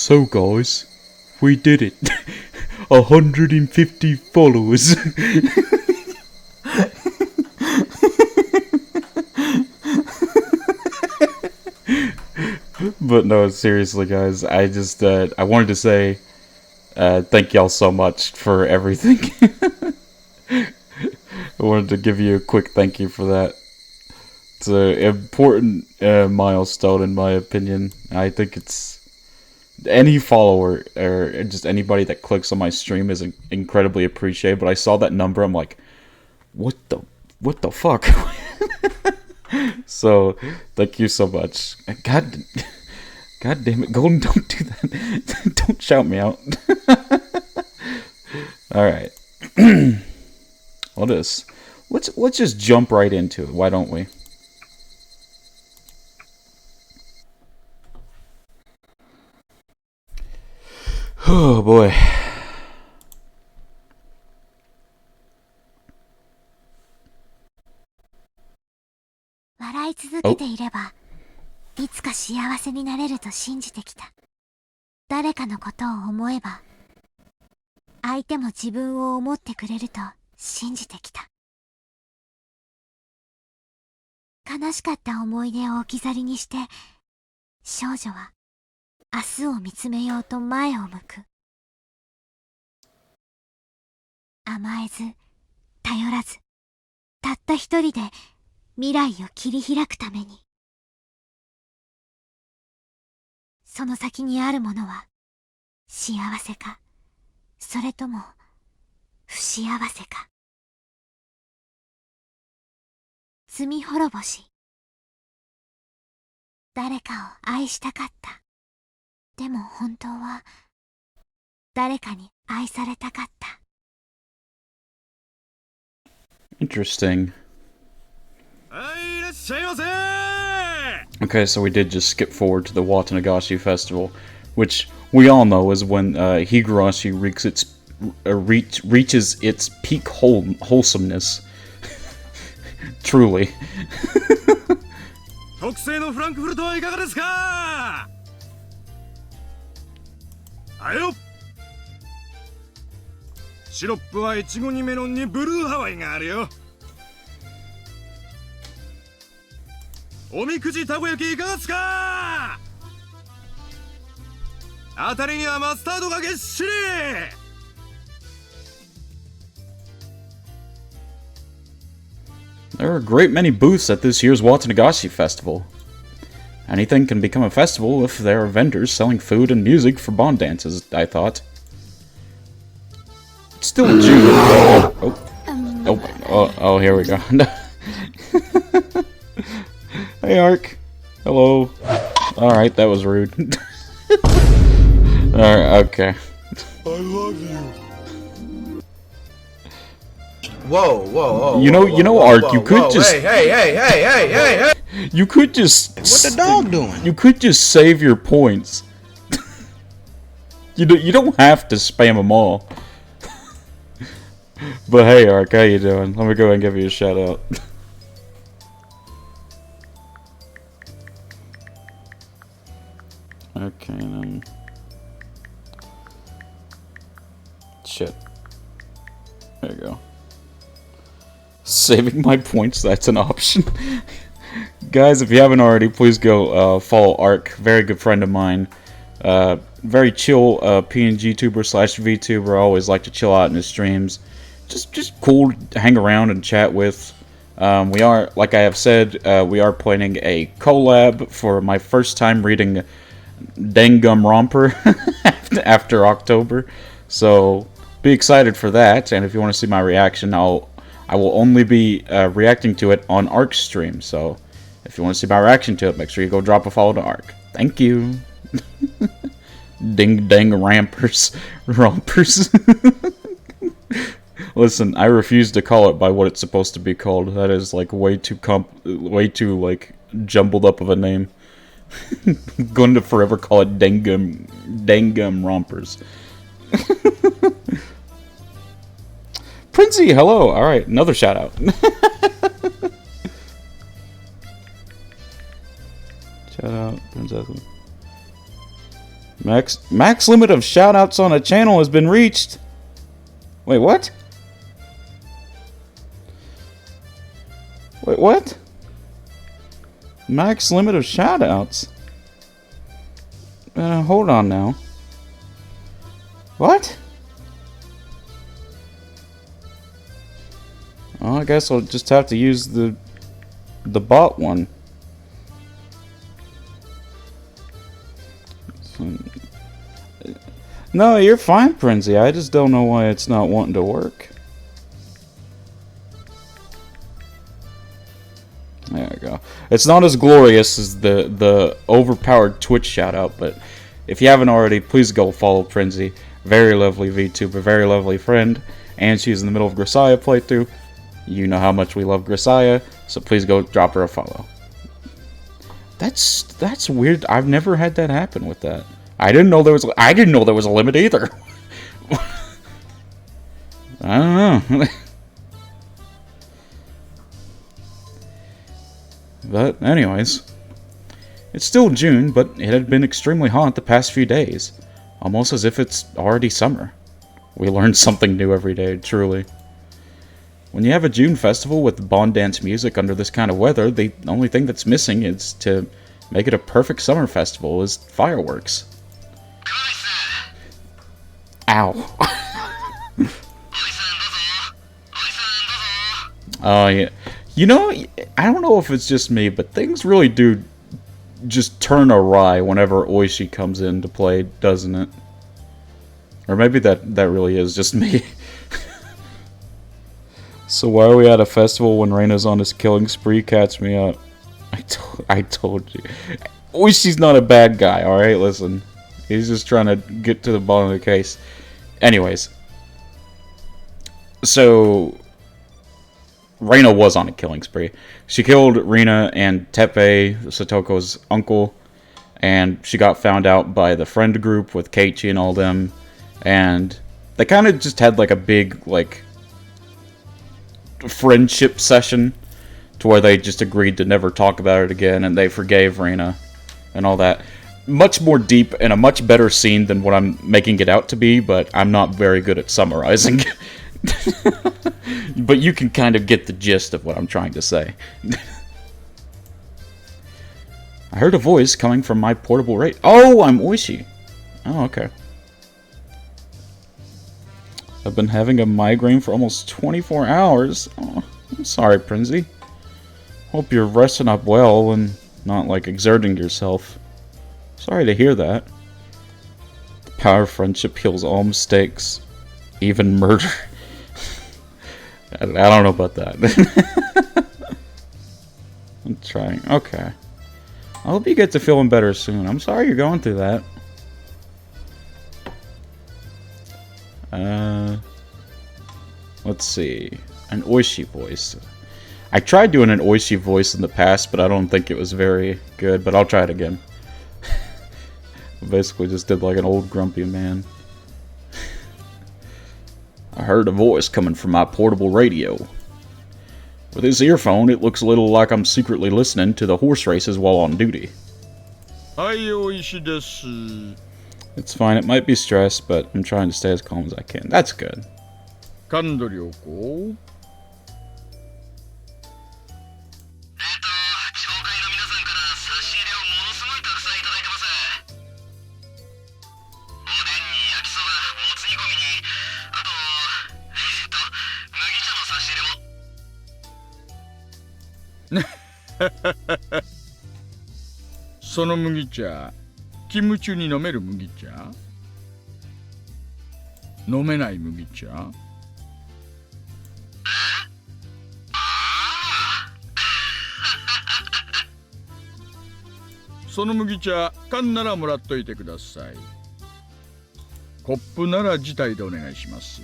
So guys, we did it. 150 followers. But no, seriously guys, I just, I wanted to say, thank y'all so much for everything. I wanted to give you a quick thank you for that. It's an important milestone in my opinion. I think it's... Any follower, or just anybody that clicks on my stream is incredibly appreciated, but I saw that number, I'm like, what the fuck? So, thank you so much. God damn it, Golden, don't do that. Don't shout me out. Alright. Let's just jump right into it, why don't we? Oh boy. 笑い続けていれば、いつか幸せになれると信じてきた。誰かのことを思えば、相手も自分を思ってくれると信じてきた。悲しかった思い出を置き去りにして、少女は明日を見つめようと前を向く。甘えず、頼らず、たった一人で未来を切り開くために。その先にあるものは、幸せか、それとも不幸せか。罪滅ぼし。誰かを愛したかった。でも本当は、誰かに愛されたかった。Interesting. Okay, so we did just skip forward to the Watanagashi Festival, which we all know is when Higurashi reaches its peak wholesomeness. Truly. 特製のフランクフルトはいかがですか？あよ。シロップはイチゴにメロンにブルーハワイがあるよ。おみくじたこ焼きいかがですか？あたりにはマスタードがげっしり。There are a great many booths at this year's Watanagashi Festival. Anything can become a festival if there are vendors selling food and music for bond dances, I thought. It's still June. Oh, here we go. Hey, Ark. Hello. Alright, that was rude. Alright, okay. I love you. Whoa. You know, Ark, you could just... Hey. You could just... What the dog doing? You could just save your points. You don't have to spam them all. But hey, Ark, how you doing? Let me go ahead and give you a shout out. Okay, then... Shit. There you go. Saving my points, that's an option. Guys, if you haven't already, please go follow Ark, very good friend of mine. Very chill PNG tuber / VTuber, I always like to chill out in his streams. Just cool to hang around and chat with. We are, like I have said, we are planning a collab for my first time reading Dangum Romper after October. So, be excited for that, and if you want to see my reaction, I will only be reacting to it on Ark's stream, so if you want to see my reaction to it, make sure you go drop a follow to Ark. Thank you. Dang rompers. Listen, I refuse to call it by what it's supposed to be called. That is like way too like jumbled up of a name. I'm going to forever call it Dangum Rompers. Princey, hello. All right, another shout out. Shout out, Princess. Max limit of shoutouts on a channel has been reached. Wait, what? Wait, what? Max limit of shoutouts. Hold on now. What? Oh, I guess I'll just have to use the bot one. No, you're fine, Princey. I just don't know why it's not wanting to work. There we go. It's not as glorious as the overpowered Twitch shoutout, but if you haven't already, please go follow Princey. Very lovely VTuber, very lovely friend, and she's in the middle of Grisaya playthrough. You know how much we love Grisaya, so please go drop her a follow. That's weird. I've never had that happen with that. I didn't know there was a limit either. I don't know. But anyways, it's still June, but it had been extremely hot the past few days, almost as if it's already summer. We learn something new every day, truly. When you have a June festival with Bond dance music under this kind of weather, the only thing that's missing is to make it a perfect summer festival is fireworks. Ow. Oh, yeah. You know, I don't know if it's just me, but things really do just turn awry whenever Oishi comes into play, doesn't it? Or maybe that really is just me. So why are we at a festival when Reina's on his killing spree? Catch me up. I told you. Oishi's not a bad guy, alright? Listen. He's just trying to get to the bottom of the case. Anyways. So Reina was on a killing spree. She killed Rina and Teppei, Satoko's uncle, and she got found out by the friend group with Keiichi and all them, and they kind of just had like a big like friendship session to where they just agreed to never talk about it again, and they forgave Rina and all that. Much more deep and a much better scene than what I'm making it out to be, but I'm not very good at summarizing. But you can kind of get the gist of what I'm trying to say. I heard a voice coming from my portable radio. Oh, I'm Oishi. Oh, okay. I've been having a migraine for almost 24 hours. Oh, I'm sorry, Princey. Hope you're resting up well and not, like, exerting yourself. Sorry to hear that. The power of friendship heals all mistakes. Even murder. I don't know about that. I'm trying. Okay. I hope you get to feeling better soon. I'm sorry you're going through that. Let's see. An Oishi voice. I tried doing an Oishi voice in the past, but I don't think it was very good. But I'll try it again. Basically just did like an old grumpy man. I heard a voice coming from my portable radio. With this earphone, it looks a little like I'm secretly listening to the horse races while on duty. It's fine, it might be stress, but I'm trying to stay as calm as I can. That's good. Sono mugicha, kimuchu ni nomeru mugicha? Nomenai mugicha? Sono mugicha, kan nara morattoite kudasai. Koppu nara jitai de onegai shimasu.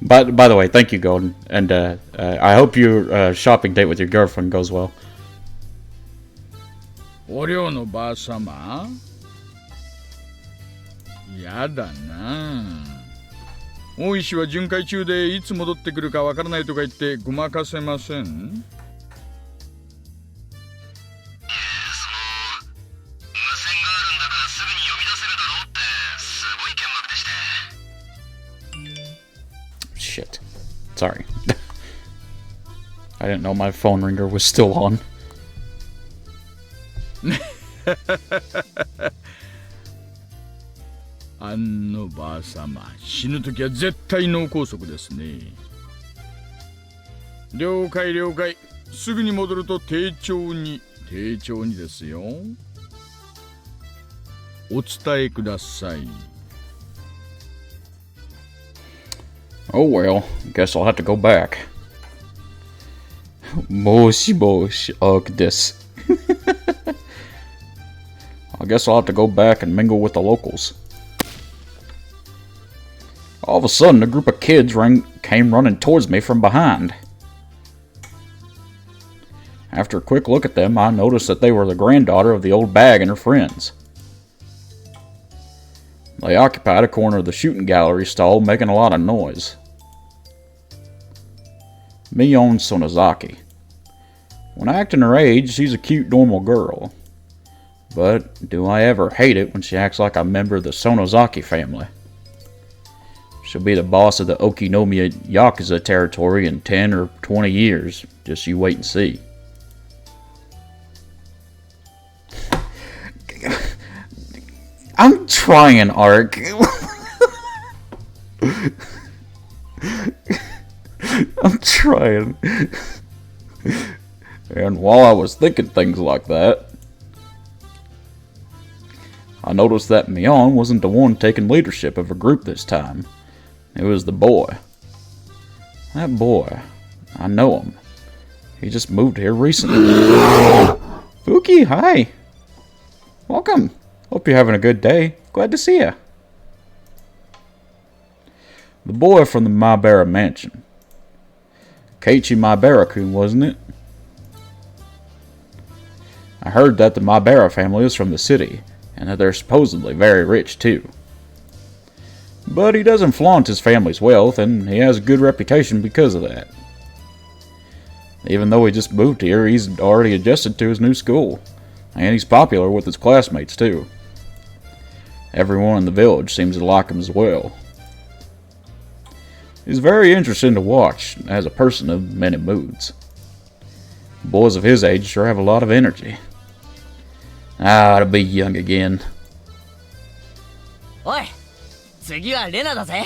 By the way, thank you, Golden, and I hope your shopping date with your girlfriend goes well. お寮のばあさま、やだな。大石は巡回中でいつ戻ってくるかわからないとか言ってごまかせません？Shit. Sorry. I didn't know my phone ringer was still on. あのばあさま、死ぬときは絶対脳梗塞ですね。了解了解。すぐに戻ると丁重にですよ。お伝えください。Oh well, guess I'll have to go back. Moshi moshi this. I guess I'll have to go back and mingle with the locals. All of a sudden, a group of kids came running towards me from behind. After a quick look at them, I noticed that they were the granddaughter of the old bag and her friends. They occupied a corner of the shooting gallery stall, making a lot of noise. Mion Sonozaki. When acting her age, she's a cute, normal girl. But do I ever hate it when she acts like a member of the Sonozaki family. She'll be the boss of the Okinomiya Yakuza territory in 10 or 20 years. Just you wait and see. I'm trying, Ark. I'm trying. And while I was thinking things like that, I noticed that Mion wasn't the one taking leadership of a group this time. It was the boy. That boy. I know him. He just moved here recently. Fuki, hi. Welcome. Hope you're having a good day. Glad to see you. The boy from the Maibara mansion. Keiichi Maibara-kun, wasn't it? I heard that the Maibara family is from the city, and that they're supposedly very rich too. But he doesn't flaunt his family's wealth, and he has a good reputation because of that. Even though he just moved here, he's already adjusted to his new school, and he's popular with his classmates too. Everyone in the village seems to like him as well. He's very interesting to watch, as a person of many moods. Boys of his age sure have a lot of energy. To be young again. Oi! 次はレナだぜ。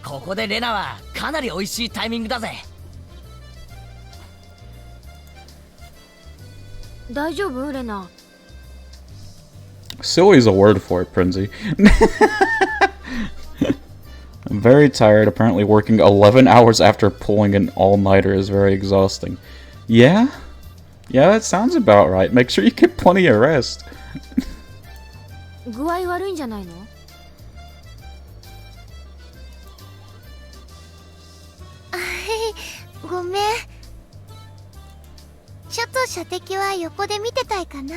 ここでレナはかなり美味しいタイミングだぜ。大丈夫レナ？ Silly is a word for it, Prinzy. I'm very tired. Apparently working 11 hours after pulling an all-nighter is very exhausting. Yeah? Yeah, that sounds about right. Make sure you get plenty of rest. 具合悪いんじゃないの？ごめん。ちょっと射的は横で見てたいかな。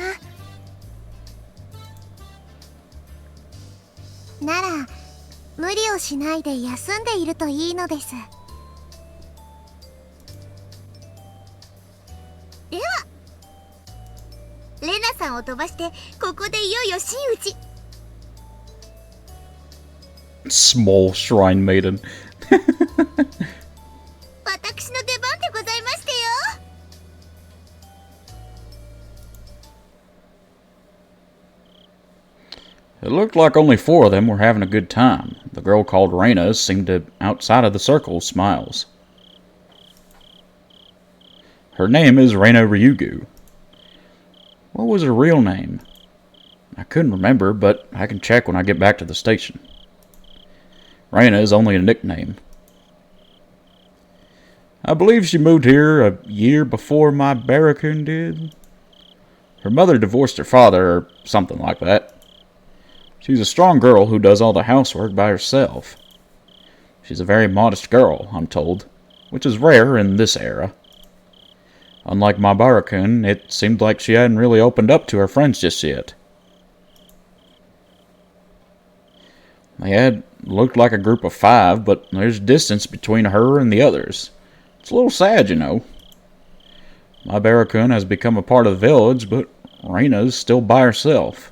なら無理をしないで休んでいるといいのです。ではレナさんを飛ばしてここでいよいよ真打ち。 Small shrine maiden. 私の出番でございましてよ。It looked like only 4 of them were having a good time. The girl called Reina seemed to outside of the circle smiles. Her name is Reina Ryugu. What was her real name? I couldn't remember, but I can check when I get back to the station. Reina is only a nickname. I believe she moved here a year before my Barracoon did. Her mother divorced her father, or something like that. She's a strong girl who does all the housework by herself. She's a very modest girl, I'm told, which is rare in this era. Unlike Maibara-kun, it seemed like she hadn't really opened up to her friends just yet. They had looked like a group of 5, but there's distance between her and the others. It's a little sad, you know. My Barracoon has become a part of the village, but Reina's still by herself.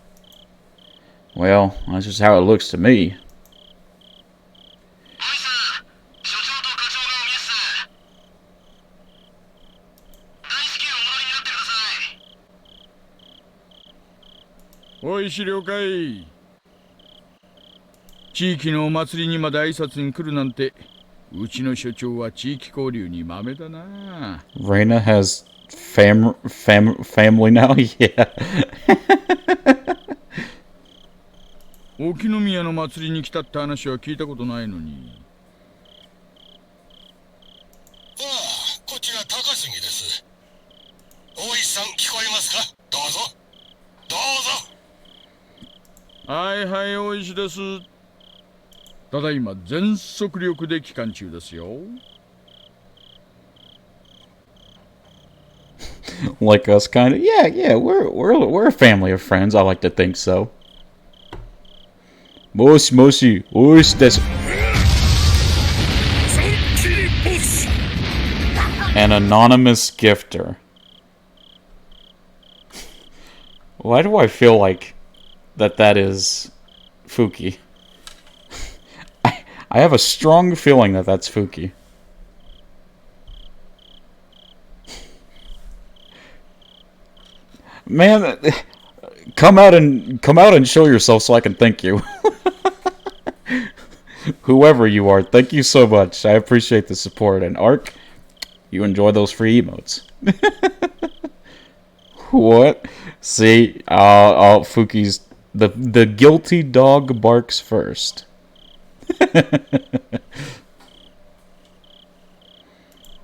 Well, that's just how it looks to me. Oi, 了解。地域のお祭りにまで挨拶に来るなんて、うちの所長は地域交流に豆だな。Reina has family now? Yeah. 沖宮の祭りに来たって話は聞いたことないのに。ああ、こちら高杉です。大石さん聞こえますか？どうぞ。どうぞ。はいはい、大石です。ただいま全速力で帰還中ですよ。Like us, kind of. Yeah, yeah. We're a family of friends. I like to think so. Moshi, oishi desu. An anonymous gifter. Why do I feel like that is Fuki? I have a strong feeling that that's Fuki. Man, come out and show yourself so I can thank you. Whoever you are, thank you so much. I appreciate the support. And Ark, you enjoy those free emotes. What? See, Fuki's the guilty dog barks first.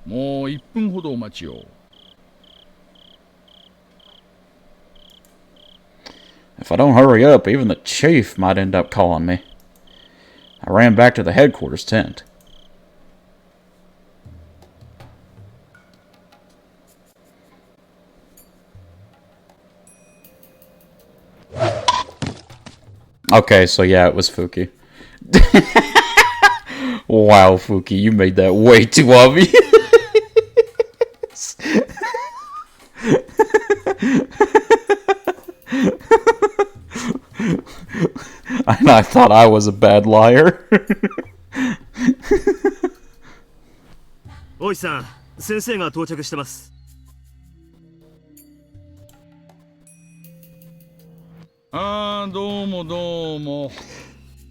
もう1分ほどお待ちを。If I don't hurry up, even the chief might end up calling me. I ran back to the headquarters tent. Okay, so yeah, it was Fuki. Wow, Fuki, you made that way too obvious. And I thought I was a bad liar. 大石さん、先生が到着してます。ああ、どうもどうも。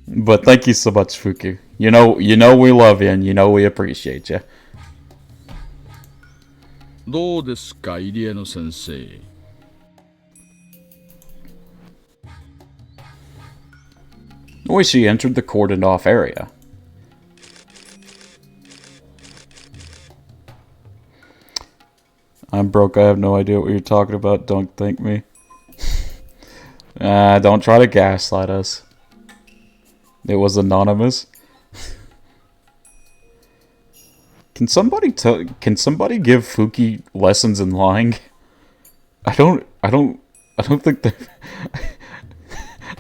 But thank you so much, Fuki. You know we love you and you know we appreciate you. どうですか、入江の先生。Oishi entered the cordoned off area. I'm broke, I have no idea what you're talking about, don't thank me. Don't try to gaslight us. It was anonymous. Can somebody give Fuki lessons in lying? I don't think that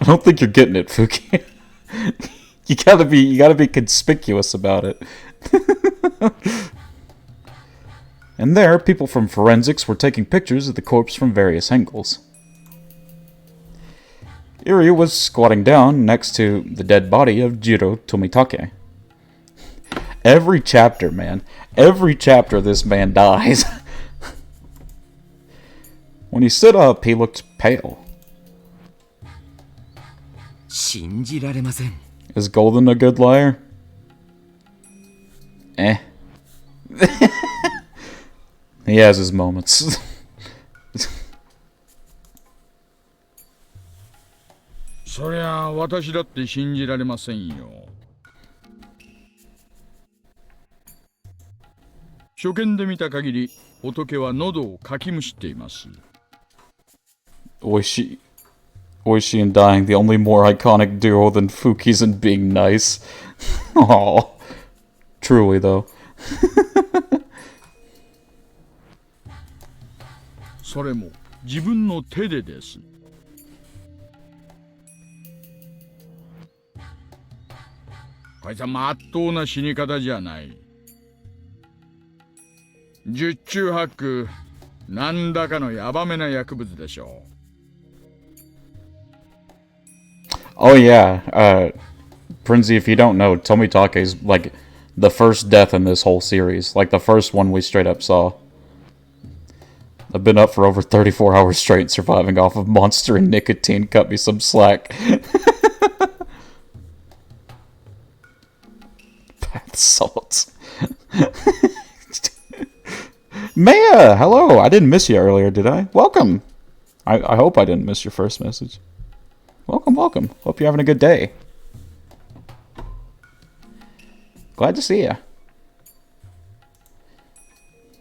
I don't think you're getting it, Fuki. You gotta be conspicuous about it. And there, people from forensics were taking pictures of the corpse from various angles. Iri was squatting down next to the dead body of Jiro Tomitake. Every chapter, man. Every chapter this man dies. When he stood up, he looked pale. 信じられません。 Is Golden a good liar? Eh. He has his moments. そりゃあ私だって信じられませんよ。初見で見た限り、仏は喉をかきむしっています。Oishi and dying, the only more iconic duo than Fuki's and being nice. Aww. Truly, though. それも自分の手でです。こいつはまっとうな死に方じゃない。十中八九何らかのヤバめな薬物でしょう。Oh yeah, Prinzy, if you don't know, Tomitake is like the first death in this whole series. Like the first one we straight up saw. I've been up for over 34 hours straight surviving off of monster and nicotine. Cut me some slack. Bath salts. Maya, hello. I didn't miss you earlier, did I? Welcome. I hope I didn't miss your first message. Welcome, welcome. Hope you're having a good day. Glad to see ya.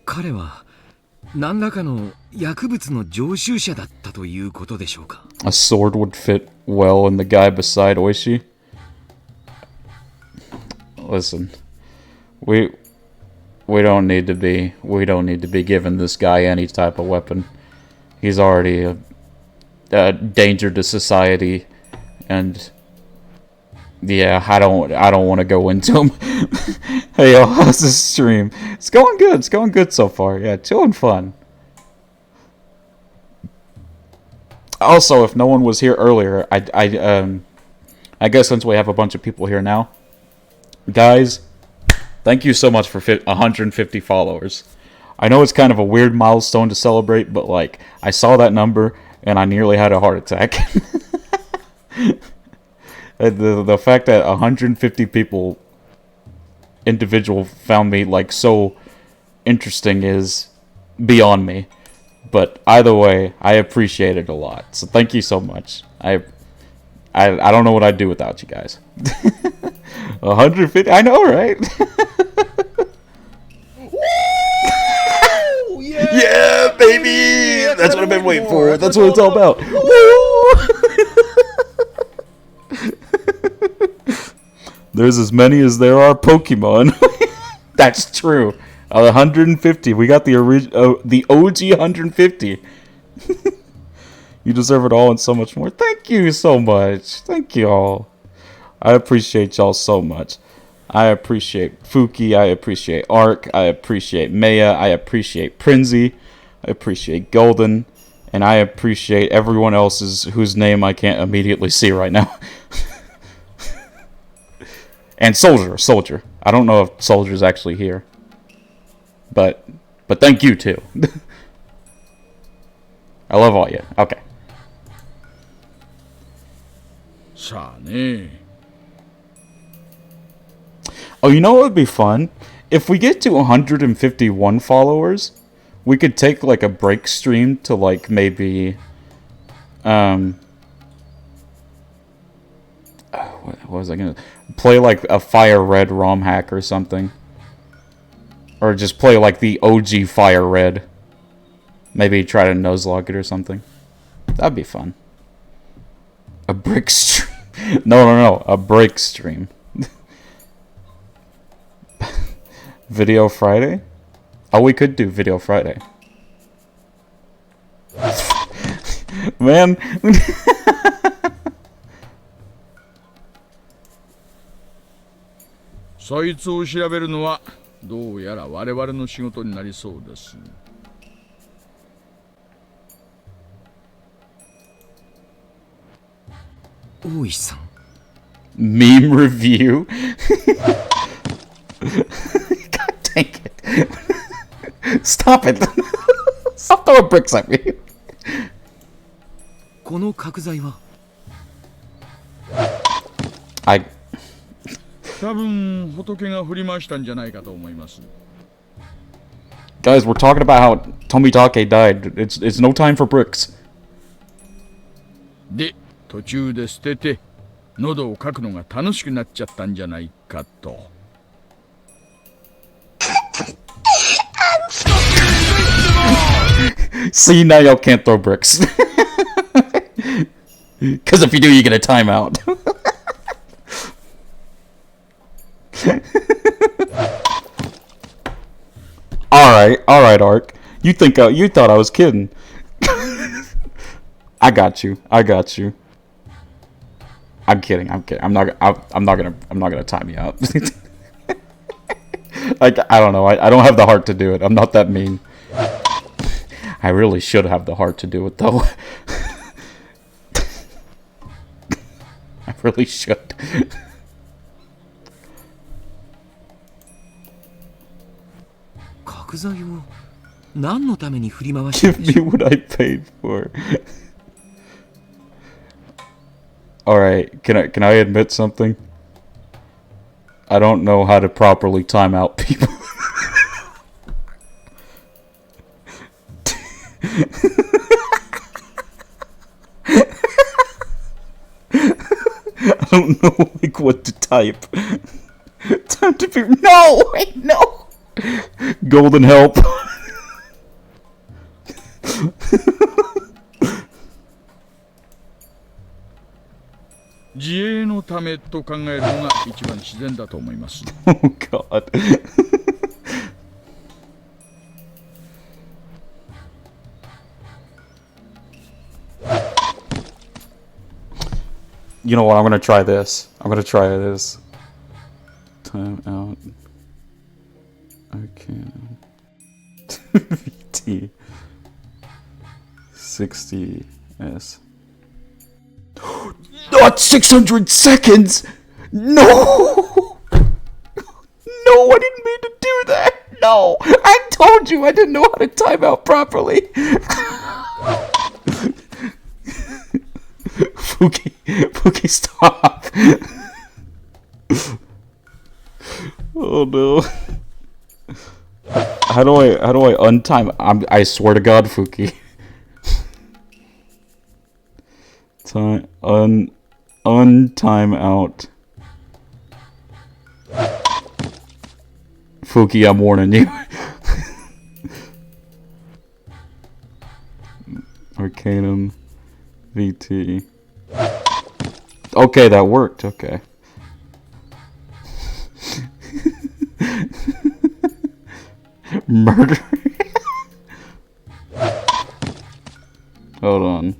彼は何らかの薬物の常習者だったということでしょうか。 A sword would fit well in the guy beside Oishi. Listen, we don't need to be giving this guy any type of weapon. He's already a danger to society, and yeah, I don't want to go into him. Hey yo, how's this stream? It's going good so far. Yeah, chill and fun. Also, if no one was here earlier, I guess since we have a bunch of people here now, guys, thank you so much for 150 followers. I know it's kind of a weird milestone to celebrate, but like, I saw that number and I nearly had a heart attack. The fact that 150 people individual found me like so interesting is beyond me. But either way, I appreciate it a lot. So thank you so much. I don't know what I'd do without you guys. 150, I know, right? Yeah, baby! That's what I've been waiting for. That's what it's all about. There's as many as there are Pokemon. That's true. 150. We got the OG 150. You deserve it all and so much more. Thank you so much. Thank you all. I appreciate y'all so much. I appreciate Fuki. I appreciate Ark. I appreciate Maya. I appreciate Prinzy. I appreciate Golden. And I appreciate everyone else's whose name I can't immediately see right now. And Soldier. I don't know if Soldier's actually here. But thank you too. I love all you. Okay. さあね。 Oh, you know what would be fun? If we get to 151 followers, we could take like a break stream to like maybe what was I gonna play, like a Fire Red ROM hack or something, or just play like the OG Fire Red. Maybe try to Nuzlocke it or something. That'd be fun. A brick stream? No, a break stream. Video Friday? Oh, we could do Video Friday. Man. そいつを調べるのはどうやら我々の仕事になりそうです。大石さん。 Meme review? God dang it. Stop it. Stop throwing bricks at me. この角材は 多分仏が振り回したんじゃないかと思います。 Guys, we're talking about how Tomitake died. It's no time for bricks. で、途中で捨てて喉をかくのが楽しくなっちゃったんじゃないかと。 See, now y'all can't throw bricks. Because if you do, you get a timeout. Alright, Ark. You thought I was kidding. I got you. I'm kidding. I'm kidding. I'm not gonna time you out. Like, I don't know. I don't have the heart to do it. I'm not that mean. I really should have the heart to do it, though. I really should. Give me what I paid for. Alright, can I admit something? I don't know how to properly time out people. I don't know like what to type. Time to be no! Wait, no! Golden help. 自衛のためと考えるのが一番自然だと思います。Oh god. You know what? I'm gonna try this. I'm gonna try this. Time out. Okay. VT 60S. Not 600 seconds! No! No, I didn't mean to do that! No! I told you I didn't know how to time out properly! Fuki, stop! Oh no. How do I untime? I swear to God, Fuki. Untime out. Fuki, I'm warning you. Arcanum VT. Okay, that worked. Okay. Murder. Hold on.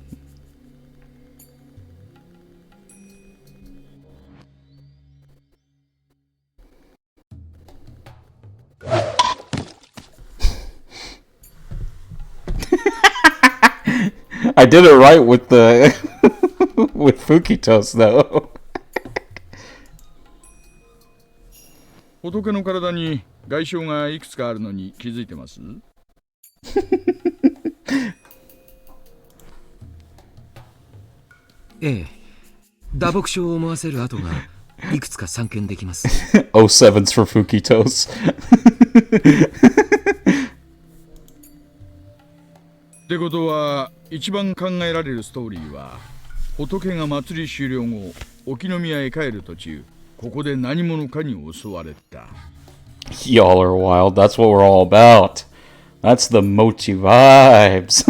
I did it right with the with Fukitos though. 仏の体に外傷がいくつかあるのに気づいてます？ええ、打撲傷を思わせる跡がいくつか散見できます。07s for Fukitos. ってことは一番考えられるストーリーは仏が祭り終了後沖宮へ帰る途中ここで何者かに襲われた。Y'all are wild. That's what we're all about. That's the mochi vibes.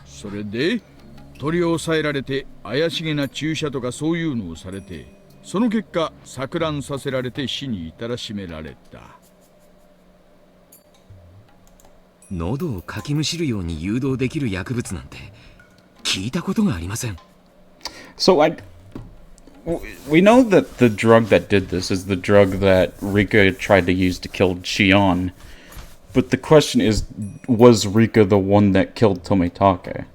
それで取り押さえられて怪しげな注射とかそういうのをされてその結果錯乱させられて死に至らしめられた。喉をかきむしるように誘導できる薬物なんて聞いたことがありません。So we know that the drug that did this is the drug that Rika tried to use to kill Shion. But the question is, was Rika the one that killed Tomitake?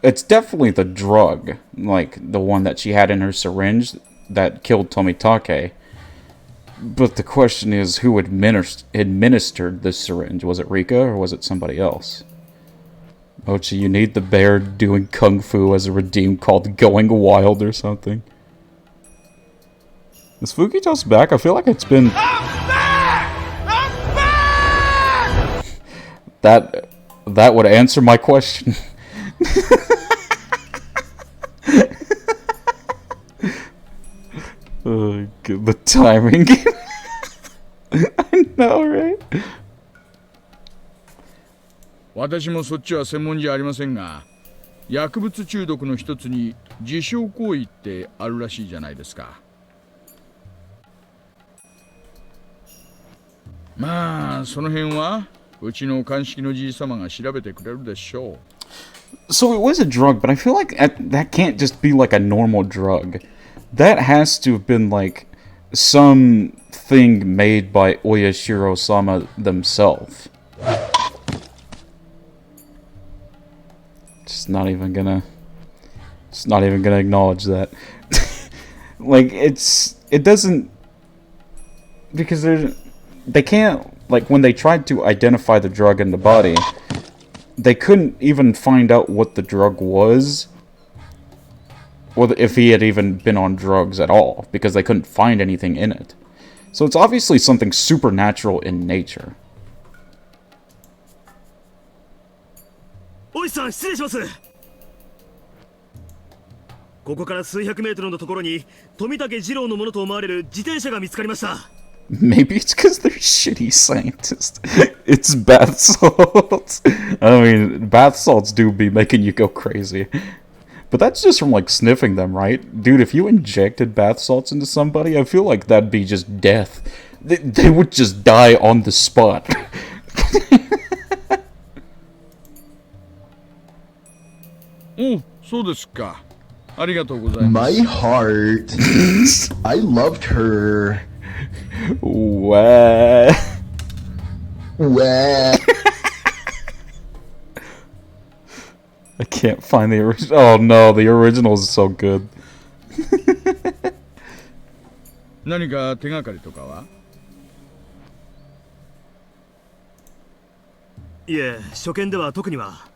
It's definitely the drug, like the one that she had in her syringe that killed Tomitake. But the question is, who administered this syringe? Was it Rika or was it somebody else? Mochi, you need the bear doing kung fu as a redeem called Going Wild or something. Is Fukitos back? I feel like it's been... I'm back! That would answer my question. Oh, good. The timing. I know, right? 私もそっちは専門じゃありませんが薬物中毒の一つに自傷行為ってあるらしいじゃないですか。まあその辺はうちの鑑識のじい様が調べてくれるでしょう。So it was a drug, but I feel like that can't just be like a normal drug. That has to have been like something made by Oyashiro-sama themselves. Just not even gonna acknowledge that. Like it doesn't, because they can't, like when they tried to identify the drug in the body, they couldn't even find out what the drug was, or if he had even been on drugs at all, because they couldn't find anything in it. So it's obviously something supernatural in nature. おいさん失礼します。ここから数百メートルのところに富武二郎のものと思われる自転車が見つかりました。 Maybe it's because they're shitty scientists. It's bath salts. I mean, bath salts do be making you go crazy. But that's just from, like, sniffing them, right? Dude, if you injected bath salts into somebody, I feel like that'd be just death. They would just die on the spot. Oh, そうですか。ありがとうございます。 My heart. I loved her. What? Wah. I can't find the original. Oh no, the original is so good. 何か手がかりとかは？いえ、初見では特には。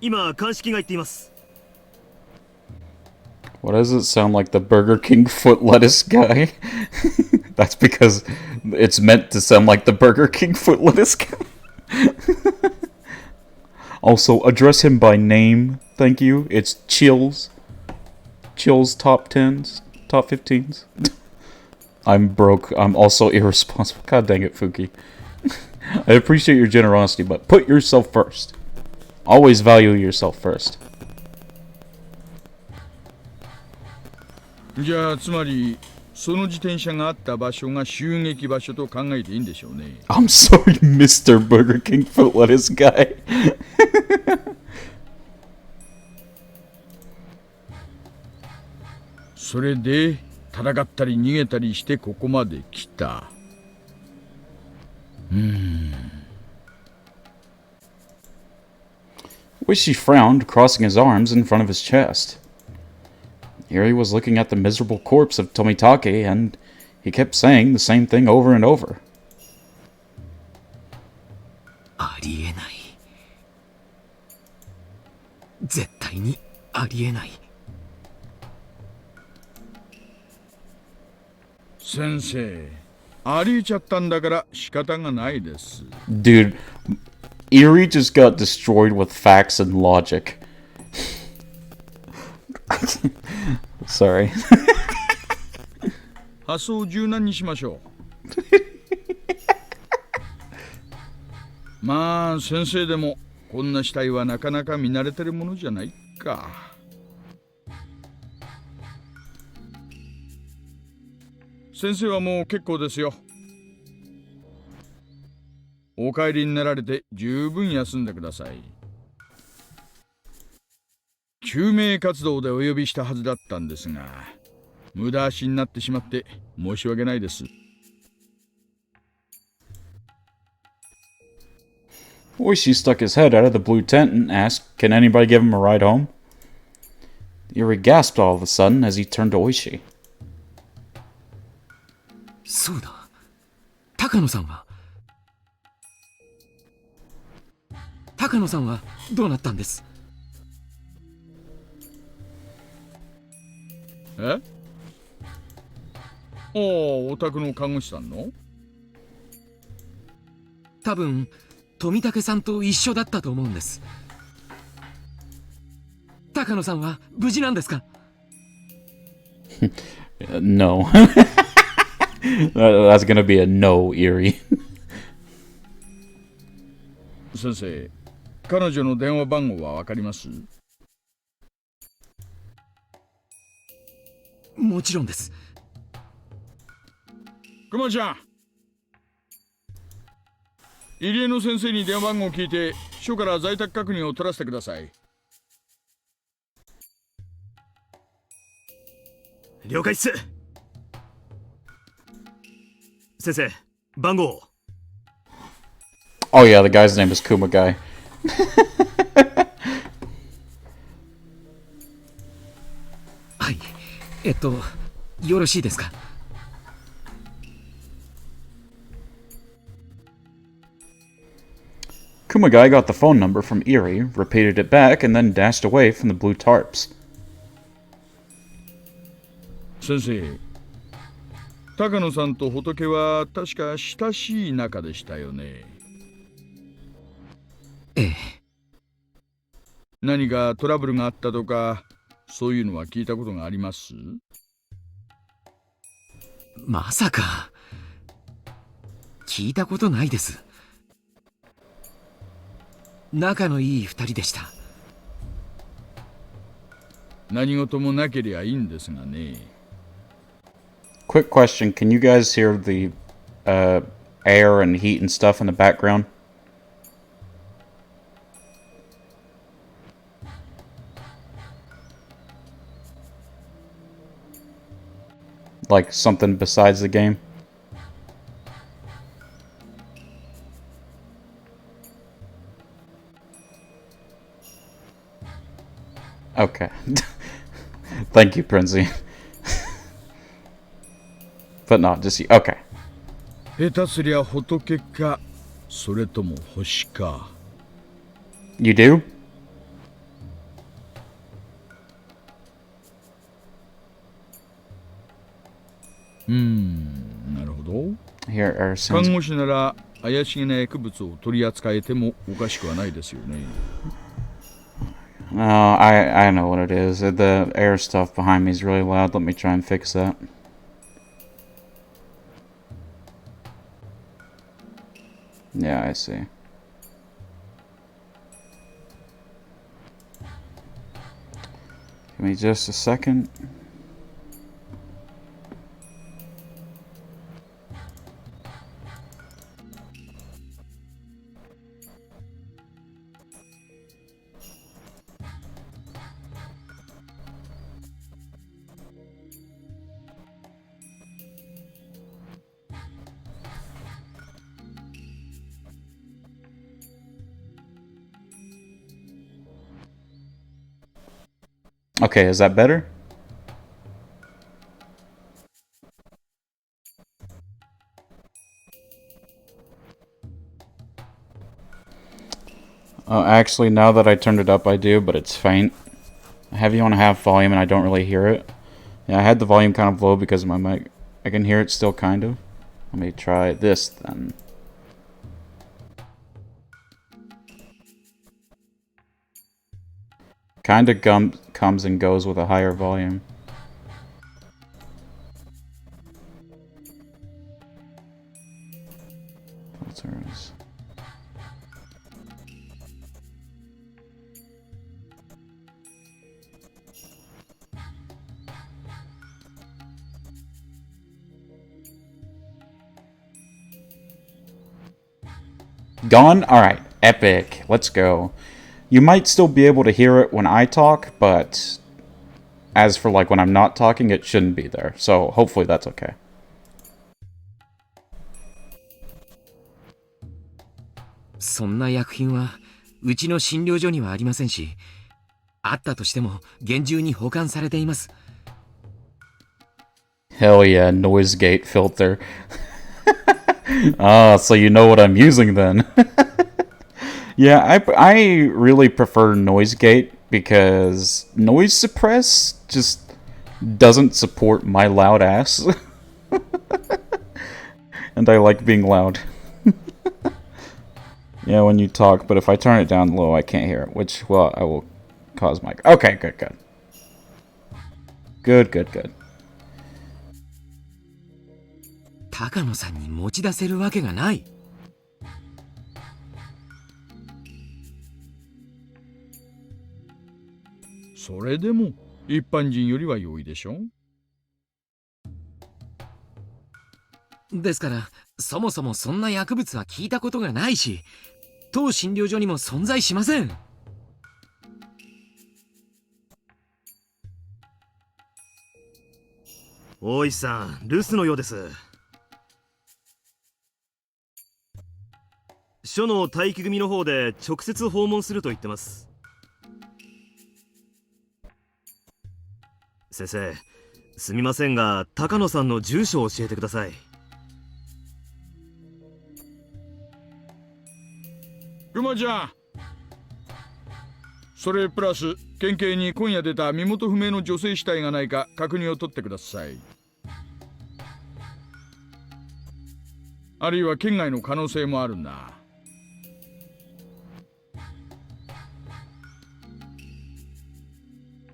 今鑑識が言っています。 Why does it sound like the Burger King foot lettuce guy? That's because it's meant to sound like the Burger King foot lettuce guy. Also, address him by name, thank you. It's Chills. Chills top 10s, top 15s. I'm broke. I'm also irresponsible. God dang it, Fuki. I appreciate your generosity, but put yourself first. Always value yourself first. じゃあつまりその自転車があった場所が襲撃場所と考えていいんでしょうね。 I'm sorry, Mr. Burger King foot lettuce guy. それで戦ったり逃げたりしてここまで来た。Wishy frowned, crossing his arms in front of his chest. Here he was looking at the miserable corpse of Tomitake, and he kept saying the same thing over and over. ありえない。絶対にありえない。先生、ありえちゃったんだから仕方がないです。 Dude, Erie just got destroyed with facts and logic. Sorry. 発想を柔軟にしましょう。まあ先生でもこんな死体はなかなか見慣れてるものじゃないか。先生はもう結構ですよ。お帰りになられて十分休んでください。救命活動でお呼びしたはずだったんですが、無駄足になってしまって申し訳ないです。Oishi stuck his head out of the blue tent and asked, "Can anybody give him a ride home?" Yuri gasped all of a sudden as he turned to Oishi. そうだ。高野さんはどうなったんです？え？お宅の看護師さんの？多分富武さんと一緒だったと思うんです。高野さんは無事なんですか？ No. That's gonna be a no, Erie. 先生、彼女の電話番号はわかります？もちろんです。くまちゃん、入江の先生に電話番号を聞いて署から在宅確認を取らせてください。了解っす。先生、番号。Oh yeah, the guy's name is Kuma Guy. はい、よろしいですか。Kuma Guy got the phone number from Erie, repeated it back, and then dashed away from the blue tarps. 先生、高野さんと仏は確か親しい仲でしたよね。ええ。何かトラブルがあったとか、そういうのは聞いたことがあります？まさか。聞いたことないです。仲のいい二人でした。何事もなけりゃいいんですがね。Quick question, can you guys hear the air and heat and stuff in the background? Like something besides the game? Okay. Thank you, Princey. But not just you. Okay. 下手すりゃ仏か、それとも星か。You do? なるほど。Here are 看 some. 護師なら怪しげな薬物を取り扱えてもおかしくはないですよね。I know what it is. The air stuff behind me is really loud. Let me try and fix that. Yeah, I see. Give me just a second. Okay, is that better? Actually, now that I turned it up, I do, but it's faint. I have you on half volume and I don't really hear it. Yeah, I had the volume kind of low because of my mic. I can hear it still, kind of. Let me try this, then. Kind of comes and goes with a higher volume. Filters. Gone? Alright, epic. Let's go. You might still be able to hear it when I talk, but as for like when I'm not talking, it shouldn't be there. So hopefully that's okay. そんな薬品はうちの診療所にはありませんし、あったとしても厳重に保管されています。Hell yeah, noise gate filter. Ah, so you know what I'm using then. Yeah, I really prefer noise gate because noise suppress just doesn't support my loud ass. And I like being loud. Yeah, when you talk, but if I turn it down low, I can't hear it, which, well, I will cause my... Okay, good, good. Good, good, good. 高野さんに持ち出せるわけがない。それでも一般人よりは容易でしょ。ですからそもそもそんな薬物は聞いたことがないし、当診療所にも存在しません。大石さん、留守のようです。署の待機組の方で直接訪問すると言ってます。先生、すみませんが高野さんの住所を教えてください。熊ちゃん、それプラス県警に今夜出た身元不明の女性死体がないか確認を取ってください。あるいは県外の可能性もあるな。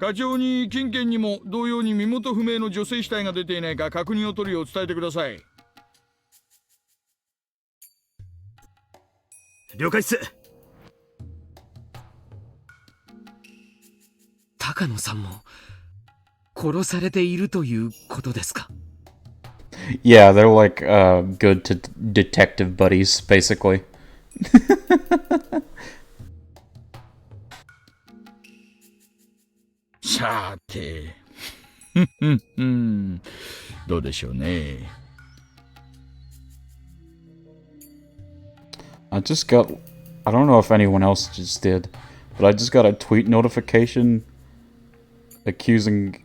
課長に近県にも同様に身元不明の女性死体が出ていないか確認を取るよう伝えてください。了解っす。高野さんも殺されているということですか？ Yeah, they're like good detective buddies, basically. さてどうでしょうね。I don't know if anyone else just did, but I just got a tweet notification accusing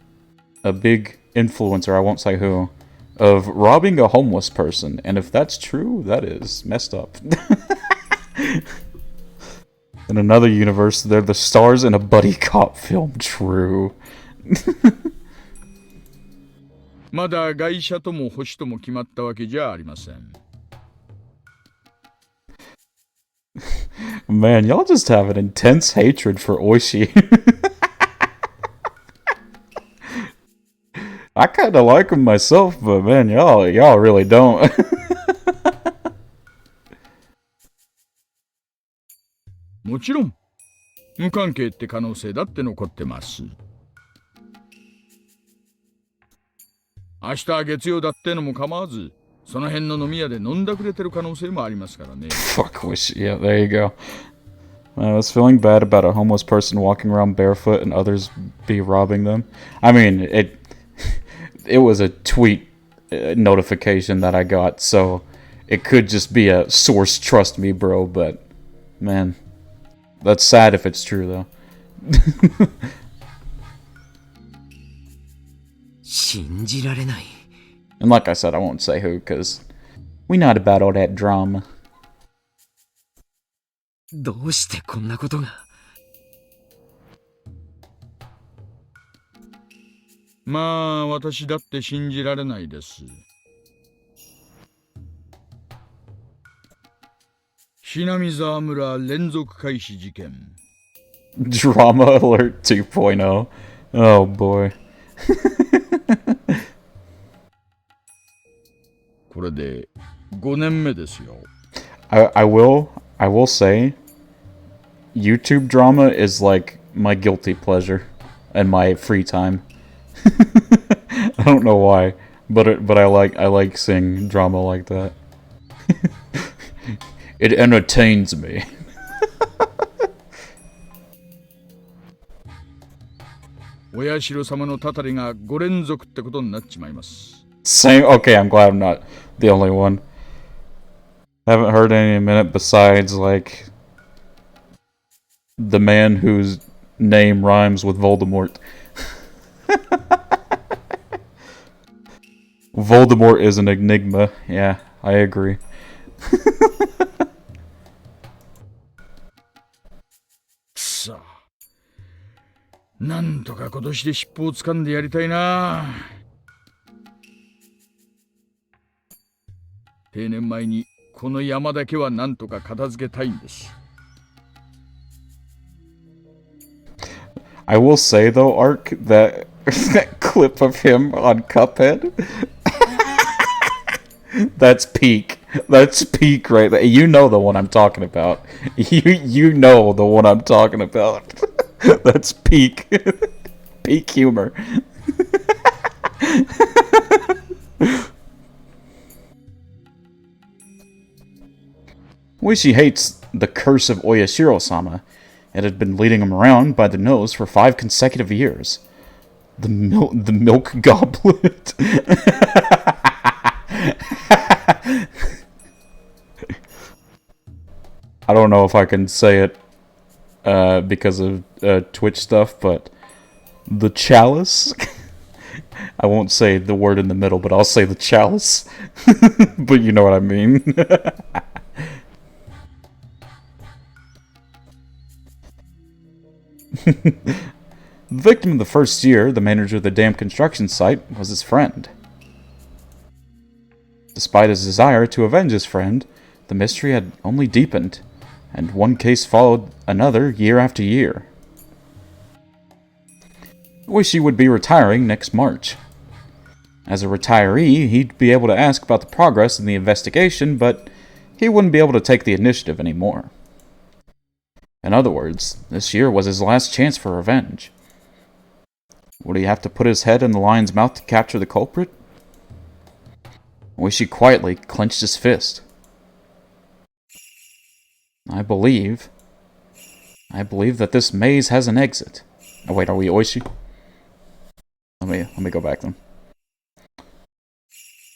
a big influencer, I won't say who, of robbing a homeless person. And if that's true, that is messed up. In another universe, they're the stars in a buddy cop film. True. まだ外車とも星とも決まったわけじゃありません。Man, y'all just have an intense hatred for Oishi. I kinda like him myself, but man, y'all really don't. もちろん無関係って可能性だって残ってます。明日は月曜だってのも構わず、その辺の飲み屋で飲んだくれてる可能性もありますからね。Fuck Oishi. Yeah, there you go. I was feeling bad about a homeless person walking around barefoot and others be robbing them. I mean, it was a tweet notification that I got, so it could just be a source, trust me, bro, but man, that's sad if it's true, though. 信じられない。 And like I said, I won't say who, because we not about all that drama. どうしてこんなことが。まあ私だって信じられないです。品見沢村連続開始事件。 Drama Alert 2.0. Oh boy. これで5年目ですよ。I will say, YouTube drama is like my guilty pleasure and my free time. I don't know why, but I like seeing drama like that. It entertains me. お社様のたたりが5連続ってことになっちまいます。 Same. Okay, I'm glad I'm not the only one. Haven't heard any in a minute besides like the man whose name rhymes with Voldemort. Voldemort is an enigma. Yeah, I agree. くそ。なんとか今年で尻尾を掴んでやりたいな。定年前にこの山だけはなんとか片付けたいんです。I will say though, Ark, that that clip of him on Cuphead, that's peak. That's peak right there. You know the one I'm talking about. You know the one I'm talking about. That's peak. Peak humor. Oishi hates the curse of Oyashiro-sama. It had been leading him around by the nose for 5 consecutive years. The milk goblet. I don't know if I can say it because of Twitch stuff, but the chalice. I won't say the word in the middle, but I'll say the chalice. But you know what I mean. The victim of the first year, the manager of the damn construction site, was his friend. Despite his desire to avenge his friend, the mystery had only deepened, and one case followed another year after year. Oishi would be retiring next March. As a retiree, he'd be able to ask about the progress in the investigation, but he wouldn't be able to take the initiative anymore. In other words, this year was his last chance for revenge. Would he have to put his head in the lion's mouth to capture the culprit? Oishi quietly clenched his fist. I believe that this maze has an exit. Oh wait, are we Oishi? Let me go back then.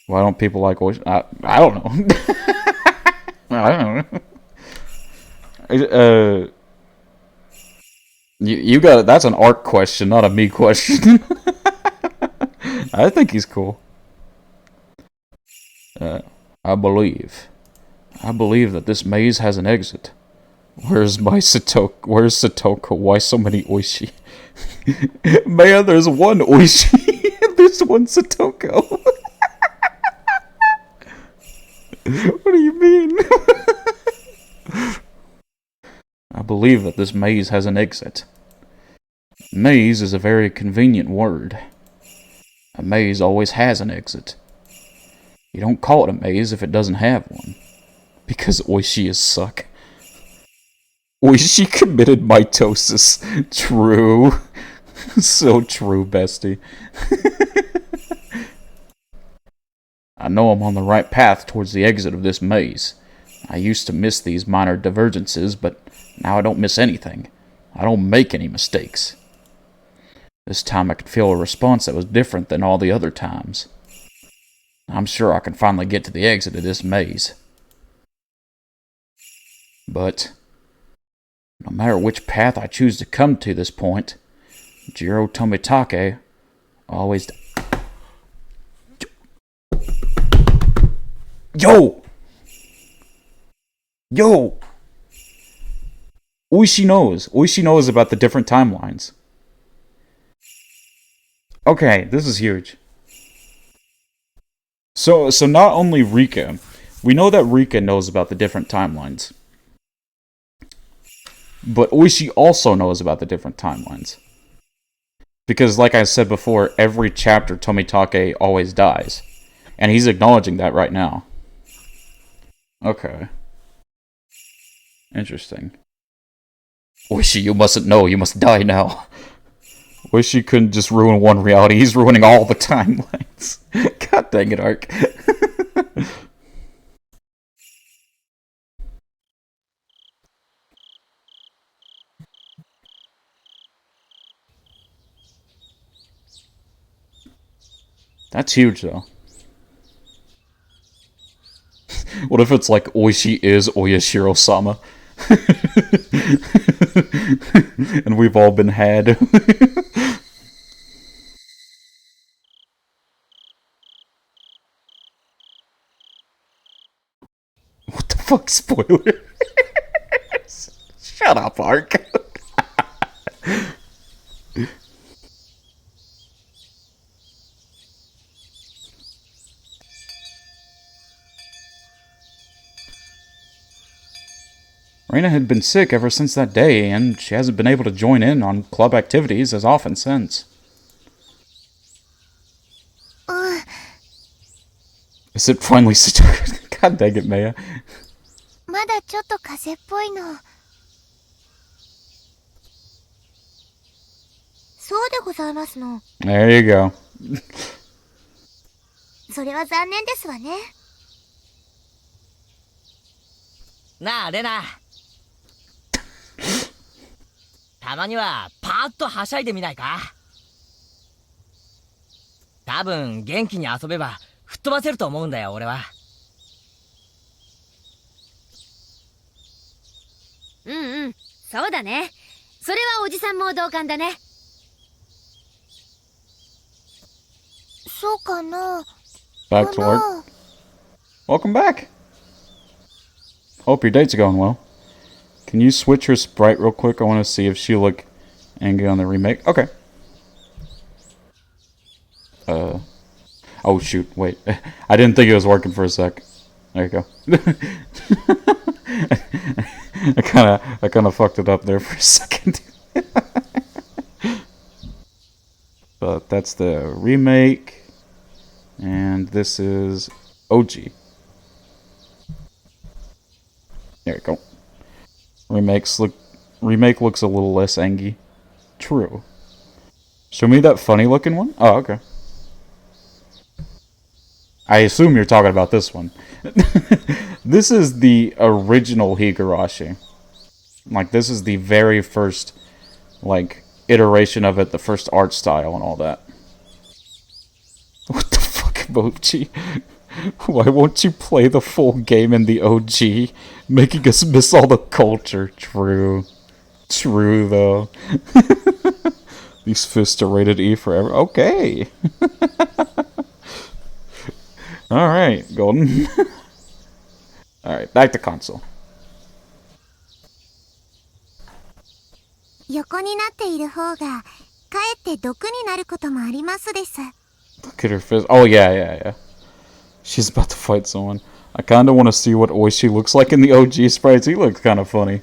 Why don't people like Oishi? I don't know. I don't know. You got it. That's an Ark question, not a me question. I think he's cool. I believe that this maze has an exit. Where's Satoko? Why so many Oishi? Man, there's one Oishi. There's one Satoko. What do you mean? I believe that this maze has an exit. Maze is a very convenient word. A maze always has an exit. You don't call it a maze if it doesn't have one. Because Oishi is suck. Oishi committed mitosis. True. So true, bestie. I know I'm on the right path towards the exit of this maze. I used to miss these minor divergences, but now I don't miss anything. I don't make any mistakes. This time I could feel a response that was different than all the other times. I'm sure I can finally get to the exit of this maze. But no matter which path I choose to come to this point, Jiro Tomitake always... Yo! Oishi knows. Oishi knows about the different timelines. Okay, this is huge. So not only Rika, we know that Rika knows about the different timelines. But Oishi also knows about the different timelines. Because like I said before, every chapter Tomitake always dies. And he's acknowledging that right now. Okay. Interesting. Oishi, you mustn't know. You must die now. Oishi couldn't just ruin one reality. He's ruining all the timelines. God dang it, Ark. That's huge, though. What if it's like Oishi is Oyashiro-sama? And we've all been had. What the fuck, spoiler? Shut up, Ark. Reina had been sick ever since that day, and she hasn't been able to join in on club activities as often since. Is it finally God dang it, Maya. まだちょっと風邪っぽいの。そうでございますの。There you go. それは残念ですわね。なあレナ、たまにはパーッとはしゃいでみないか。多分元気に遊べば吹っ飛ばせると思うんだよ俺は。うんうん、そうだね。それはおじさんも同感だね。そうかな。 Back to work. Welcome back. Hope your date's going well. Can you switch her sprite real quick? I want to see if she look angry on the remake. Okay. Oh shoot, wait. I didn't think it was working for a sec. There you go. I kinda fucked it up there for a second. But that's the remake. And this is OG. There you go. Remake looks a little less angy. True. Show me that funny looking one? Oh, okay. I assume you're talking about this one. This is the original Higurashi. Like, this is the very first, like, iteration of it, the first art style and all that. What the fuck, Emoji? Why won't you play the full game in the OG? Making us miss all the culture. True. True, though. These fists are rated E forever. Okay. Alright, Golden. Alright, back to console. 横になっている方がかえって毒になることもありますです。 Look at her fist. Oh, yeah. She's about to fight someone. I kind of want to see what Oishi looks like in the OG sprites. He looks kind of funny.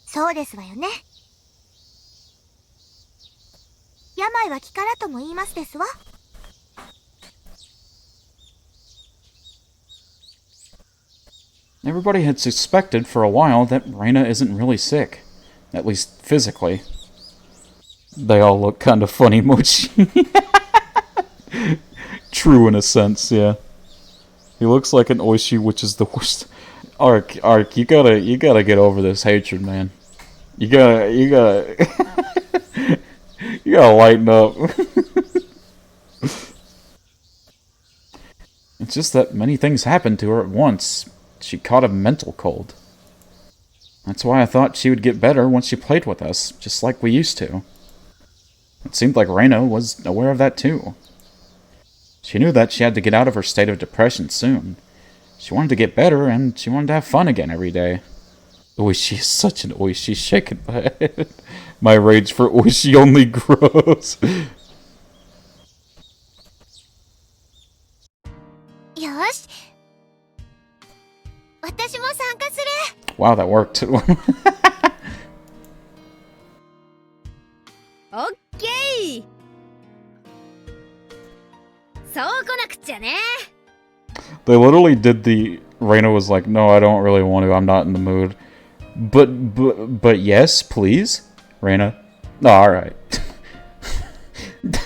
そうですわよね。病は気からとも言いますですわ。Everybody had suspected for a while that Reina isn't really sick. At least physically. They all look kind of funny, Mochi. True in a sense, yeah. He looks like an Oishi, which is the worst. Ark, you gotta get over this hatred, man. You gotta you gotta lighten up. It's just that many things happened to her at once. She caught a mental cold. That's why I thought she would get better once she played with us, just like we used to. It seemed like Reina was aware of that too. She knew that she had to get out of her state of depression soon. She wanted to get better, and she wanted to have fun again every day. Oishi is such an Oishi, shaking my head. My rage for Oishi only grows. よし。私も参加する。 Wow, that worked. オッケー。そう来なくちゃね。 They literally did the... Reina was like, no, I don't really want to, I'm not in the mood. But yes, please? Reina? No, alright. じ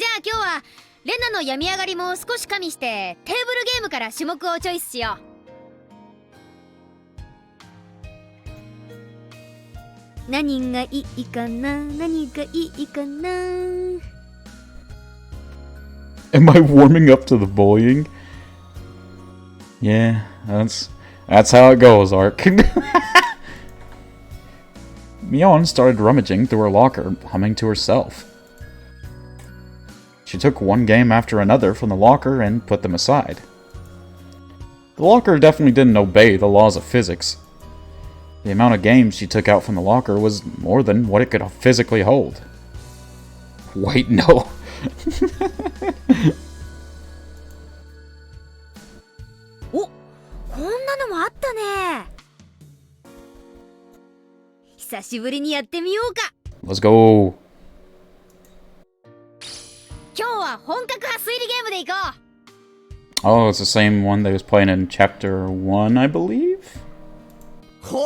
ゃあ今日はレナの病み上がりも少し加味してテーブルゲームから種目をチョイスしよう。何がいいかな、何がいいかな。 Am I warming up to the bullying? Yeah, that's how it goes, Ark. Mion started rummaging through her locker, humming to herself. She took one game after another from the locker and put them aside. The locker definitely didn't obey the laws of physics. The amount of games she took out from the locker was more than what it could physically hold. Wait, no. お、こんなのもあったね。久しぶりにやってみようか。 Let's go. 今日は本格派推理ゲームでいこう。 Oh, it's the same one they was playing in chapter 1, I believe? ほう。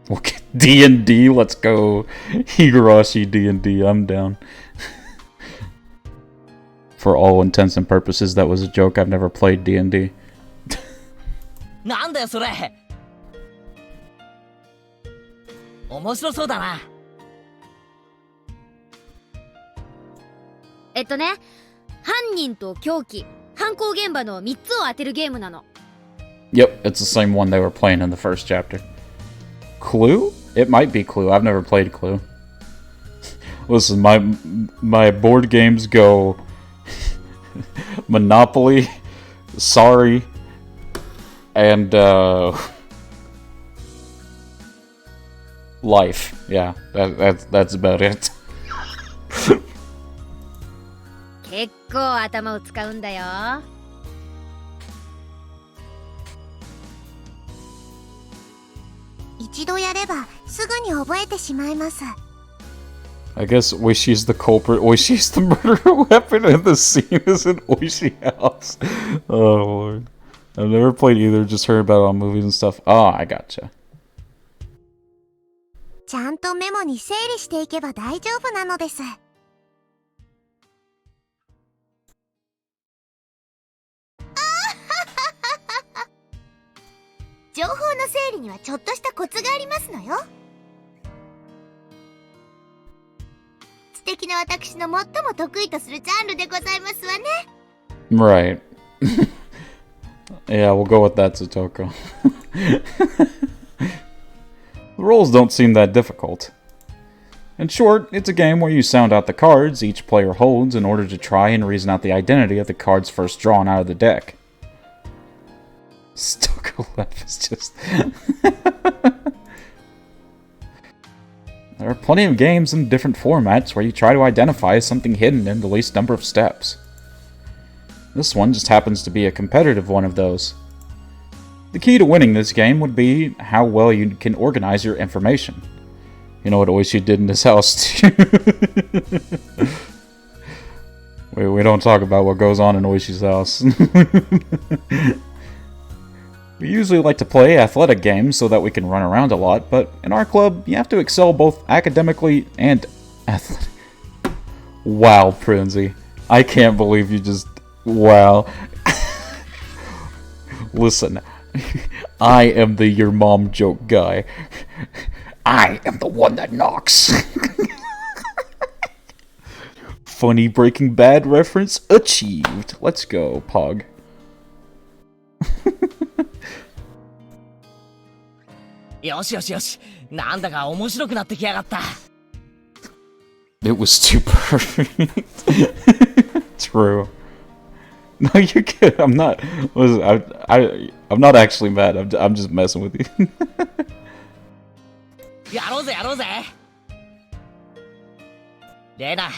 Okay, D&D, let's go. Higurashi D&D, I'm down. For all intents and purposes, that was a joke. I've never played D&D. なんだよそれ。面白そうだな。犯人と凶器、犯行現場の3つを当てるゲームなの。Yep, it's the same one they were playing in the first chapter. Clue? It might be Clue. I've never played Clue. Listen, my board games go Monopoly, Sorry, and Life. Yeah, that's about it. 結構頭を使うんだよ。一度やればすぐに覚えてしまいます。I guess Oishi's the culprit. Oishi's the murder weapon, and the scene is an Oishi house. Oh lord. I've never played either, just heard about it on movies and stuff. Oh, I gotcha. ちゃんとメモに整理していけば大丈夫なのです。情報の整理にはちょっとしたコツがありますのよ。知的な私の最も得意とするジャンルでございますわね。Right. Yeah, we'll go with that, Tsutoko. The rules don't seem that difficult. In short, it's a game where you sound out the cards each player holds in order to try and reason out the identity of the cards first drawn out of the deck. Stoko laugh is just... There are plenty of games in different formats where you try to identify something hidden in the least number of steps. This one just happens to be a competitive one of those. The key to winning this game would be how well you can organize your information. You know what Oishi did in his house too? we don't talk about what goes on in Oishi's house. We usually like to play athletic games so that we can run around a lot, but in our club, you have to excel both academically and athletic. Wow, Prinzy. I can't believe you just... Wow. Listen, I am the your mom joke guy. I am the one that knocks. Funny Breaking Bad reference achieved. Let's go, Pog. It was too perfect. True. No, you're good. I'm not. Listen, I'm not actually mad. I'm just messing with you. やろうぜやろうぜ。レナ、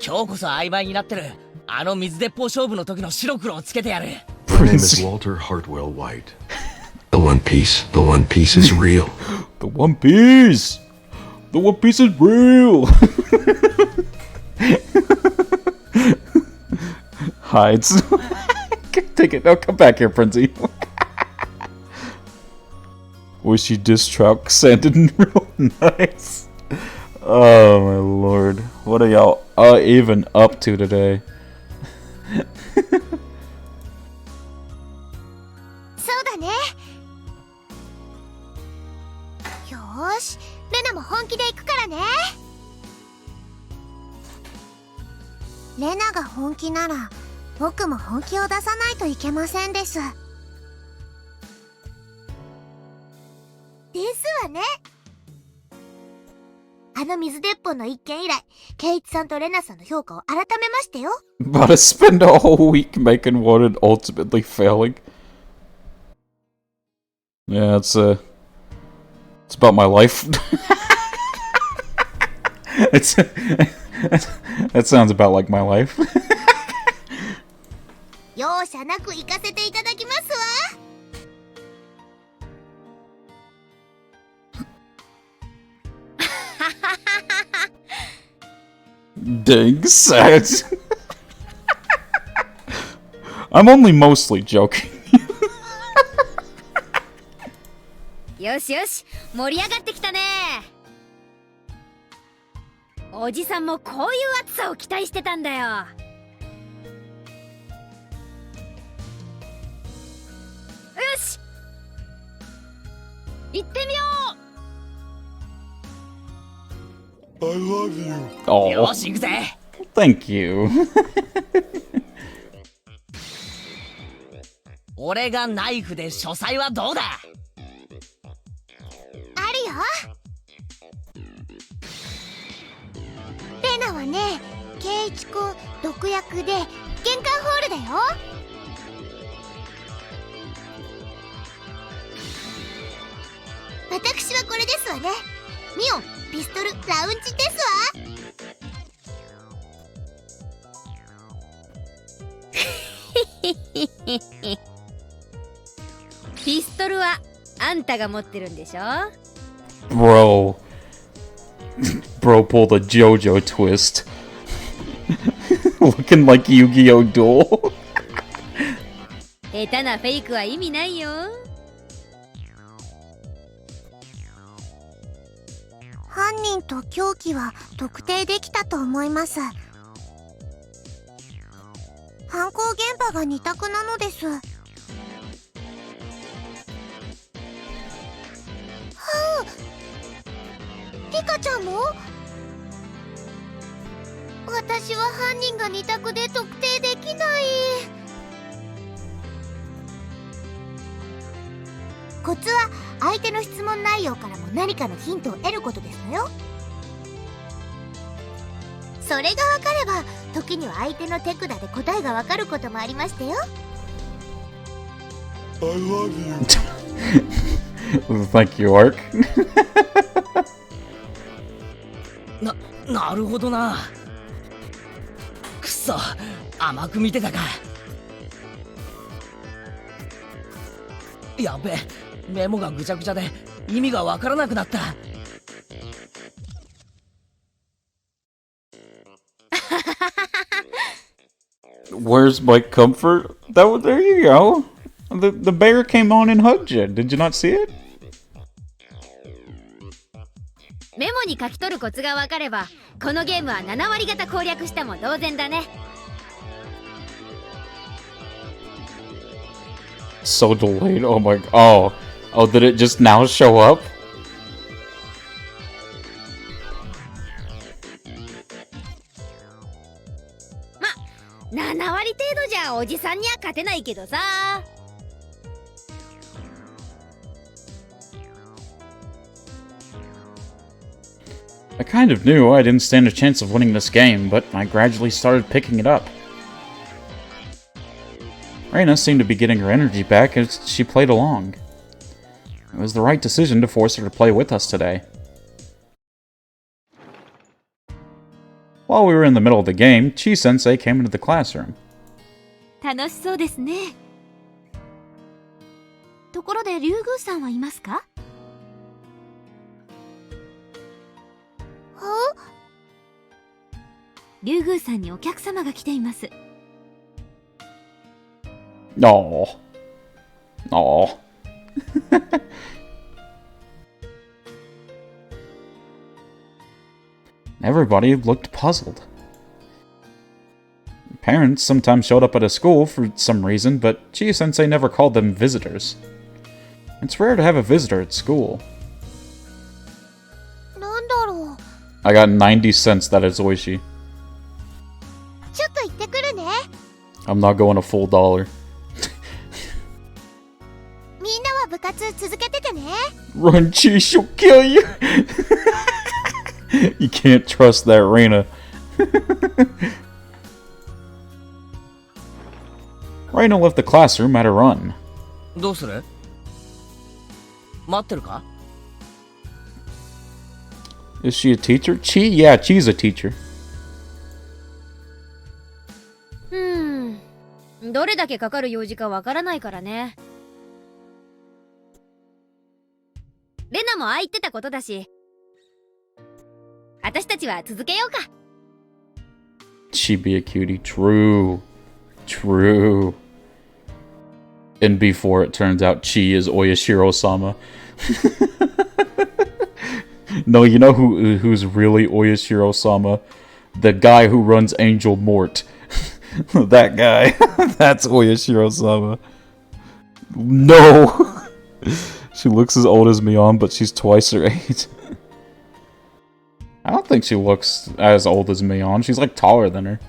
今日こそ曖昧になってるあの水鉄砲勝負の時の白黒をつけてやる。My name is Walter Hartwell White. The One Piece. The One Piece is real. The One Piece. The One Piece is real. Hides. Take it. No, come back here, Princey. Wishy diss track sounded real nice. Oh my lord. What are y'all even up to today? そうだね。よーし、レナも本気で行くからね。レナが本気なら、僕も本気を出さないといけませんです。ですわね。あの水鉄砲の一件以来、ケイチさんとレナさんの評価を改めましてよ。About to spend a whole week making one and ultimately failing. Yeah, it's about my life. That sounds about like my life. 容赦なく行かせていただきますわ。Dang sad. I'm only mostly joking. よしよし、盛り上がってきたね。おじさんもこういう暑さを期待してたんだよ。行ってみよ I love you. う Oh, よし行くぜ。 thank you. 俺がナイフで書斎はどうだ。あるよ。レナはね、ケイイチくん毒薬で玄関ホールだよ。私はこれですわね。ミオンピストルラウンジですわ。ピストルはあんたが持ってるんでしょ。 Bro. Bro pulled a JoJo twist. Looking like Yu-Gi-Oh! Duel. 下手なフェイクは意味ないよ。犯人と凶器は特定できたと思います。犯行現場が2択なのです。はあ、リカちゃんも？私は犯人が2択で特定できない。コツは相手の質問内容からも何かのヒントを得ることですのよ。それが分かれば時には相手の手札で答えが分かることもありましたよ。 I love you. Thank you, Ark. なるほどな。くそ、甘く見てたか。やべえ、メモがぐちゃぐちゃで意味がわからなくなった。Where's my comfort? There you go. The bear came on and hugged you. Did you not see it? メモに書き取るコツが分かればこのゲームは7割方攻略したも同然だね。 So delayed. Oh my. Oh, did it just now show up? 7割程度じゃおじさんには勝てないけどさ。I kind of knew I didn't stand a chance of winning this game, but I gradually started picking it up. Reina seemed to be getting her energy back as she played along. It was the right decision to force her to play with us today. While we were in the middle of the game, Chi-sensei came into the classroom. 楽しそうですね。ところで竜宮さんはいますか？は？竜宮さんにお客様が来ています。Oh. Oh. Everybody looked puzzled. Parents sometimes showed up at a school for some reason, but Chi-sensei never called them visitors. It's rare to have a visitor at school. なんだろう。 I got 90 cents that is Oishi. ちょっと行ってくるね。 I'm not going a full dollar. みんなは部活続けててね。 Run, Chi, she'll kill you! You can't trust that Reina. Reina left the classroom at a run. どうする？待ってるか？ Is she a teacher? Chi? Yeah, Chi's a teacher. どれだけかかる用事かわからないからね。レナもああ言ってたことだし、私たちは続けようか。 She be a cutie. True. True. And before it turns out Chi is Oyashiro-sama. No, you know who's really Oyashiro-sama? The guy who runs Angel Mort. That guy. That's Oyashiro-sama. No! She looks as old as Mion, but she's twice her age. I don't think she looks as old as Mion. She's like taller than her.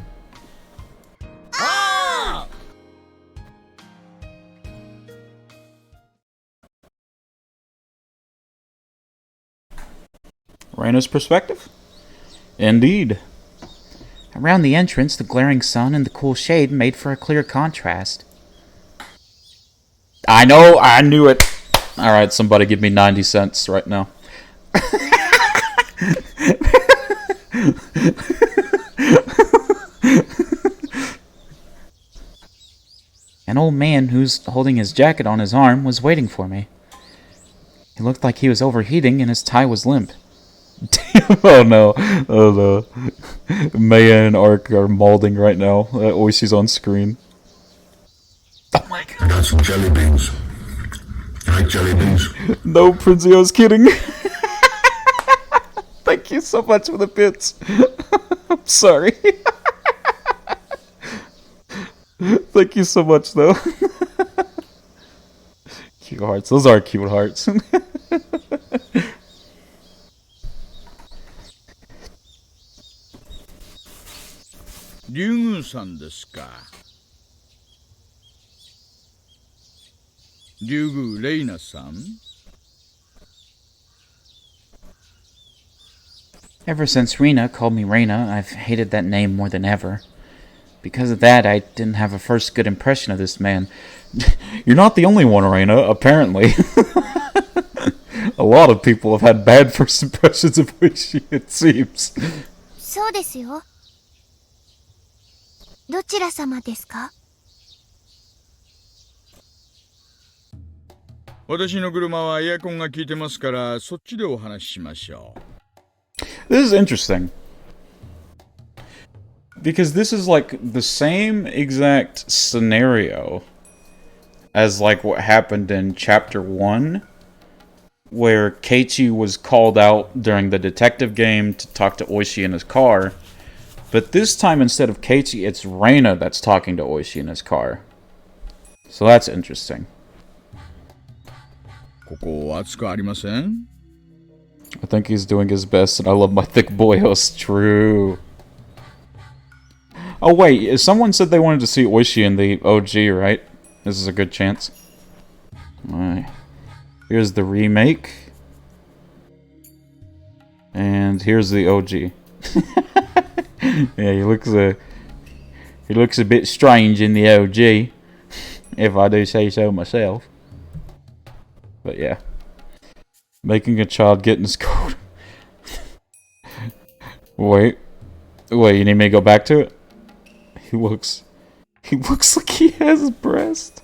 Reina's perspective? Indeed. Around the entrance, the glaring sun and the cool shade made for a clear contrast. I know, I knew it. Alright, somebody give me 90 cents right now. An old man who's holding his jacket on his arm was waiting for me. He looked like he was overheating and his tie was limp. Damn, oh no. Oh no. Maya and Ark are molding right now. Oishi's on screen. Oh my god. I got some jelly beans. I like jelly beans. No, Prinzio's kidding. Thank you so much for the bits. I'm sorry. Thank you so much, though. Cute hearts. Those are cute hearts. Ryugu-san desu ka? Ryugu Reina-san? Ever since Rena called me Reina, I've hated that name more than ever. Because of that, I didn't have a first good impression of this man. You're not the only one, Reina, apparently. A lot of people have had bad first impressions of Oishi, it seems. そうですよ。どちら様ですか？私の車はエアコンが効いてますから、そっちでお話ししましょう。This is interesting. Because this is like the same exact scenario as like what happened in chapter 1, where Keiichi was called out during the detective game to talk to Oishi in his car. But this time, instead of Keiichi, it's Reina that's talking to Oishi in his car. So that's interesting. ここ暑くありません? I think he's doing his best, and I love my thick boyos. True. Oh wait, someone said they wanted to see Oishi in the OG, right? This is a good chance. Alright. Here's the remake. And here's the OG. Yeah, he looks a bit strange in the OG, if I do say so myself. But yeah. Making a child get in his code. Wait, you need me to go back to it? He looks like he has breast.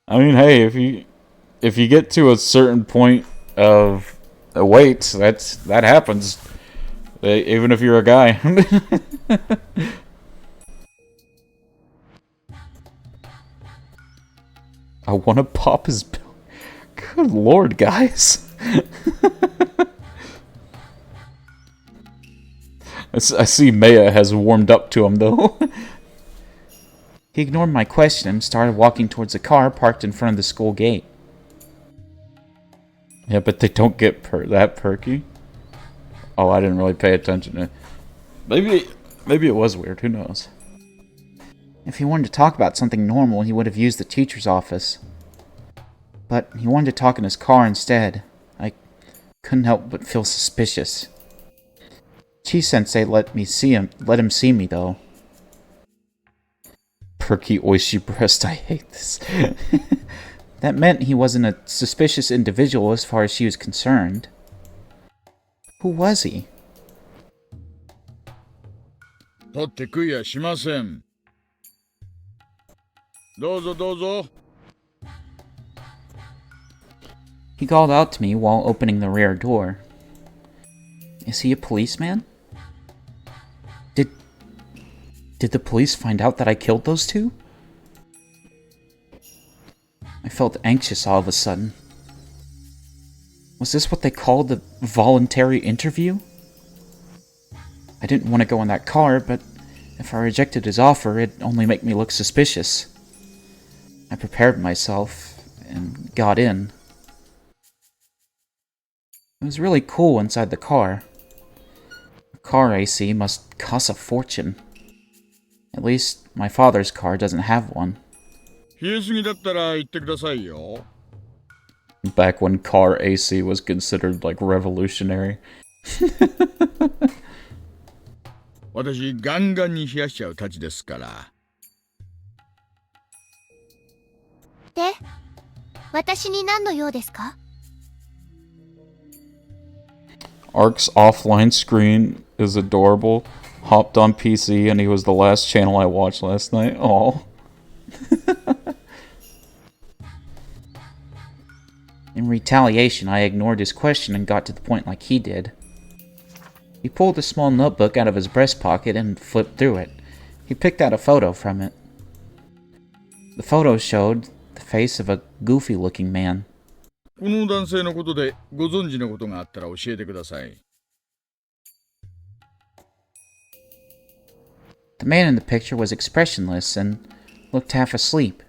I mean, hey, if you get to a certain point of weight, that happens. Even if you're a guy. I want to pop his bill. Good lord, guys. I see Maya has warmed up to him, though. He ignored my question and started walking towards a car parked in front of the school gate. Yeah, but they don't get that perky. Oh, I didn't really pay attention. Maybe it was weird. Who knows? If he wanted to talk about something normal, he would have used the teacher's office. But he wanted to talk in his car instead. I couldn't help but feel suspicious. Chi-sensei let him see me, though. Perky Oishi breast, I hate this. That meant he wasn't a suspicious individual as far as she was concerned. Who was he? 取って食いやしません。どうぞどうぞ。 He called out to me while opening the rear door. Is he a policeman? Did the police find out that I killed those two? I felt anxious all of a sudden. Was this what they called the voluntary interview? I didn't want to go in that car, but if I rejected his offer, it'd only make me look suspicious. I prepared myself and got in. It was really cool inside the car. A car AC must cost a fortune. At least my father's car doesn't have one. 冷えすぎだったら言ってくださいよ。 Back when car AC was considered like revolutionary. 私ガンガンに冷やしちゃうたちですから。で、私に何の用ですか？ Ark's offline screen is adorable. Hopped on PC and he was the last channel I watched last night. Aw. In retaliation, I ignored his question and got to the point like he did. He pulled a small notebook out of his breast pocket and flipped through it. He picked out a photo from it. The photo showed the face of a goofy-looking man. この男性のことでご存知のことがあったら教えてください。 The man in the picture was expressionless and looked half asleep.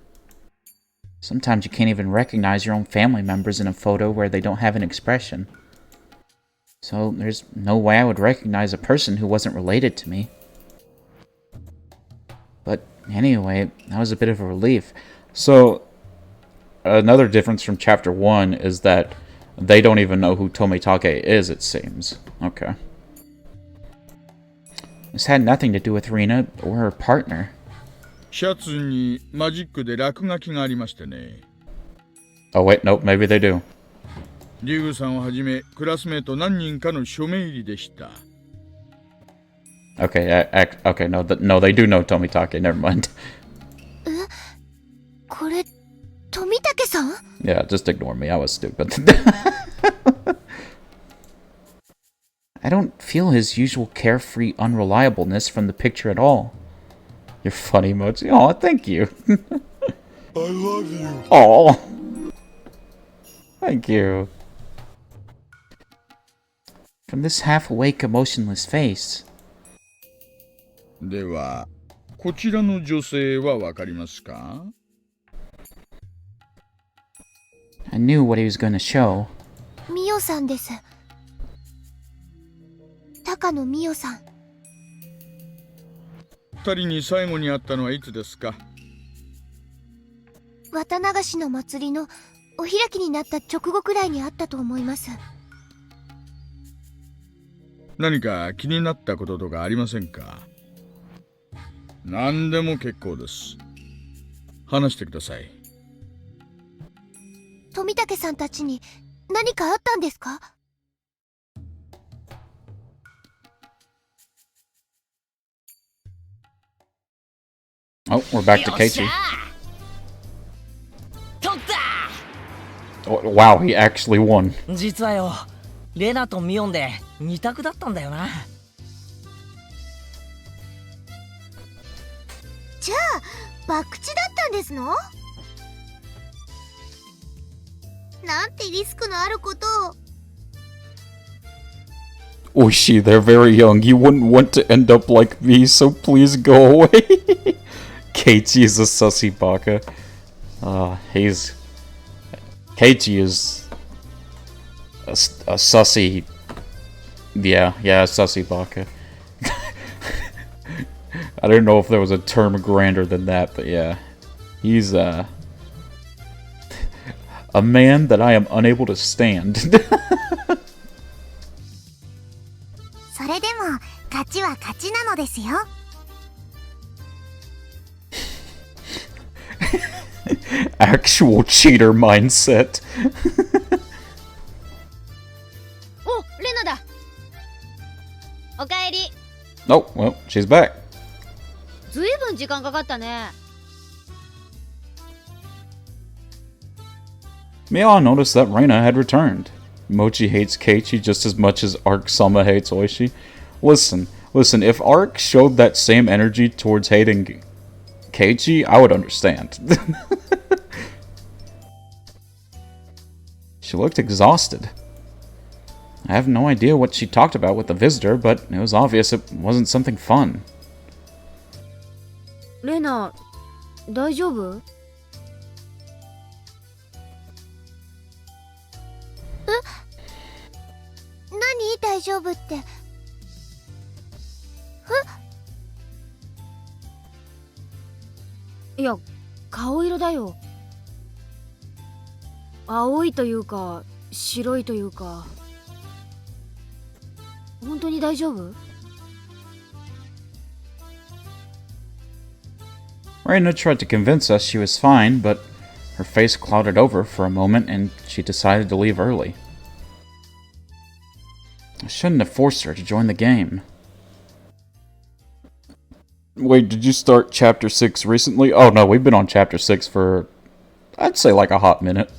Sometimes you can't even recognize your own family members in a photo where they don't have an expression. So there's no way I would recognize a person who wasn't related to me. But anyway, that was a bit of a relief. So, another difference from Chapter 1 is that they don't even know who Tomitake is, it seems. Okay. This had nothing to do with Rina or her partner. シャツにマジックで落書きがありましてね。 Oh wait, nope, maybe they do. リュウさんをはじめクラスメート何人かの署名入りでした。 Okay, okay, no, no, they do know Tomitake, never mind. これ、富武さん？ Yeah, just ignore me, I was stupid. I don't feel his usual carefree unreliableness from the picture at all. You're funny, Mochi. Aw, thank you. I love you. Aw. Thank you. From this half-awake, emotionless face. では、こちらの女性はわかりますか？ I knew what he was going to show. ミオさんです。高野ミオさん。二人に最後に会ったのはいつですか？ 綿流しの祭りのお開きになった直後くらいにあったと思います。何か気になったこととかありませんか？何でも結構です。話してください。富武さんたちに何かあったんですか？ Oh, we're back to Keiichi. 取った。 Oh, wow, he actually won. 実はよ、レナとミオンで二択だったんだよな。じゃあ、博打だったんですの？なんてリスクのあることを。 Oishi, they're very young. You wouldn't want to end up like me, so please go away. Keiichi is a sussy baka. Keiichi is a sussy. Yeah, a sussy baka. I don't know if there was a term grander than that, but yeah. He's a man that I am unable to stand. それでも勝ちは勝ちなのですよ。Actual cheater mindset. お、レナだ。おかえり。 Oh, well, she's back. ずいぶん時間かかったね。Mia noticed that Reina had returned. Mochi hates Keiichi just as much as Arc-sama hates Oishi. Listen, if Arc showed that same energy towards hating Keiichi, I would understand. She looked exhausted. I have no idea what she talked about with the visitor, but it was obvious it wasn't something fun. レナ、大丈夫？大丈夫って。いや、顔色だよ。青いというか白いというか。本当に大丈夫？ Reina tried to convince us she was fine, but her face clouded over for a moment and she decided to leave early. I shouldn't have forced her to join the game. Wait, did you start Chapter 6 recently? Oh no, we've been on Chapter 6 for, I'd say like a hot minute.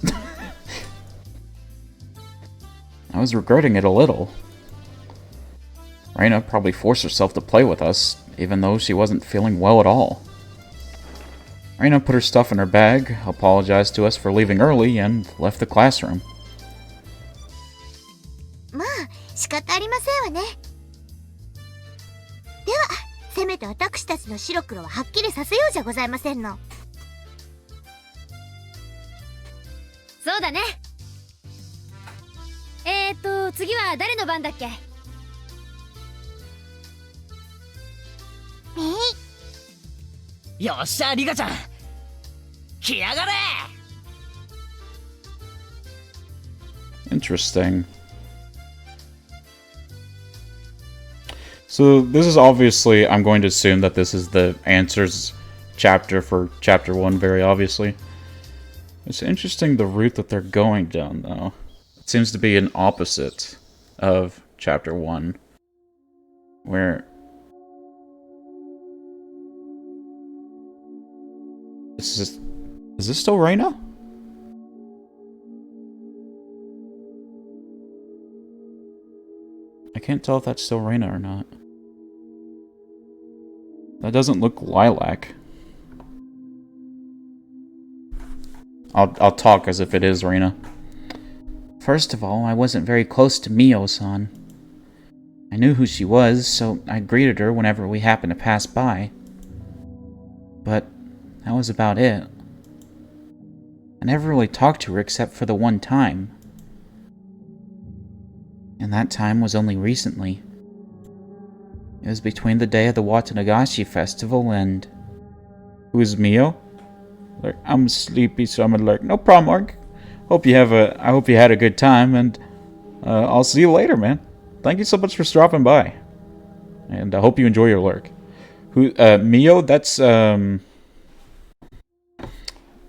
I was regretting it a little. Reina probably forced herself to play with us, even though she wasn't feeling well at all. Reina put her stuff in her bag, apologized to us for leaving early, and left the classroom. まあ仕方ありませんわね。ではせめて私たちの白黒ははっきりさせようじゃございませんの。そうだね。次は誰の番だっけ？よっしゃリカちゃん、来やがれ。 Interesting. So this is obviously, I'm going to assume that this is the answers chapter for chapter 1, very obviously. It's interesting the route that they're going down, though. It seems to be an opposite of chapter 1, where... Is this still Reina? I can't tell if that's still Reina or not. That doesn't look lilac. I'll talk as if it is Reina. First of all, I wasn't very close to Mio-san. I knew who she was, so I greeted her whenever we happened to pass by. But that was about it. I never really talked to her except for the one time. And that time was only recently. It was between the day of the Watanagashi festival and... Who's Mio? Like, I'm sleepy, so I'm like, no problem, Mark. I hope you had a good time, and I'll see you later, man. Thank you so much for stopping by. And I hope you enjoy your lurk. Who, Mio? That's, oh,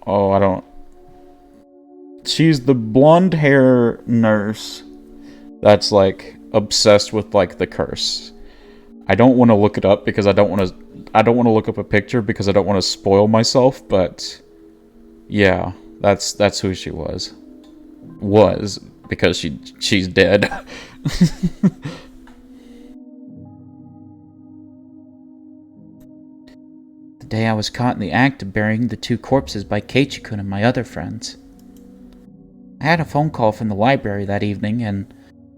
I don't... She's the blonde hair nurse that's, like, obsessed with, like, the curse. I don't want to look it up because I don't want to look up a picture because I don't want to spoil myself, but yeah, that's who she was. Was, because she's dead. The day I was caught in the act of burying the two corpses by Keiichi-kun and my other friends. I had a phone call from the library that evening, and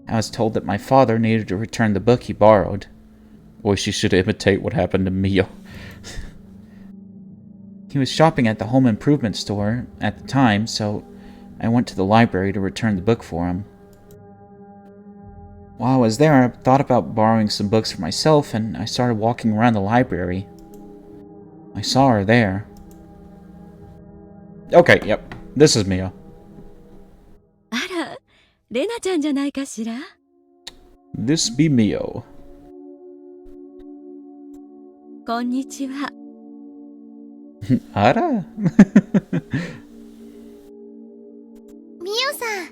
I was told that my father needed to return the book he borrowed. Boy, she should imitate what happened to Mio. He was shopping at the home improvement store at the time, so I went to the library to return the book for him. While I was there, I thought about borrowing some books for myself, and I started walking around the library. I saw her there. Okay, yep. This is Mio. あら、レナちゃんじゃないかしら? This be Mio. こんにちは。あら。ミオさん。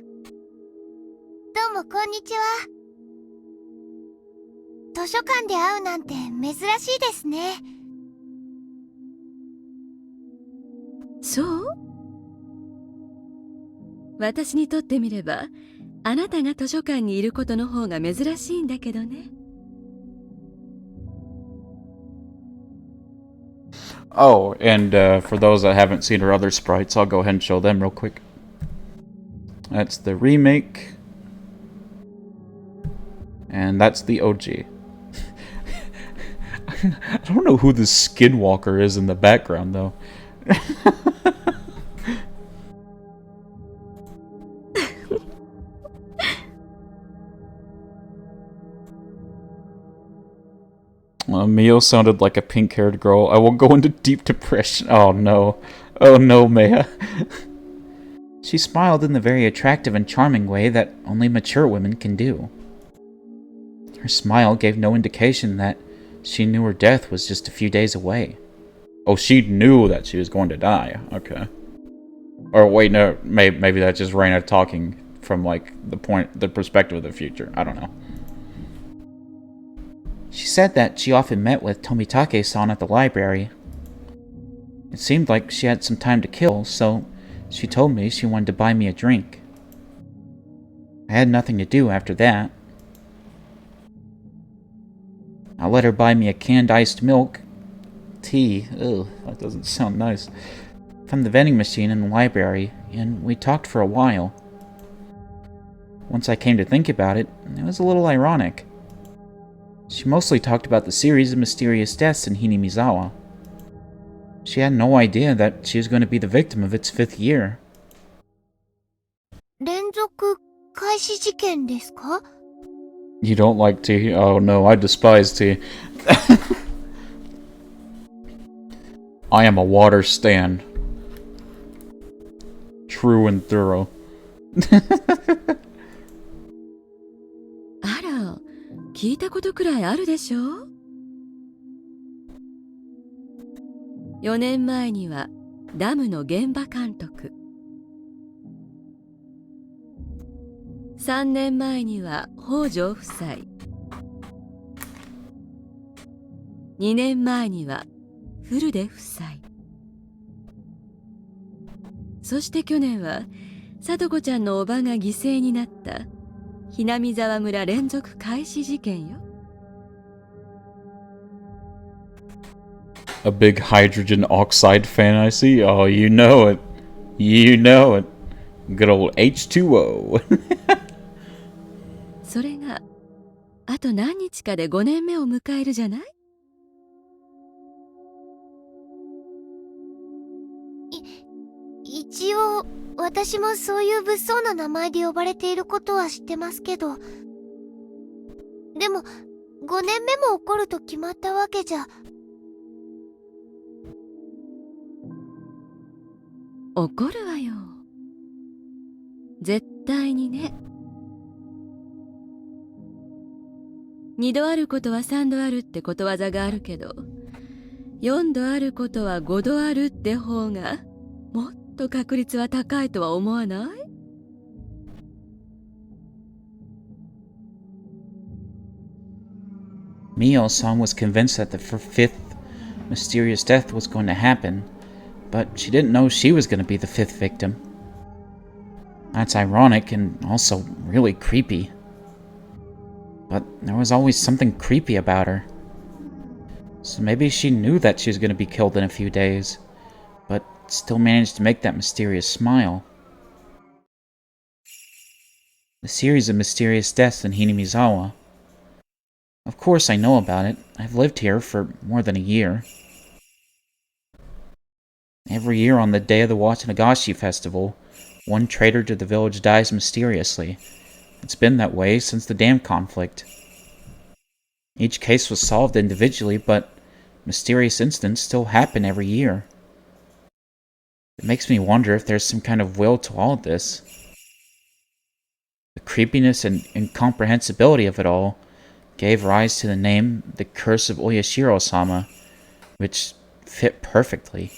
どうもこんにちは。図書館で会うなんて珍しいですね。そう？私にとってみれば、あなたが図書館にいることの方が珍しいんだけどね。Oh, and for those that haven't seen her other sprites, I'll go ahead and show them real quick. That's the remake. And that's the OG. I don't know who this Skinwalker is in the background, though. Mio sounded like a pink-haired girl. I will go into deep depression. Oh no. Oh no, Maya. She smiled in the very attractive and charming way that only mature women can do. Her smile gave no indication that she knew her death was just a few days away. Oh, she knew that she was going to die. Okay. Or wait, no, maybe that's just Reina talking from like the perspective of the future. I don't know. She said that she often met with Tomitake-san at the library. It seemed like she had some time to kill, so she told me she wanted to buy me a drink. I had nothing to do after that. I let her buy me a canned iced milk, tea, ugh, that doesn't sound nice, from the vending machine in the library, and we talked for a while. Once I came to think about it, it was a little ironic. She mostly talked about the series of mysterious deaths in Hinamizawa. She had no idea that she was going to be the victim of its 5th year. 連続開始事件ですか? You don't like tea? Oh no, I despise tea. I am a water stan. True and thorough. あら、聞いたことくらいあるでしょ？4年前にはダムの現場監督、3年前には北条夫妻、2年前には古出夫妻、そして去年は聡子ちゃんのおばが犠牲になったひなみざわ村連続開始事件よ。A big hydrogen oxide fan, I see. Oh, you know it. You know it. Good old H2O. それがあと何日かで5年目を迎えるじゃない？一応私もそういう物騒な名前で呼ばれていることは知ってますけど、でも5年目も起こると決まったわけじゃ。怒るわよ。絶対にね。2度あることは3度あるってことわざがあるけど、4度あることは5度あるって方がもっと確率は高いとは思わない？ Mio-san was convinced that the 5th mysterious death was going to happen, but she didn't know she was going to be the 5th victim. That's ironic and also really creepy. But there was always something creepy about her. So maybe she knew that she was going to be killed in a few days, but still managed to make that mysterious smile. The series of mysterious deaths in Hinamizawa. Of course I know about it. I've lived here for more than a year. Every year on the day of the Higurashi festival, one traitor to the village dies mysteriously. It's been that way since the dam conflict. Each case was solved individually, but mysterious incidents still happen every year. It makes me wonder if there's some kind of will to all of this. The creepiness and incomprehensibility of it all gave rise to the name The Curse of Oyashiro-sama, which fit perfectly.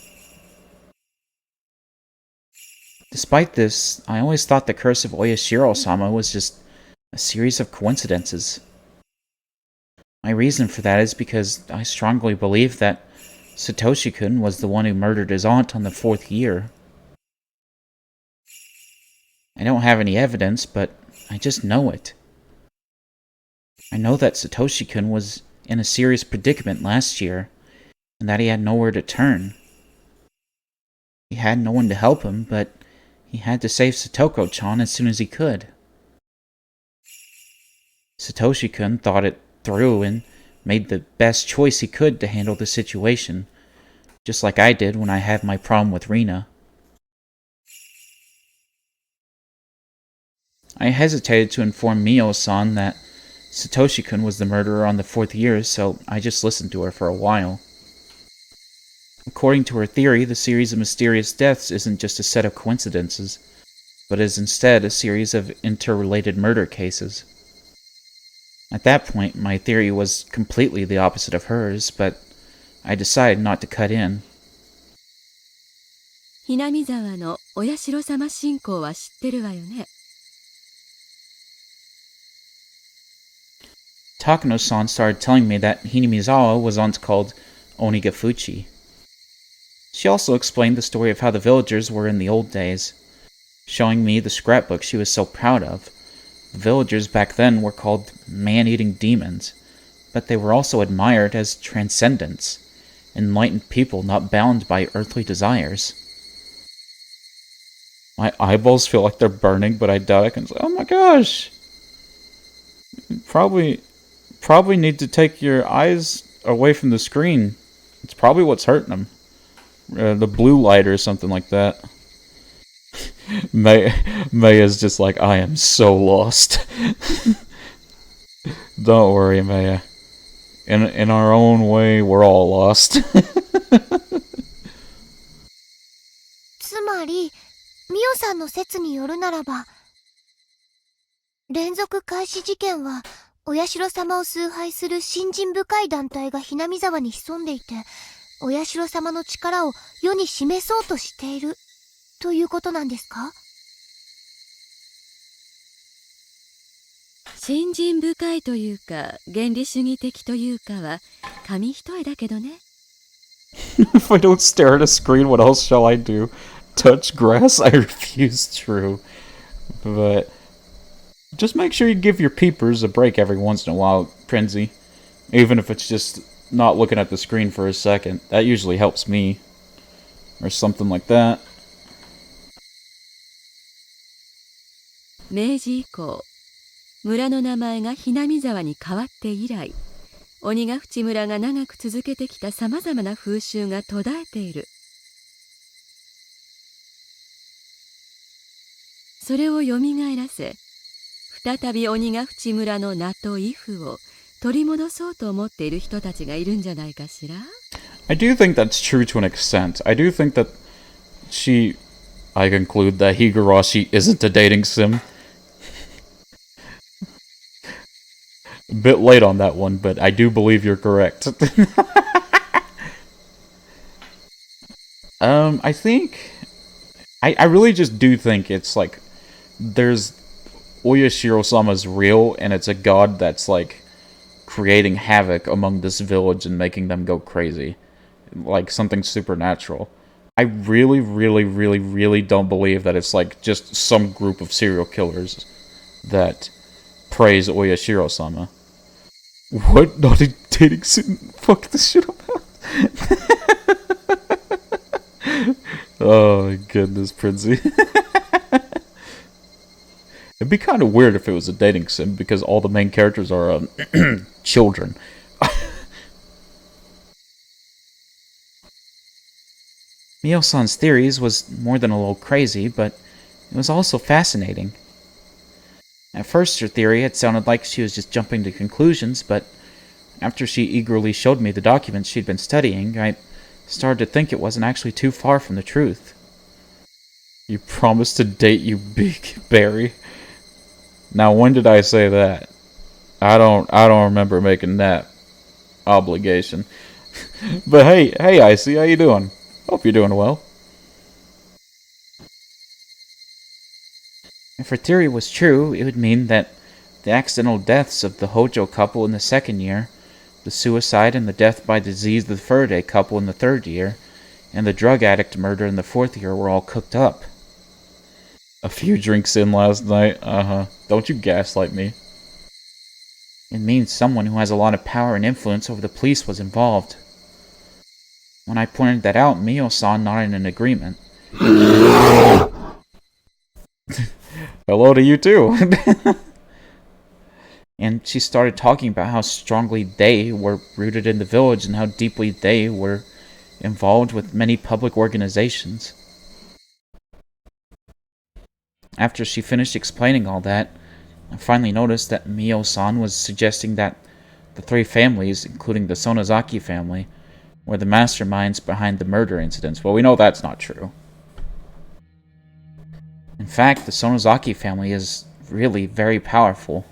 Despite this, I always thought the Curse of Oyashiro-sama was just a series of coincidences. My reason for that is because I strongly believe that Satoshi-kun was the one who murdered his aunt on the 4th year. I don't have any evidence, but I just know it. I know that Satoshi-kun was in a serious predicament last year, and that he had nowhere to turn. He had no one to help him, but he had to save Satoko-chan as soon as he could. Satoshi-kun thought it through and made the best choice he could to handle the situation, just like I did when I had my problem with Rina. I hesitated to inform Mio-san that Satoshi-kun was the murderer on the 4th year, so I just listened to her for a while. According to her theory, the series of mysterious deaths isn't just a set of coincidences, but is instead a series of interrelated murder cases. At that point, my theory was completely the opposite of hers, but I decided not to cut in. ひなみ沢のお社様信仰は知ってるわよね。Takano-san started telling me that Hinamizawa was once called Onigafuchi. She also explained the story of how the villagers were in the old days, showing me the scrapbook she was so proud of. The villagers back then were called man-eating demons, but they were also admired as transcendents, enlightened people not bound by earthly desires. My eyeballs feel like they're burning, but I doubt I can say, oh my gosh! Probably need to take your eyes away from the screen. It's probably what's hurting them. The blue light or something like that. Maya's just like, I am so lost. Don't worry, Maya. In our own way, we're all lost. つまり、ミオさんの説によるならば、連続開始事件は、お社様を崇拝する信心深い団体がひなみ沢に潜んでいて、お社様の力を世に示そうとしている、ということなんですか？信心深いというか、原理主義的というかは、紙一重だけどね。If I don't stare at a screen, what else shall I do? Touch grass? I refuse, true. But just make sure you give your peepers a break every once in a while, Prinzy. Even if it's just not looking at the screen for a second. That usually helps me. Or something like that. 明治以降、村の名前がひなみ沢に変わって以来、鬼ヶ淵村が長く続けてきた様々な風習が途絶えている。それを蘇らせ、再び鬼ヶ淵村の名と威風を取り戻そうと思っている人たちがいるんじゃないかしら。I do think that's true to an extent. I do think that I conclude that Higurashi isn't a dating sim. A bit late on that one, but I do believe you're correct. I think... I really just do think it's like... There's... Oyashiro-sama's real, and it's a god that's like... creating havoc among this village and making them go crazy. Like something supernatural. I really, really, really, really don't believe that it's like just some group of serial killers that praise Oyashiro-sama. What? Not a dating sim? Fuck this shit up. Oh my goodness, Princey. It'd be kind of weird if it was a dating sim because all the main characters are children. Mio-san's theories was more than a little crazy, but it was also fascinating. At first, her theory had sounded like she was just jumping to conclusions, but after she eagerly showed me the documents she'd been studying, I started to think it wasn't actually too far from the truth. You promised to date, you big berry. Now, when did I say that? I don't remember making that obligation. But hey, Icy, how you doing? Hope you're doing well. If her theory was true, it would mean that the accidental deaths of the Hojo couple in the 2nd year, the suicide and the death by disease of the Faraday couple in the 3rd year, and the drug addict murder in the 4th year were all cooked up. A few drinks in last night, Don't you gaslight me. It means someone who has a lot of power and influence over the police was involved. When I pointed that out, Mio-san nodded in agreement. Hello to you too. And she started talking about how strongly they were rooted in the village and how deeply they were involved with many public organizations. After she finished explaining all that, I finally noticed that Mio-san was suggesting that the three families, including the Sonozaki family, were the masterminds behind the murder incidents. Well, we know that's not true. In fact, the Sonozaki family is really very powerful.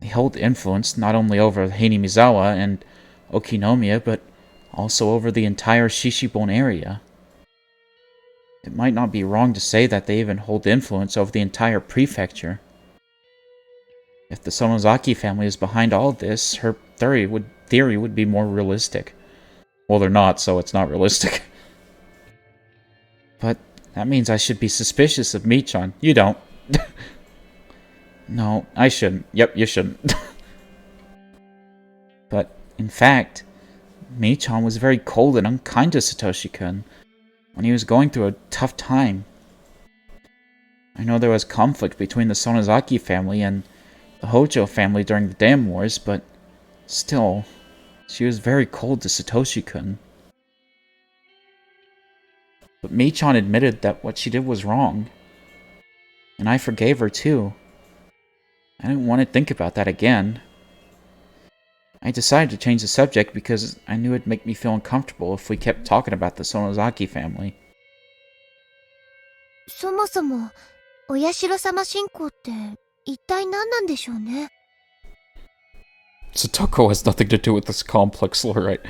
They hold influence not only over Hinamizawa and Okinomiya, but also over the entire Shishibon area. It might not be wrong to say that they even hold influence over the entire prefecture. If the Sonozaki family is behind all this, her theory would be more realistic. Well, they're not, so it's not realistic. But that means I should be suspicious of Michan. You don't. No, I shouldn't. Yep, you shouldn't. But, in fact, Michan was very cold and unkind to Satoshi-kun when he was going through a tough time. I know there was conflict between the Sonozaki family and the Hojo family during the Dam Wars, but still, she was very cold to Satoshi-kun. But Michan admitted that what she did was wrong. And I forgave her too. I didn't want to think about that again. I decided to change the subject because I knew it'd make me feel uncomfortable if we kept talking about the Sonozaki family. そもそも、お社様信仰って一体何なんでしょうね。Satoko has nothing to do with this complex lore, right?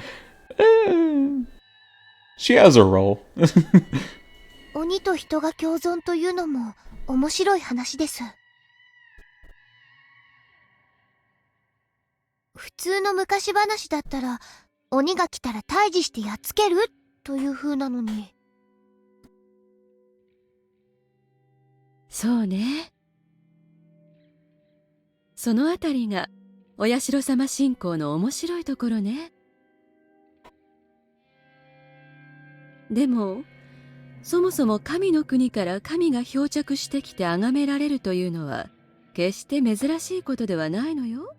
She has a role. 鬼と人が共存というのも面白い話です。普通の昔話だったら、鬼が来たら退治してやっつけるという風なのに。そうね。そのあたりがお社様信仰の面白いところね。でもそもそも神の国から神が漂着してきて崇められるというのは決して珍しいことではないのよ。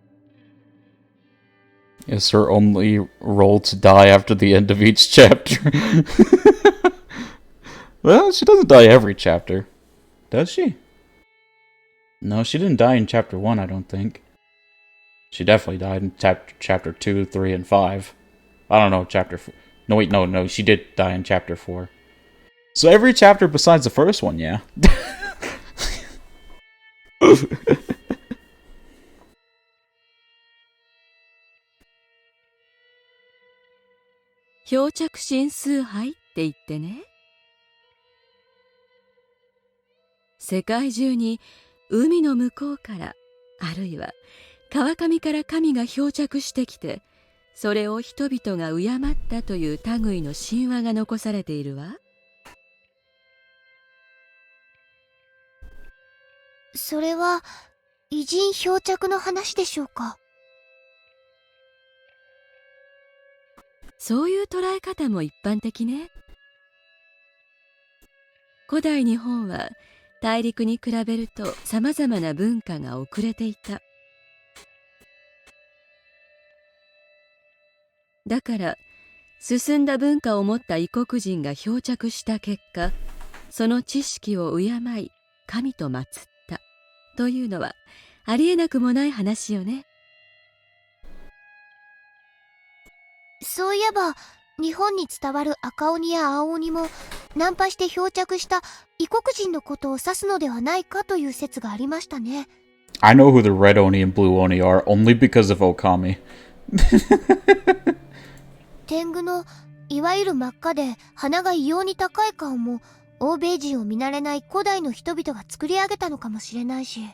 Is her only role to die after the end of each chapter? Well, she doesn't die every chapter. Does she? No, she didn't die in chapter 1, I don't think. She definitely died in chapter 2, 3, and 5. I don't know, chapter 4. No, wait, no, she did die in chapter 4. So every chapter besides the first one, yeah. 漂着神崇拝って言ってね。世界中に海の向こうからあるいは川上から神が漂着してきてそれを人々が敬ったという類の神話が残されているわ。それは偉人漂着の話でしょうか。そういう捉え方も一般的ね。古代日本は大陸に比べるとさまざまな文化が遅れていた。だから進んだ文化を持った異国人が漂着した結果、その知識を敬い神と祀ったというのはありえなくもない話よね。そういえば日本に伝わる赤鬼や青鬼もナンパして漂着した異国人のことを指すのではないかという説がありましたね。I know who the red oni and blue oni are only because of Okami. 天狗のいわゆる真っ赤で鼻が異様に高い顔も欧米人を見慣れない古代の人々が作り上げたのかもしれないし。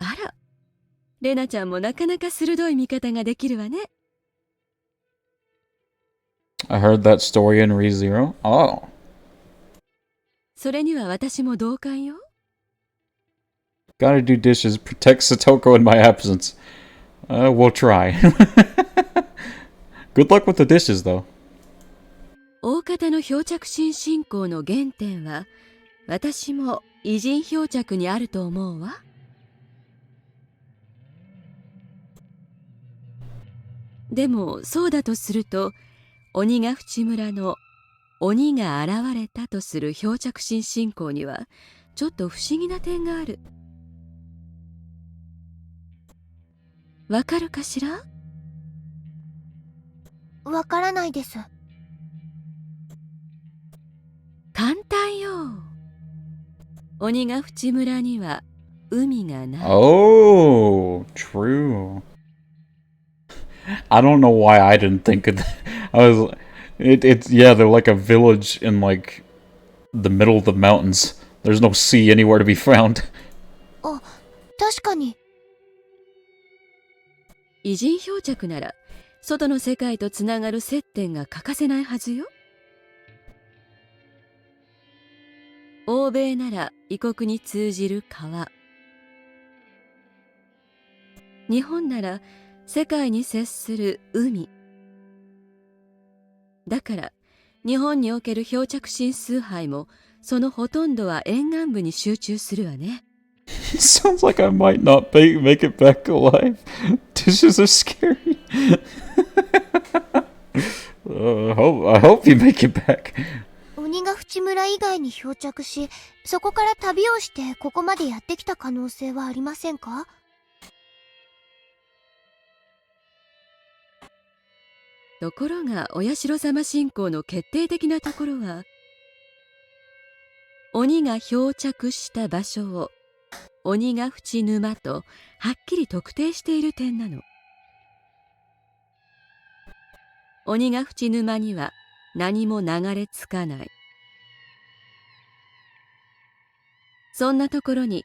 あら、レナちゃんもなかなか鋭い見方ができるわね。I heard that story in ReZero. Oh. それには私も同感よ。Gotta do dishes. Protect Satoko in my absence. We'll try. Good luck with the dishes, though. 大方の漂着神信仰の原点は私も偉人漂着にあると思うわ。でもそうだとすると鬼ヶ淵村の鬼が現れたとする漂着神信仰にはちょっと不思議な点がある。わかるかしら？わからないです。簡単よ。鬼ヶ淵村には海がない。Oh, true. I don't know why I didn't think of that. It's yeah, they're like a village in like the middle of the mountains. There's no sea anywhere to be found. あ、確かに。異人漂着なら外の世界とつながる接点が欠かせないはずよ。欧米なら異国に通じる川、日本なら世界に接する海。だから日本における漂着神崇拝もそのほとんどは沿岸部に集中するわね。Sounds like I might not make it back alive. Dishes are scary. I hope you make it back. 鬼ヶ淵村以外に漂着し、そこから旅をしてここまでやってきた可能性はありませんか？ところがお社様信仰の決定的なところは、鬼が漂着した場所を鬼ヶ淵沼とはっきり特定している点なの。鬼ヶ淵沼には何も流れ着かない。そんなところに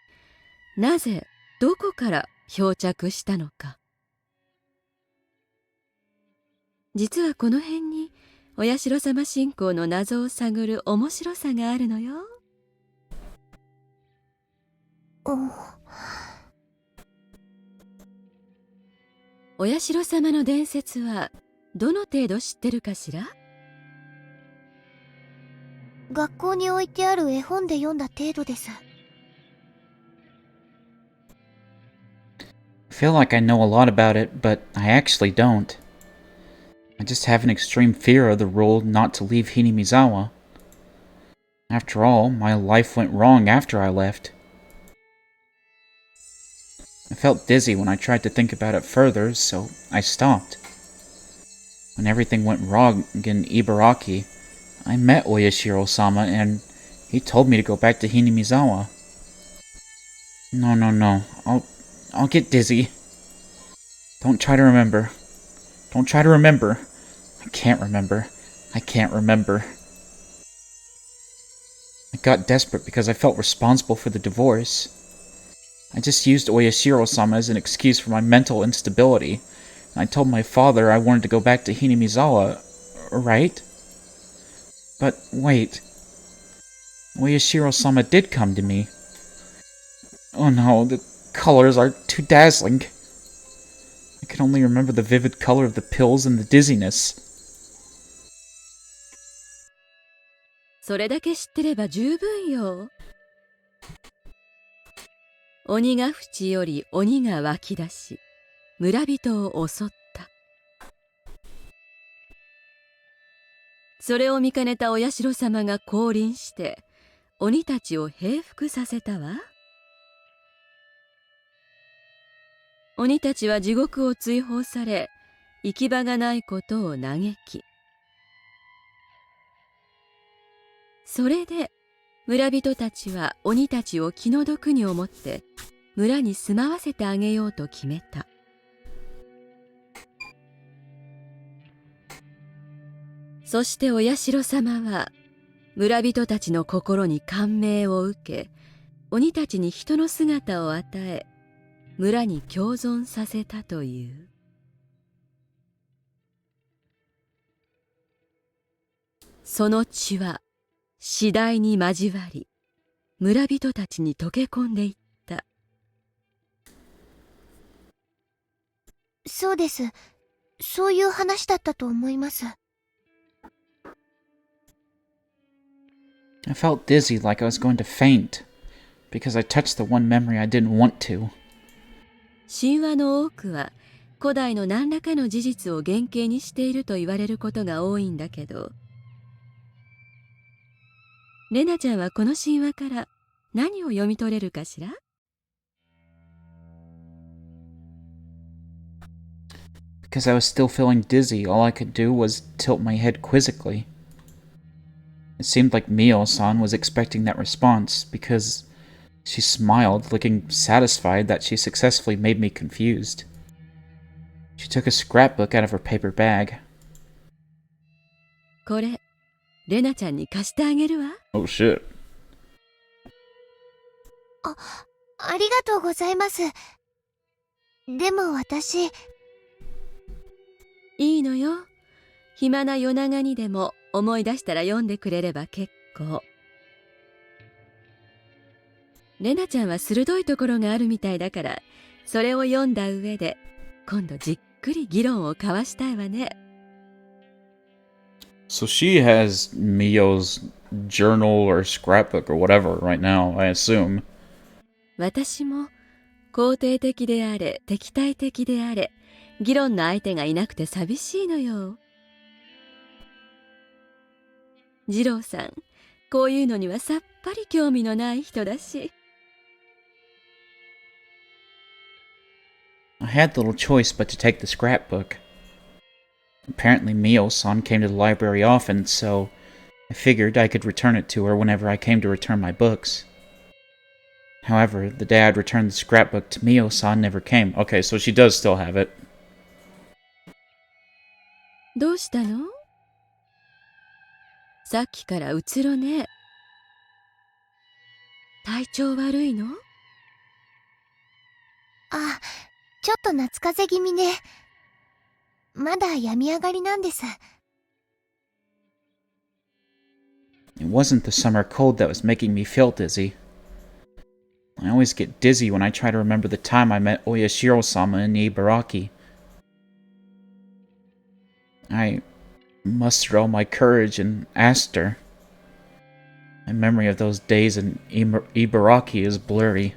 なぜどこから漂着したのか。実はこの辺にお社様信仰の謎を探る面白さがあるのよ。お社様の伝説はどの程度知ってるかしら？学校に置いてある絵本で読んだ程度です。I feel like I know a lot about it, but I actually don't. I just have an extreme fear of the rule not to leave Hinamizawa. After all, my life went wrong after I left. I felt dizzy when I tried to think about it further, so I stopped. When everything went wrong in Ibaraki, I met Oyashiro-sama and he told me to go back to Hinamizawa. No. I'll get dizzy. Don't try to remember. Don't try to remember. I can't remember. I got desperate because I felt responsible for the divorce. I just used Oyashiro-sama as an excuse for my mental instability. I told my father I wanted to go back to Hinamizawa, right? But wait. Oyashiro-sama did come to me. Oh no, the colors are too dazzling. I can only remember the vivid color of the pills and the dizziness. それだけ知ってれば十分よ。鬼ヶ淵より鬼が湧き出し、村人を襲った。それを見かねたお社様が降臨して鬼たちを平服させたわ。鬼たちは地獄を追放され、行き場がないことを嘆き、それで村人たちは鬼たちを気の毒に思って村に住まわせてあげようと決めた。そしてお社様は村人たちの心に感銘を受け、鬼たちに人の姿を与え、村に共存させたという。その血は次第に交わり、村人たちに溶け込んでいった。そうです。そういう話だったと思います。I felt dizzy like I was going to faint, because I touched the one memory I didn't want to. 神話の多くは古代の何らかの事実を原型にしていると言われることが多いんだけど、レナちゃんはこの神話から何を読み取れるかしら？ Because I was still feeling dizzy, all I could do was tilt my head quizzically. It seemed like Mio-san was expecting that response, because she smiled, looking satisfied that she successfully made me confused. She took a scrapbook out of her paper bag. これ、レナちゃんに貸してあげるわ。Oh shit. ありがとうございます。でも私、いいのよ。暇な夜長にでも思い出したら読んでくれれば結構。レナちゃんは鋭いところがあるみたいだから、それを読んだ上で今度じっくり議論を交わしたいわね。So she has Mio's journal or scrapbook or whatever right now, I assume. 私も肯定的であれ敵対的であれ議論の相手がいなくて寂しいのよ。二郎さん、こういうのにはさっぱり興味のない人だし。I had little choice but to take the scrapbook. Apparently Mio-san came to the library often, so I figured I could return it to her whenever I came to return my books. However, the day I'd returned the scrapbook to Mio-san never came. Okay, so she does still have it. どうしたの？さっきからうつろね。体調悪いの？あ、ちょっと夏風邪気味ね。まだ病み上がりなんです。It wasn't the summer cold that was making me feel dizzy. I always get dizzy when I try to remember the time I met Oyashiro-sama in Ibaraki. I mustered all my courage and asked her. My memory of those days in Ibaraki is blurry.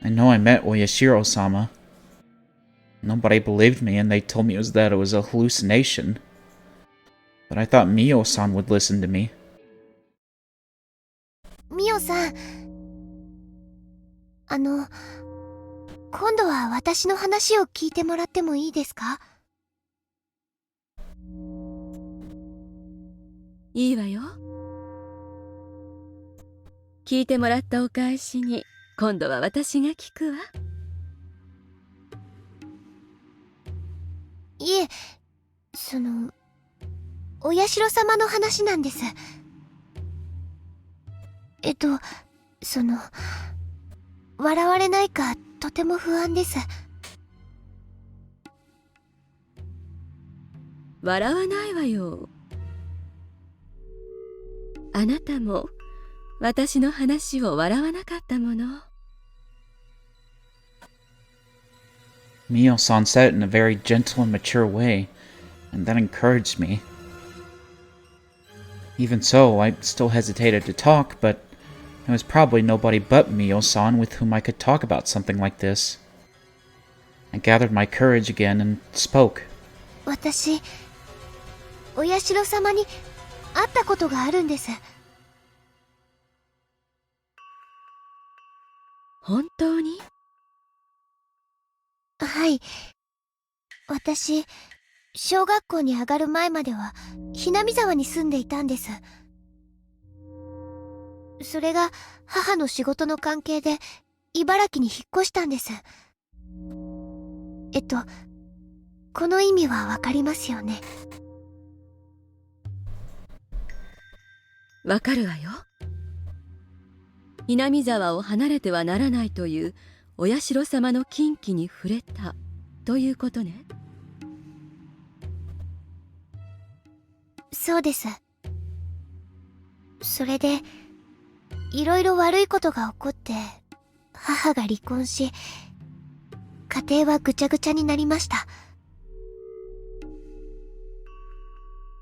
I know I met Oyashiro-sama. Nobody believed me and they told me it was a hallucination. But I thought Mio-san would listen to me. ミオさん、今度は私の話を聞いてもらってもいいですか？いいわよ。聞いてもらったお返しに今度は私が聞くわ。いえ、お社様の話なんです。笑われないかとても不安です。笑わないわよ。あなたも私の話を笑わなかったもの。Mio-san said it in a very gentle and mature way, and that encouraged me. Even so, I still hesitated to talk, but there was probably nobody but Mio-san with whom I could talk about something like this. I gathered my courage again and spoke. 私、お社様に会ったことがあるんです。本当に？はい。私、小学校に上がる前までは、ひなみ沢に住んでいたんです。それが、母の仕事の関係で、茨城に引っ越したんです。この意味はわかりますよね。わかるわよ。南沢を離れてはならないというお社様の禁忌に触れたということね。そうです。それで、いろいろ悪いことが起こって、母が離婚し、家庭はぐちゃぐちゃになりました。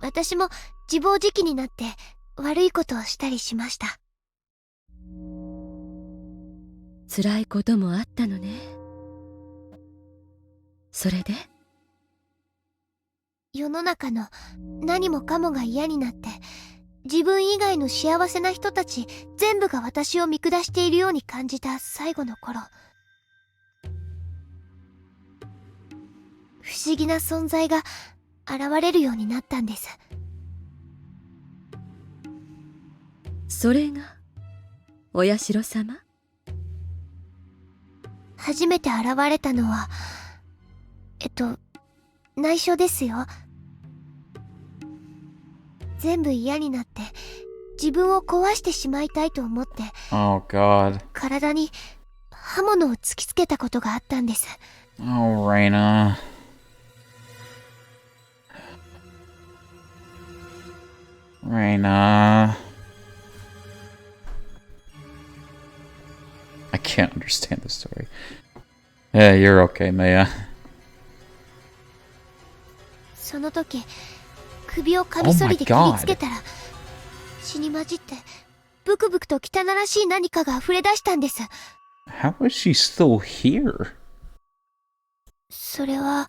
私も自暴自棄になって悪いことをしたりしました。辛いこともあったのね。それで？世の中の何もかもが嫌になって、自分以外の幸せな人たち全部が私を見下しているように感じた最後の頃、不思議な存在が現れるようになったんです。それがお社様？初めて現れたのは内緒ですよ。全部嫌になって自分を壊してしまいたいと思って、 Oh God. 体に刃物を突きつけたことがあったんです。 Oh, Reina. Reina. I can't understand the story. Yeah, you're okay, Maya. その時首をカミソリで切りつけたら、血に混じってブクブクと汚らしい何かが溢れ出したんです。 How is she still here? それは、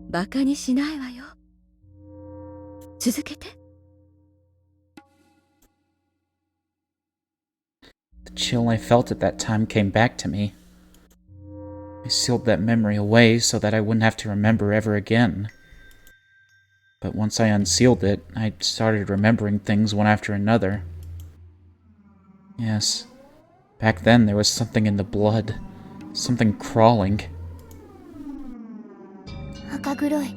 バカにしないわよ。続けて。The chill I felt at that time came back to me. I sealed that memory away so that I wouldn't have to remember ever again. But once I unsealed it, I started remembering things one after another. Yes, back then there was something in the blood, something crawling. 赤黒い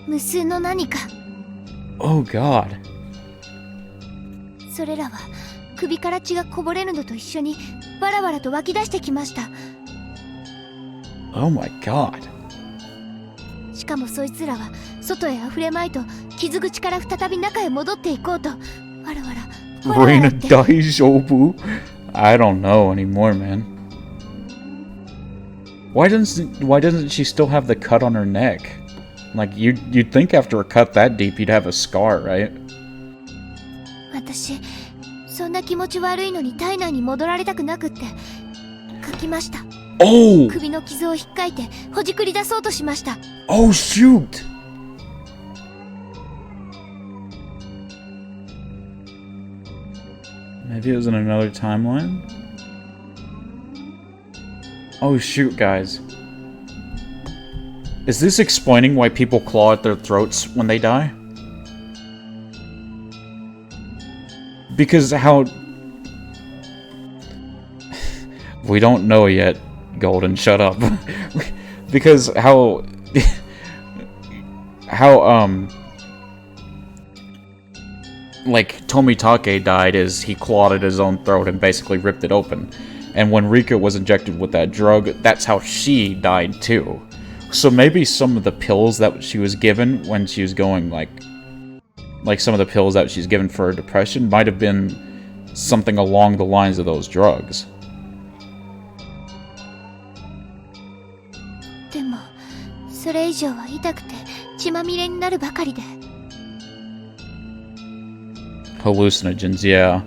無数の何か。 Oh God. それらは首から血がこぼれるのと一緒にわらわらと湧き出してきました。 Oh my God. しかもそいつらは外へ溢れまいと傷口から再び中へ戻っていこうと、わらわらわらわら Reina って。 Daijoubu? I don't know anymore, man. Why doesn't she still have the cut on her neck? Like you'd think after a cut that deep you'd have a scar, right? 私そんな気持ち悪いのに体内に戻られたくなくって書きました。 Oh! 首の傷を引っかいてほじくり出そうとしました。 Oh shoot! Maybe it was in another timeline? Oh shoot, guys. Is this explaining why people claw at their throats when they die? Because how... We don't know yet, Golden, shut up. Because how... like, Tomitake died is he clawed at his own throat and basically ripped it open. And when Rika was injected with that drug, that's how she died too. So maybe some of the pills that she was given when she was going, like some of the pills that she's given for her depression might have been something along the lines of those drugs. でもそれ以上は痛くて血まみれになるばかりで。 Hallucinogens, yeah.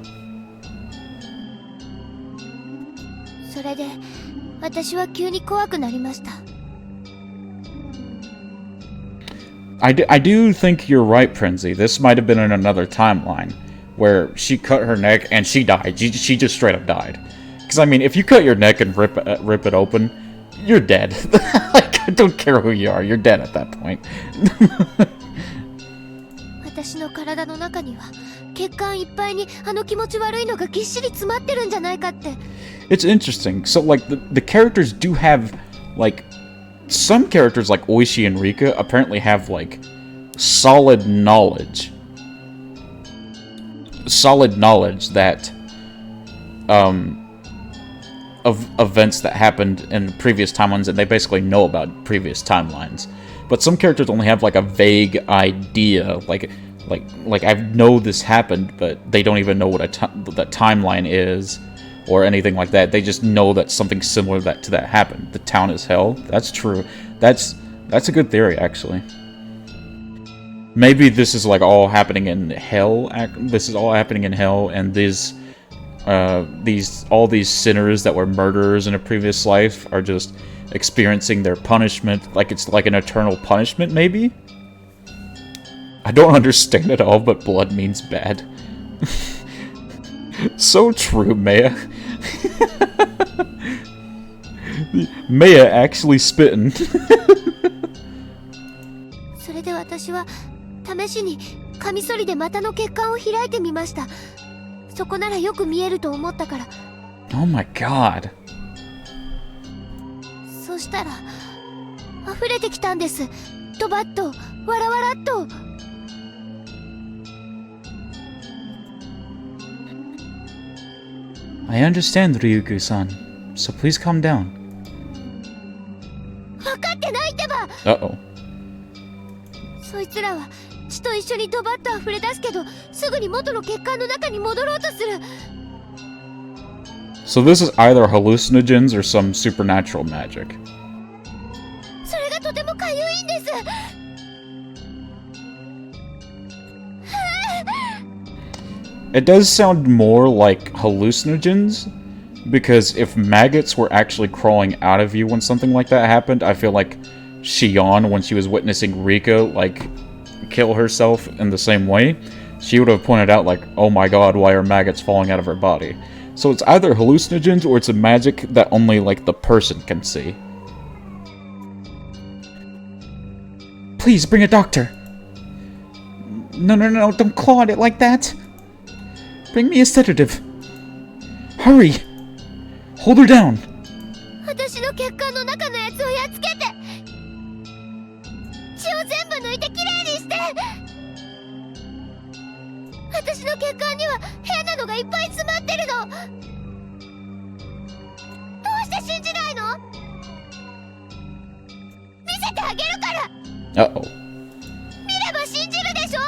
それで私は急に怖くなりました。 I do think you're right, Prinzy. This might have been in another timeline where she cut her neck and she died. She just straight up died. Because I mean, if you cut your neck and rip it open, you're dead. Like, I don't care who you are. You're dead at that point. 私の体の中には血管いっぱいにあの気持ち悪いのがぎっしり詰まってるんじゃないかって。 It's interesting. So like the characters do have like some characters like Oishi and Rika apparently have like solid knowledge that of events that happened in previous timelines, and they basically know about previous timelines. But some characters only have like a vague idea, like I know this happened, but they don't even know what that timeline is or anything like that. They just know that something similar to that happened. The town is hell. That's true. That's a good theory, actually. Maybe this is like all happening in hell. This is all happening in hell, and all these sinners that were murderers in a previous life are just experiencing their punishment, like it's like an eternal punishment, maybe? I don't understand it all, but blood means bad. So true, Maya. Maya actually spitting. それで私は試しにカミソリで股の血管を開いてみました。そこならよく見えると思ったから。 Oh my god. そしたら溢れてきたんです。ドバッと、わらわらっと。 I understand, Ryugu-san, so please calm down. 分かってないってば。 Uh-oh. そいつらは血と一緒にドバッと溢れ出すけど、すぐに元の血管の中に戻ろうとする。 So this is either hallucinogens or some supernatural magic. それがとてもかゆいんです。 It does sound more like hallucinogens, because if maggots were actually crawling out of you when something like that happened, I feel like Shion, when she was witnessing Rika, like, kill herself in the same way, she would have pointed out, like, oh my god, why are maggots falling out of her body? So it's either hallucinogens or it's a magic that only, like, the person can see. Please, bring a doctor. No, don't claw at it like that. Bring me a sedative. Hurry! Hold her down. 私の血管の中のやつをやっつけて。血を全部抜いてきれいにして。私の血管には変なのがいっぱい詰まってるの。どうして信じないの？見せてあげるから。Uh-oh. 見れば信じるでしょ。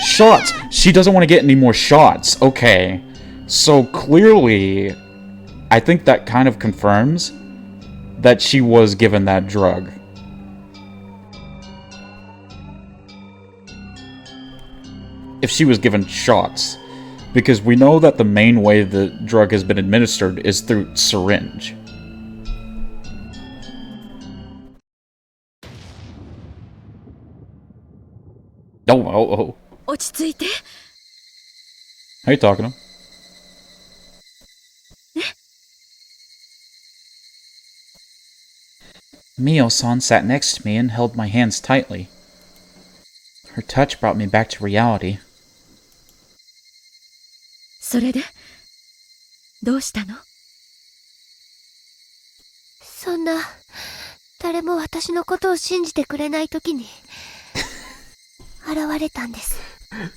Shots! She doesn't want to get any more shots. Okay. So clearly, I think that kind of confirms that she was given that drug. If she was given shots. Because we know that the main way the drug has been administered is through syringe. Oh. 落ち着いて。 How you talking to him? Mio-san sat next to me and held my hands tightly. Her touch brought me back to reality. それでどうしたの？そんな誰も私のことを信じてくれない時に現れたんです。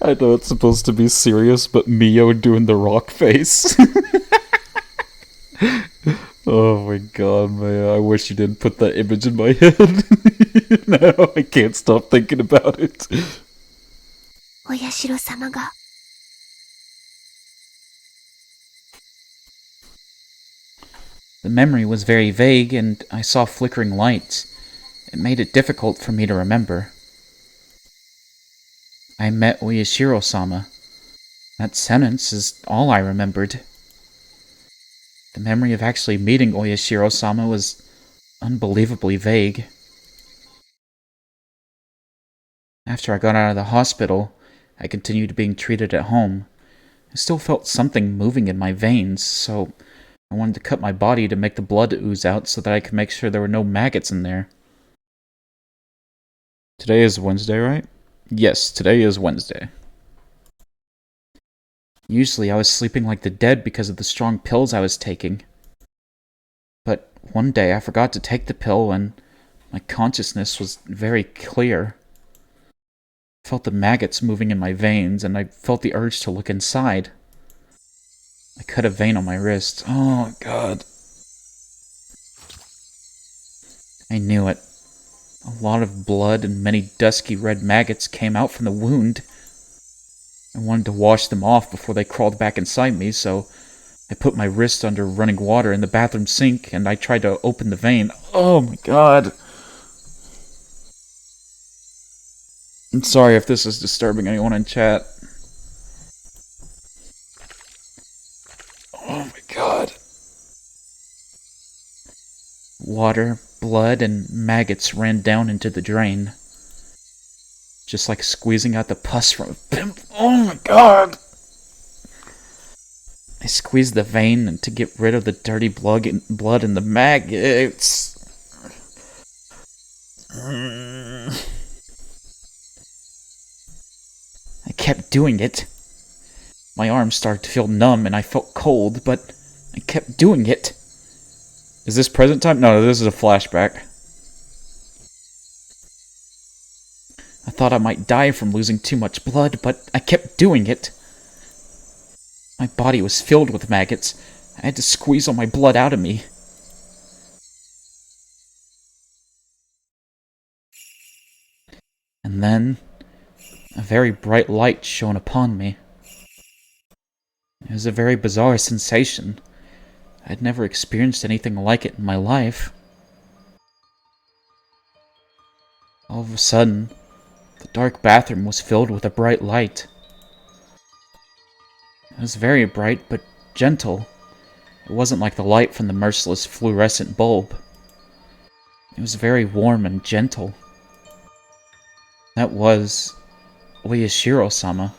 I know it's supposed to be serious, but Mio doing the rock face. Oh my god, man. I wish you didn't put that image in my head. Now I can't stop thinking about it. お社様が The memory was very vague, and I saw flickering lights. It made it difficult for me to remember. I met Oyashiro-sama. That sentence is all I remembered. The memory of actually meeting Oyashiro-sama was unbelievably vague. After I got out of the hospital, I continued being treated at home. I still felt something moving in my veins, so I wanted to cut my body to make the blood ooze out so that I could make sure there were no maggots in there. Today is Wednesday, right? Yes, today is Wednesday. Usually I was sleeping like the dead because of the strong pills I was taking. But one day I forgot to take the pill and my consciousness was very clear. I felt the maggots moving in my veins and I felt the urge to look inside. I cut a vein on my wrist. Oh, God. I knew it. A lot of blood and many dusky red maggots came out from the wound. I wanted to wash them off before they crawled back inside me, so I put my wrist under running water in the bathroom sink and I tried to open the vein. Oh my god. I'm sorry if this is disturbing anyone in chat. water, blood, and maggots ran down into the drain. Just like squeezing out the pus from a pimp. Oh my god! I squeezed the vein to get rid of the dirty blood and the maggots. I kept doing it. My arms started to feel numb and I felt cold, but I kept doing it. Is this present time? No, this is a flashback. I thought I might die from losing too much blood, but I kept doing it. My body was filled with maggots. I had to squeeze all my blood out of me. And then, a very bright light shone upon me. It was a very bizarre sensation. I'd never experienced anything like it in my life. All of a sudden, the dark bathroom was filled with a bright light. It was very bright, but gentle. It wasn't like the light from the merciless fluorescent bulb. It was very warm and gentle. That was Oyashiro-sama.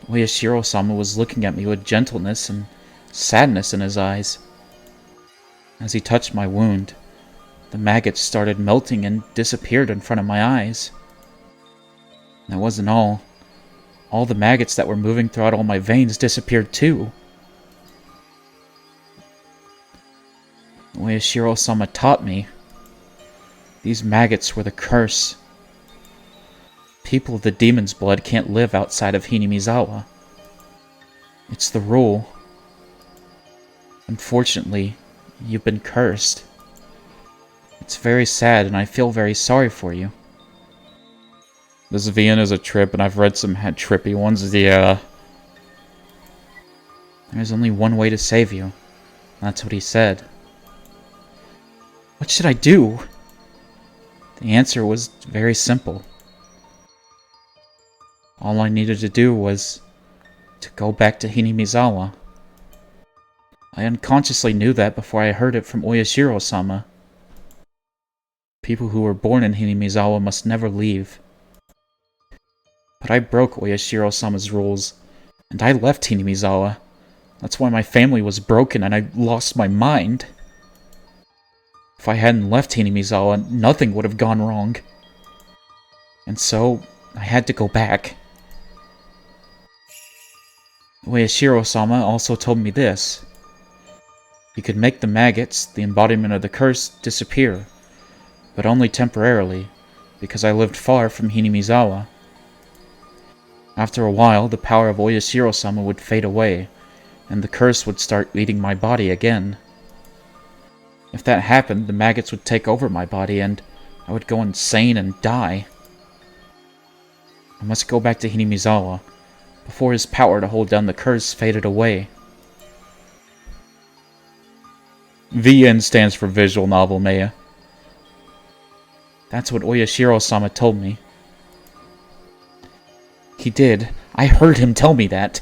Oyashiro-sama was looking at me with gentleness and sadness in his eyes. As he touched my wound, the maggots started melting and disappeared in front of my eyes. That wasn't all. All the maggots that were moving throughout all my veins disappeared too. Oyashiro-sama taught me. These maggots were the curse. People of the demon's blood can't live outside of Hinamizawa. It's the rule. Unfortunately, you've been cursed. It's very sad, and I feel very sorry for you. This Vienna's a trip, and I've read some trippy ones. Yeah. There's only one way to save you. That's what he said. What should I do? The answer was very simple. All I needed to do was to go back to Hinamizawa. I unconsciously knew that before I heard it from Oyashiro-sama. People who were born in Hinamizawa must never leave. But I broke Oyashiro-sama's rules, and I left Hinamizawa. That's why my family was broken and I lost my mind. If I hadn't left Hinamizawa, nothing would have gone wrong. And so, I had to go back. Oyashiro-sama also told me this. He could make the maggots, the embodiment of the curse, disappear, but only temporarily, because I lived far from Hinamizawa. After a while, the power of Oyashiro-sama would fade away, and the curse would start eating my body again. If that happened, the maggots would take over my body, and I would go insane and die. I must go back to Hinamizawa, before his power to hold down the curse faded away. VN stands for visual novel, Maya. That's what Oyashiro-sama told me. He did. I heard him tell me that.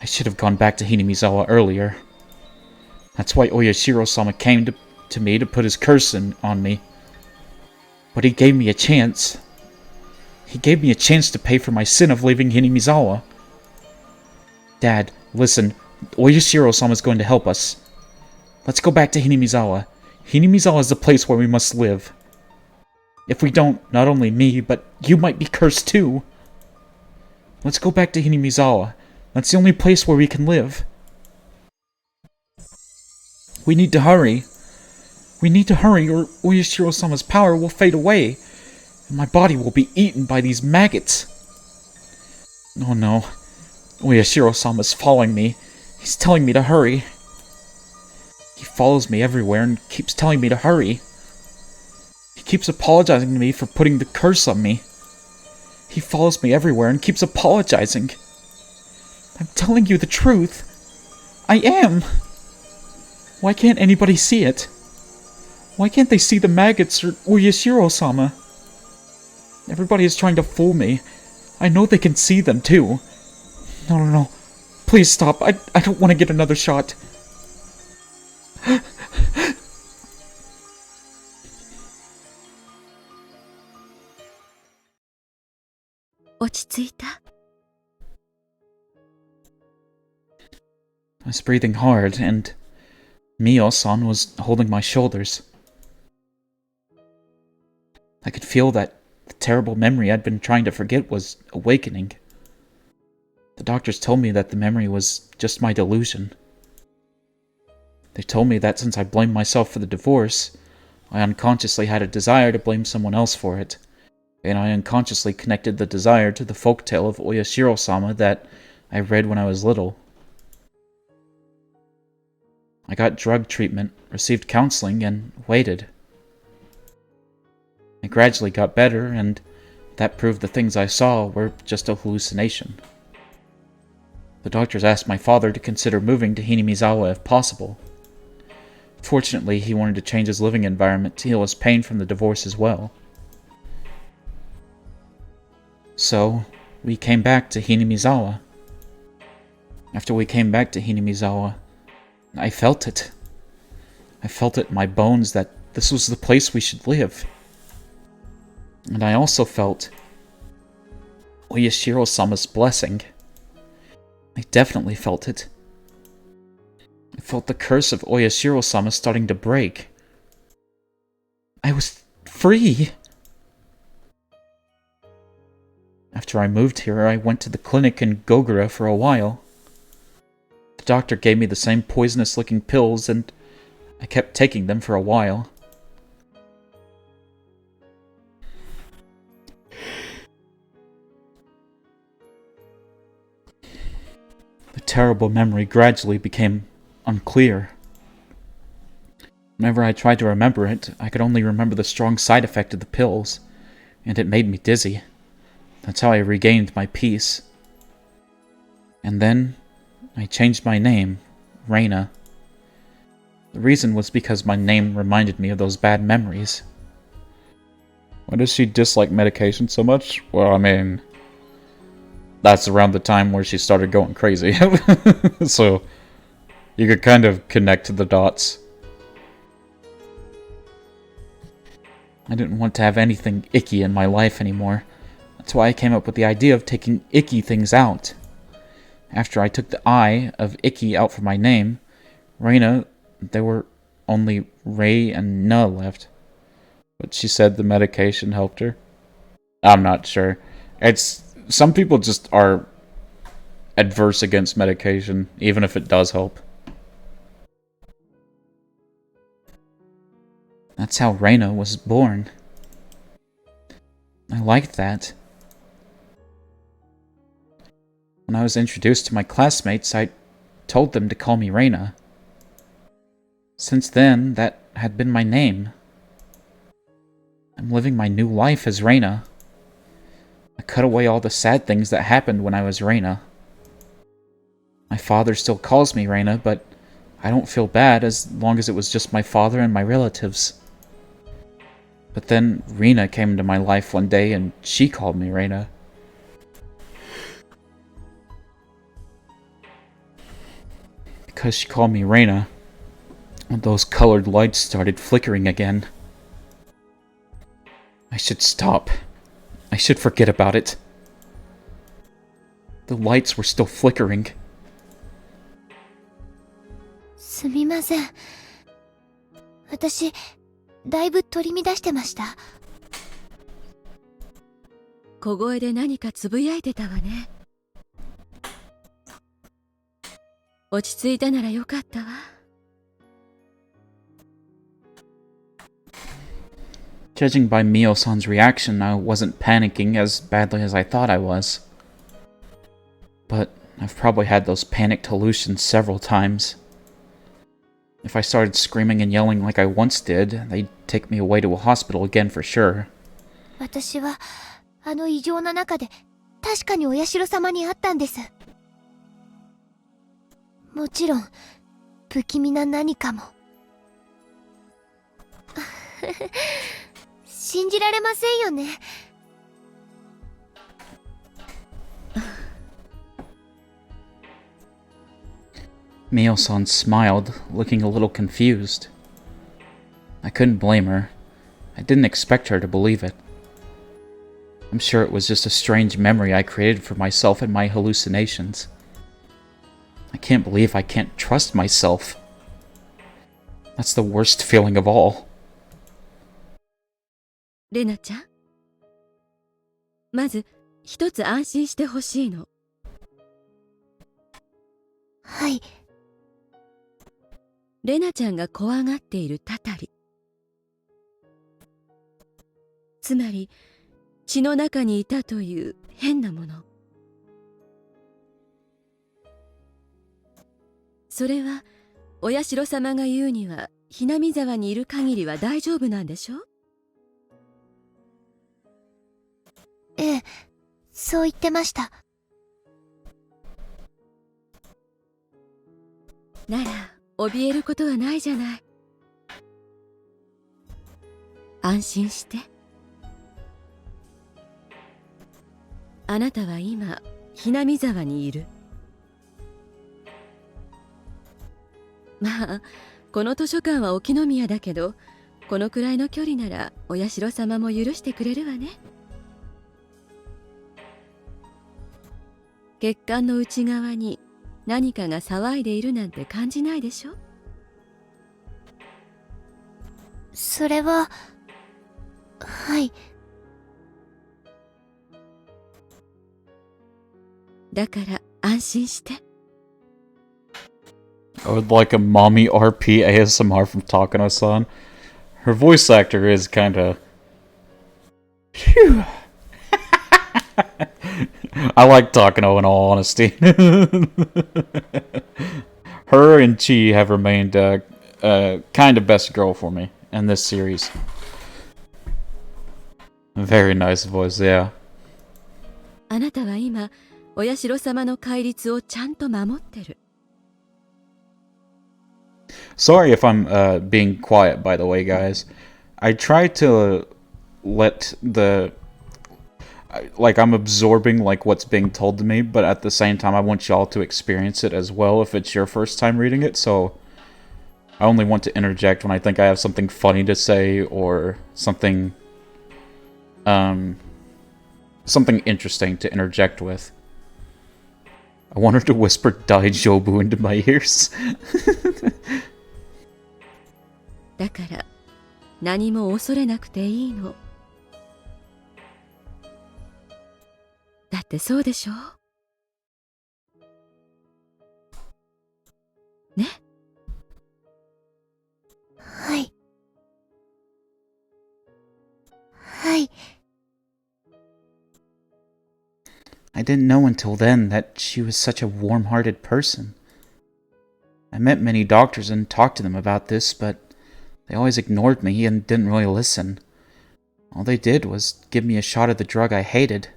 I should have gone back to Hinamizawa earlier. That's why Oyashiro-sama came to me to put his curse on me. But he gave me a chance. He gave me a chance to pay for my sin of leaving Hinamizawa. Dad, listen. Oyashiro-sama is going to help us. Let's go back to Hinamizawa. Hinamizawa is the place where we must live. If we don't, not only me, but you might be cursed too. Let's go back to Hinamizawa. That's the only place where we can live. We need to hurry. We need to hurry or Oyashiro-sama's power will fade away. And my body will be eaten by these maggots. Oh no. Oyashiro-sama's following me. He's telling me to hurry. He follows me everywhere and keeps telling me to hurry. He keeps apologizing to me for putting the curse on me. He follows me everywhere and keeps apologizing. I'm telling you the truth. I am. Why can't anybody see it? Why can't they see the maggots or Oyashiro-sama? Everybody is trying to fool me. I know they can see them too. No. Please stop. I don't want to get another shot. 落ち着いた？ I was breathing hard, and Mio-san was holding my shoulders. I could feel that the terrible memory I'd been trying to forget was awakening. The doctors told me that the memory was just my delusion. They told me that since I blamed myself for the divorce, I unconsciously had a desire to blame someone else for it, and I unconsciously connected the desire to the folktale of Oyashiro-sama that I read when I was little. I got drug treatment, received counseling, and waited. I gradually got better, and that proved the things I saw were just a hallucination. The doctors asked my father to consider moving to Hinamizawa if possible. Fortunately, he wanted to change his living environment to heal his pain from the divorce as well. So, we came back to Hinamizawa. After we came back to Hinamizawa, I felt it. I felt it in my bones that this was the place we should live. And I also felt Oyashiro-sama's blessing. I definitely felt it. I felt the curse of Oyashiro-sama starting to break. I was free! After I moved here, I went to the clinic in Gogura for a while. The doctor gave me the same poisonous-looking pills, and I kept taking them for a while. The terrible memory gradually became unclear. Whenever I tried to remember it, I could only remember the strong side effect of the pills, and it made me dizzy. That's how I regained my peace. And then, I changed my name, Reina. The reason was because my name reminded me of those bad memories. Why does she dislike medication so much? Well, I mean, that's around the time where she started going crazy. So, you could kind of connect the dots. I didn't want to have anything icky in my life anymore. That's why I came up with the idea of taking icky things out. After I took the I of icky out from my name, Reina, there were only Ray and Na left. But she said the medication helped her. I'm not sure. Some people just are adverse against medication, even if it does help. That's how Reina was born. I liked that. When I was introduced to my classmates, I told them to call me Reina. Since then, that had been my name. I'm living my new life as Reina. I cut away all the sad things that happened when I was Reina. My father still calls me Reina, but I don't feel bad as long as it was just my father and my relatives. But then Reina came into my life one day and she called me Reina. Because she called me Reina, those colored lights started flickering again. I should stop. I should forget about it. The lights were still flickering. すみません。私、だいぶ取り乱してました。小声で何かつぶやいてたわね。落ち着いたならよかったわ。Judging by Mio-san's reaction, I wasn't panicking as badly as I thought I was. But I've probably had those panicked hallucinations several times. If I started screaming and yelling like I once did, they'd take me away to a hospital again for sure. 私は、あの異常な中で、確かにお社様に会ったんです。もちろん、不気味な何かも。信じられませんよね。Mio-san smiled, looking a little confused. I couldn't blame her. I didn't expect her to believe it. I'm sure it was just a strange memory I created for myself in my hallucinations. I can't believe I can't trust myself. That's the worst feeling of all. レナちゃん、まず一つ安心してほしいの。はい。レナちゃんが怖がっているたたり。つまり、血の中にいたという変なもの。それは、お社様が言うには、ひなみ沢にいる限りは大丈夫なんでしょ？ええ、そう言ってました。なら、怯えることはないじゃない。安心して。あなたは今、ひなみ沢にいる。まあ、この図書館は沖宮だけど、このくらいの距離ならお社様も許してくれるわね。血管の内側に何かが騒いでいるなんて感じないでしょ？それは、はい。だから安心して。I would like a mommy RP ASMR from Takano-san. Her voice actor is kinda... Phew. I like Takano in all honesty. Her and Chi have remained kind of best girl for me in this series. Very nice voice, yeah. あなたは今、お社様の戒律をちゃんと守ってる。Sorry if I'm being quiet, by the way, guys. I try to let the... Like, I'm absorbing, like, what's being told to me, but at the same time, I want y'all to experience it as well if it's your first time reading it, so... I only want to interject when I think I have something funny to say, or something... something interesting to interject with. I want her to whisper Daijobu into my ears. だから何も恐れなくていいの。だってそうでしょ？ね？はい。はい。I didn't know until then that she was such a warm-hearted person. I met many doctors and talked to them about this, but they always ignored me and didn't really listen. All they did was give me a shot of the drug I hated.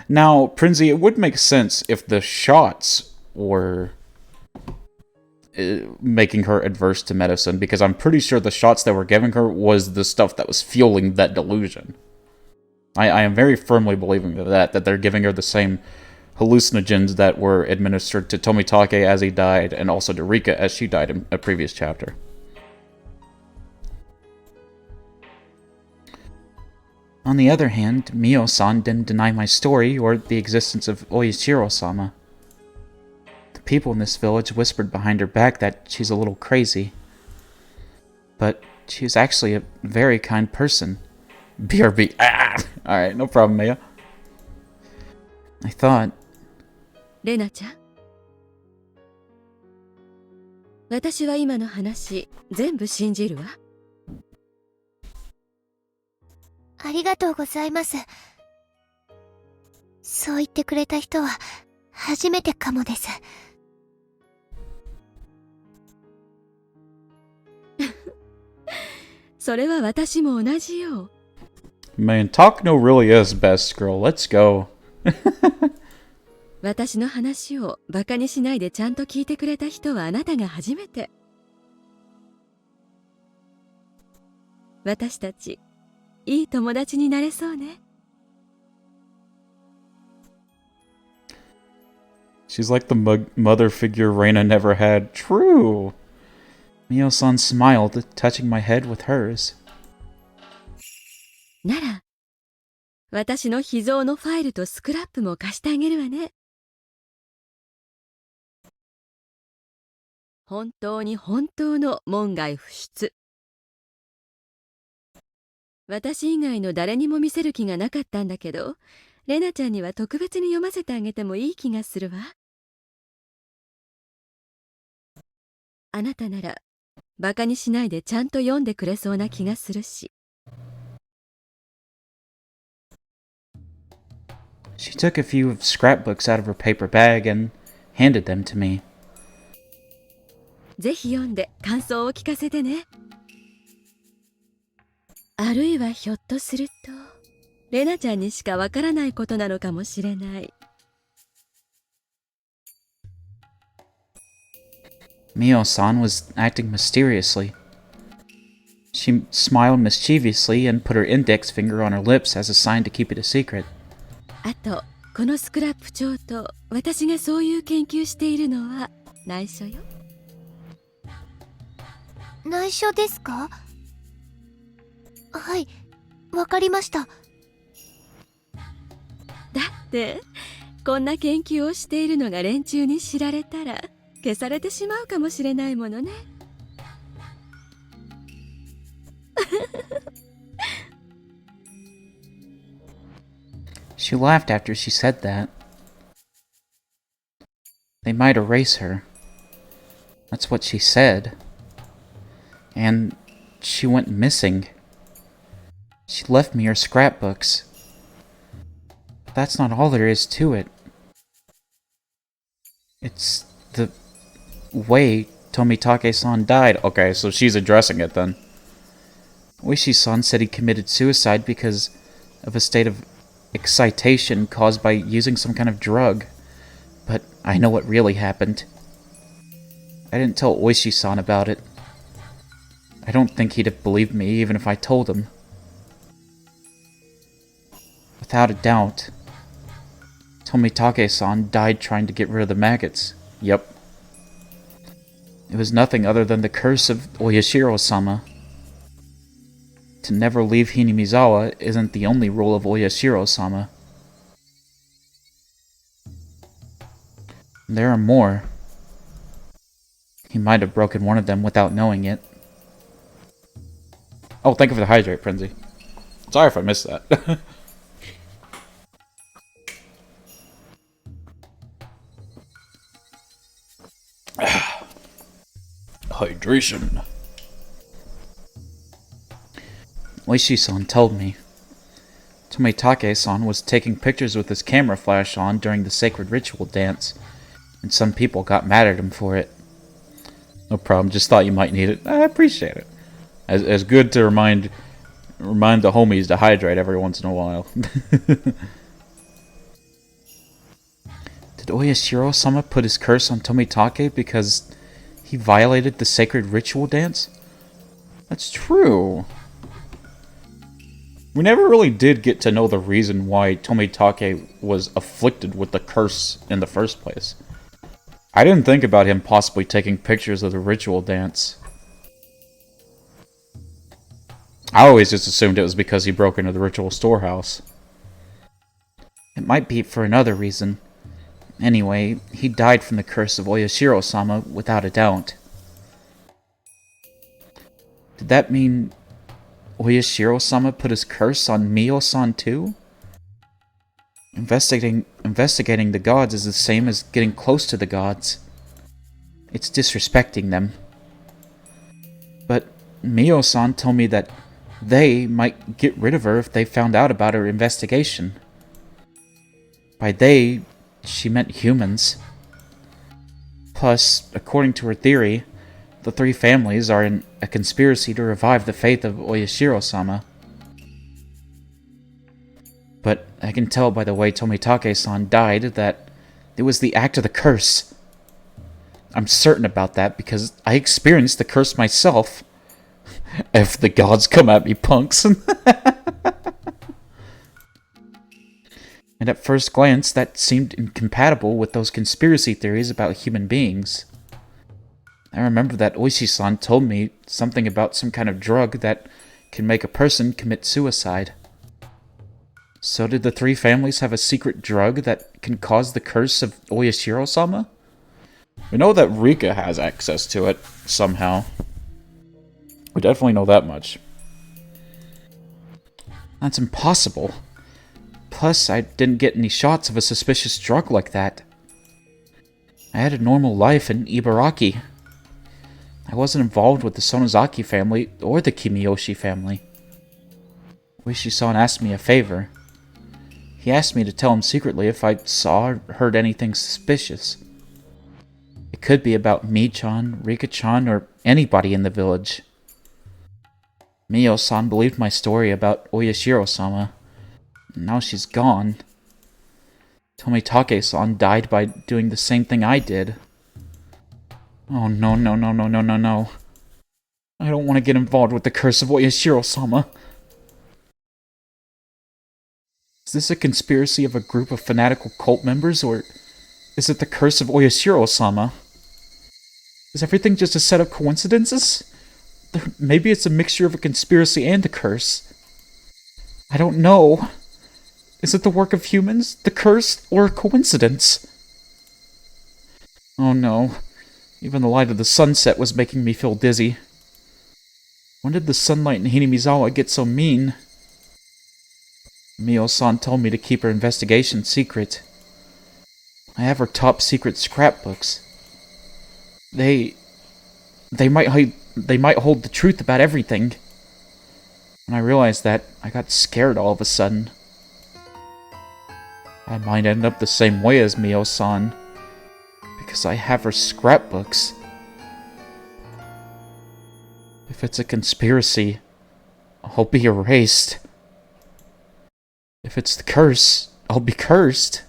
Now, Prinzy, it would make sense if the shots were making her adverse to medicine, because I'm pretty sure the shots they were giving her was the stuff that was fueling that delusion. I am very firmly believing that they're giving her the same hallucinogens that were administered to Tomitake as he died, and also to Rika as she died in a previous chapter. On the other hand, Mio-san didn't deny my story or the existence of Oichiro-sama. The people in this village whispered behind her back that she's a little crazy. But she's actually a very kind person. BRB. Ah! Alright, no problem, Mia. I thought... レナちゃん、私は今の話全部信じるわ。ありがとうございます。そう言ってくれた人は初めてかもです。それは私も同じよ。Man, Takano really is best girl. Let's go. 私の話をバカにしないでちゃんと聞いてくれた人はあなたが初めて。私たち、いい友達になれそうね。She's like the mother figure Reina never had. True. Mio-san smiled, touching my head with hers. なら、私の秘蔵のファイルとスクラップも貸してあげるわね。本当に本当の門外不出。私以外の誰にも見せる気がなかったんだけど、レナちゃんには特別に読ませてあげてもいい気がするわ。あなたならバカにしないでちゃんと読んでくれそうな気がするし。She took a few scrapbooks out of her paper bag and handed them to me. ぜひ読んで感想を聞かせてね。あるいはひょっとすると、レナちゃんにしかわからないことなのかもしれない。Mio-san was acting mysteriously. She smiled mischievously and put her index finger on her lips as a sign to keep it a secret. あと、このスクラップ帳と私がそういう研究しているのは内緒よ。内緒ですか？はい、わかりました。だってこんな研究をしているのが連中に知られたら消されてしまうかもしれないものね。She laughed after she said that. They might erase her. That's what she said. And she went missing. She left me her scrapbooks. But that's not all there is to it. It's the way Tomitake-san died. Okay, so she's addressing it then. Oishi-san said he committed suicide because of a state of excitation caused by using some kind of drug. But I know what really happened. I didn't tell Oishi-san about it. I don't think he'd have believed me even if I told him. Without a doubt, Tomitake-san died trying to get rid of the maggots. Yep. It was nothing other than the curse of Oyashiro-sama. To never leave Hinamizawa isn't the only rule of Oyashiro-sama. There are more. He might have broken one of them without knowing it. Oh, thank you for the hydrate, Prinzy. Sorry if I missed that. Hydration. Oishi-san told me. Tomitake-san was taking pictures with his camera flash on during the sacred ritual dance, and some people got mad at him for it. No problem, just thought you might need it. I appreciate it. As good to remind the homies to hydrate every once in a while. Did Oyashiro-sama put his curse on Tomitake because he violated the sacred ritual dance? That's true. We never really did get to know the reason why Tomitake was afflicted with the curse in the first place. I didn't think about him possibly taking pictures of the ritual dance. I always just assumed it was because he broke into the ritual storehouse. It might be for another reason. Anyway, he died from the curse of Oyashiro-sama without a doubt. Did that mean Oyashiro-sama put his curse on Mio-san too? Investigating the gods is the same as getting close to the gods. It's disrespecting them. But Mio-san told me that they might get rid of her if they found out about her investigation. By they, she meant humans. Plus, according to her theory, the three families are in a conspiracy to revive the faith of Oyashiro-sama. But I can tell by the way Tomitake-san died that it was the act of the curse. I'm certain about that because I experienced the curse myself. If the gods come at me, punks. And and at first glance that seemed incompatible with those conspiracy theories about human beings. I remember that Oishi-san told me something about some kind of drug that can make a person commit suicide. So did the three families have a secret drug that can cause the curse of Oyashiro-sama? We know that Rika has access to it, somehow. We definitely know that much. That's impossible. Plus, I didn't get any shots of a suspicious drug like that. I had a normal life in Ibaraki. I wasn't involved with the Sonozaki family or the Kimiyoshi family. Oishi-san asked me a favor. He asked me to tell him secretly if I saw or heard anything suspicious. It could be about Mi-chan, Rika-chan, or anybody in the village. Mio-san believed my story about Oyashiro-sama. Now she's gone. Tomitake-san died by doing the same thing I did. Oh no. I don't want to get involved with the curse of Oyashiro-sama. Is this a conspiracy of a group of fanatical cult members, or is it the curse of Oyashiro-sama? Is everything just a set of coincidences? Maybe it's a mixture of a conspiracy and a curse. I don't know. Is it the work of humans, the curse, or a coincidence? Oh no. Even the light of the sunset was making me feel dizzy. When did the sunlight in Hinamizawa get so mean? Mio-san told me to keep her investigation secret. I have her top secret scrapbooks. They might hold the truth about everything. When I realized that, I got scared all of a sudden. I might end up the same way as Mio-san, because I have her scrapbooks. If it's a conspiracy, I'll be erased. If it's the curse, I'll be cursed.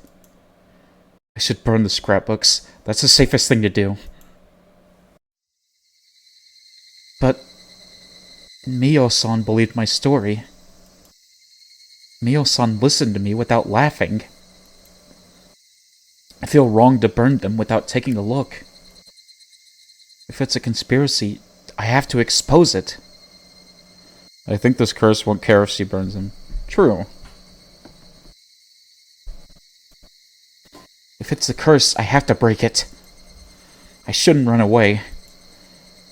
I should burn the scrapbooks. That's the safest thing to do. But Mio-san believed my story. Mio-san listened to me without laughing. I feel wrong to burn them without taking a look. If it's a conspiracy, I have to expose it. I think this curse won't care if she burns them. True. If it's the curse, I have to break it. I shouldn't run away.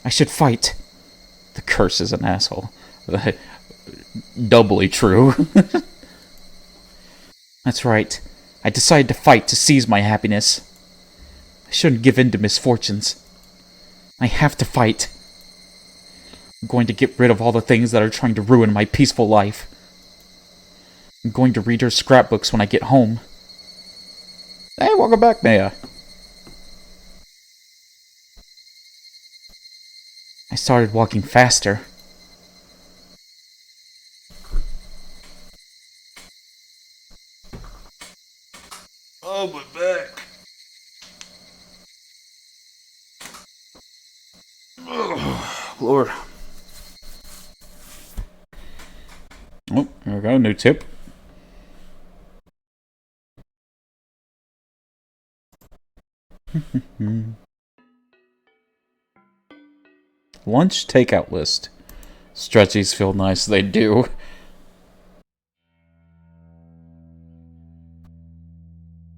I should fight. The curse is an asshole. Doubly true. That's right. I decided to fight to seize my happiness. I shouldn't give in to misfortunes. I have to fight. I'm going to get rid of all the things that are trying to ruin my peaceful life. I'm going to read her scrapbooks when I get home. Hey, welcome back, Maya. I started walking faster. Oh, my back. Oh, Lord. Oh, there we go. New tip. Lunch takeout list. Stretchies feel nice. They do.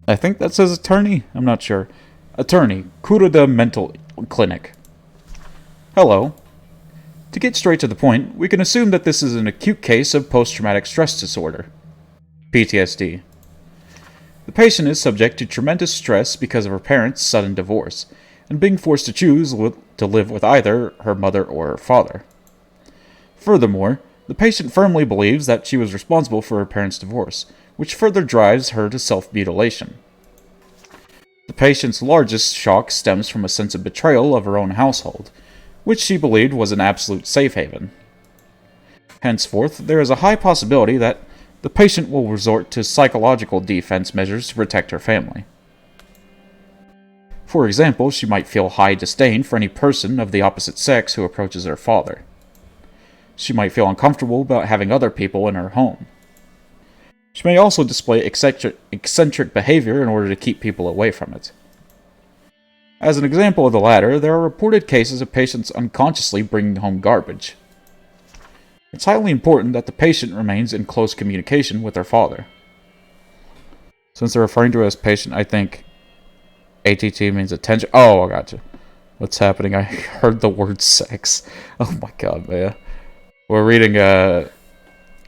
I think that says attorney. I'm not sure. Attorney. Kuroda Mental Clinic. Hello. To get straight to the point, we can assume that this is an acute case of post-traumatic stress disorder. PTSD. The patient is subject to tremendous stress because of her parents' sudden divorce, and being forced to choose to live with either her mother or her father. Furthermore, the patient firmly believes that she was responsible for her parents' divorce, which further drives her to self-mutilation. The patient's largest shock stems from a sense of betrayal of her own household, which she believed was an absolute safe haven. Henceforth, there is a high possibility that the patient will resort to psychological defense measures to protect her family. For example, she might feel high disdain for any person of the opposite sex who approaches her father. She might feel uncomfortable about having other people in her home. She may also display eccentric behavior in order to keep people away from it. As an example of the latter, there are reported cases of patients unconsciously bringing home garbage. It's highly important that the patient remains in close communication with their father. Since they're referring to her as patient, I think ATT means attention. Oh, I gotcha. What's happening? I heard the word sex. Oh my god, man. We're reading,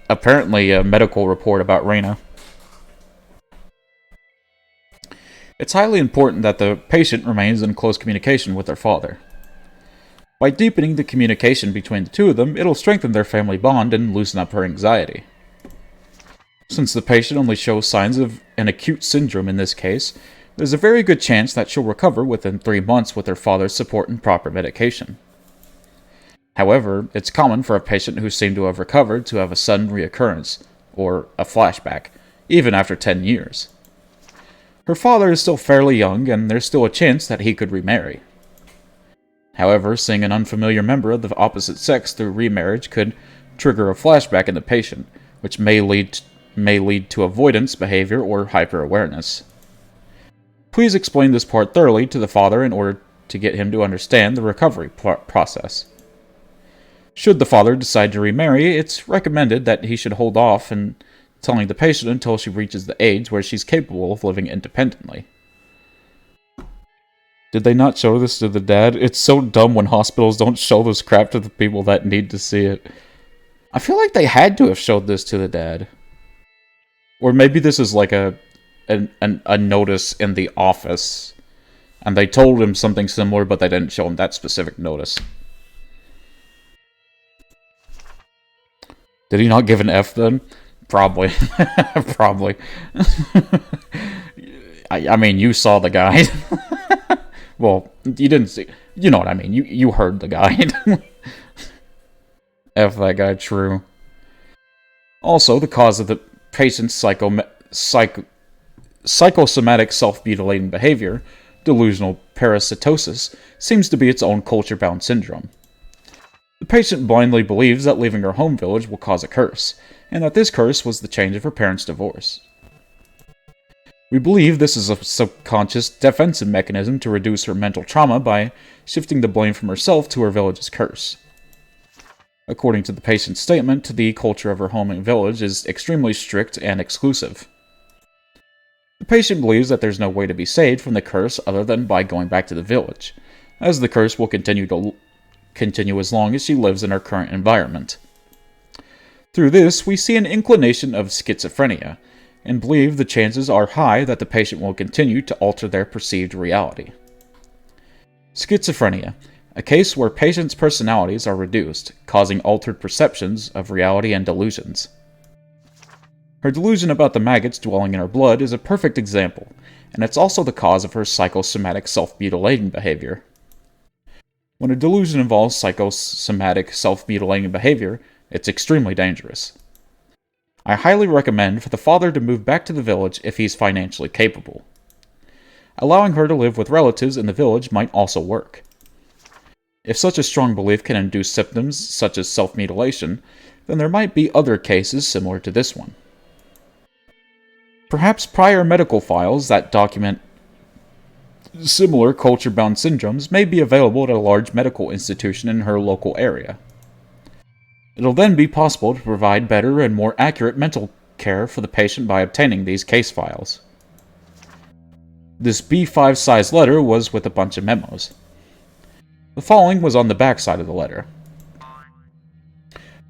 apparently a medical report about Reina. It's highly important that the patient remains in close communication with their father. By deepening the communication between the two of them, it'll strengthen their family bond and loosen up her anxiety. Since the patient only shows signs of an acute syndrome in this case, there's a very good chance that she'll recover within 3 months with her father's support and proper medication. However, it's common for a patient who seemed to have recovered to have a sudden reoccurrence, or a flashback, even after 10 years. Her father is still fairly young, and there's still a chance that he could remarry. However, seeing an unfamiliar member of the opposite sex through remarriage could trigger a flashback in the patient, which may lead to avoidance behavior or hyper-awareness. Please explain this part thoroughly to the father in order to get him to understand the recovery process. Should the father decide to remarry, it's recommended that he should hold off in telling the patient until she reaches the age where she's capable of living independently. Did they not show this to the dad? It's so dumb when hospitals don't show this crap to the people that need to see it. I feel like they had to have showed this to the dad. Or maybe this is like a notice in the office, and they told him something similar, but they didn't show him that specific notice. Did he not give an F then? Probably. Probably. I mean, you saw the guide. Well, you didn't see... You know what I mean. You heard the guide. F that guy, true. Also, the cause of the patient's psychosomatic self-mutilating behavior, delusional parasitosis, seems to be its own culture-bound syndrome. The patient blindly believes that leaving her home village will cause a curse, and that this curse was the change of her parents' divorce. We believe this is a subconscious defensive mechanism to reduce her mental trauma by shifting the blame from herself to her village's curse. According to the patient's statement, the culture of her home and village is extremely strict and exclusive. The patient believes that there's no way to be saved from the curse other than by going back to the village, as the curse will continue as long as she lives in her current environment. Through this, we see an inclination of schizophrenia, and believe the chances are high that the patient will continue to alter their perceived reality. Schizophrenia, a case where patients' personalities are reduced, causing altered perceptions of reality and delusions. Her delusion about the maggots dwelling in her blood is a perfect example, and it's also the cause of her psychosomatic self-mutilating behavior. When a delusion involves psychosomatic self-mutilating behavior, it's extremely dangerous. I highly recommend for the father to move back to the village if he's financially capable. Allowing her to live with relatives in the village might also work. If such a strong belief can induce symptoms such as self-mutilation, then there might be other cases similar to this one. Perhaps prior medical files that document similar culture-bound syndromes may be available at a large medical institution in her local area. It'll then be possible to provide better and more accurate mental care for the patient by obtaining these case files. This B5 size letter was with a bunch of memos. The following was on the back side of the letter.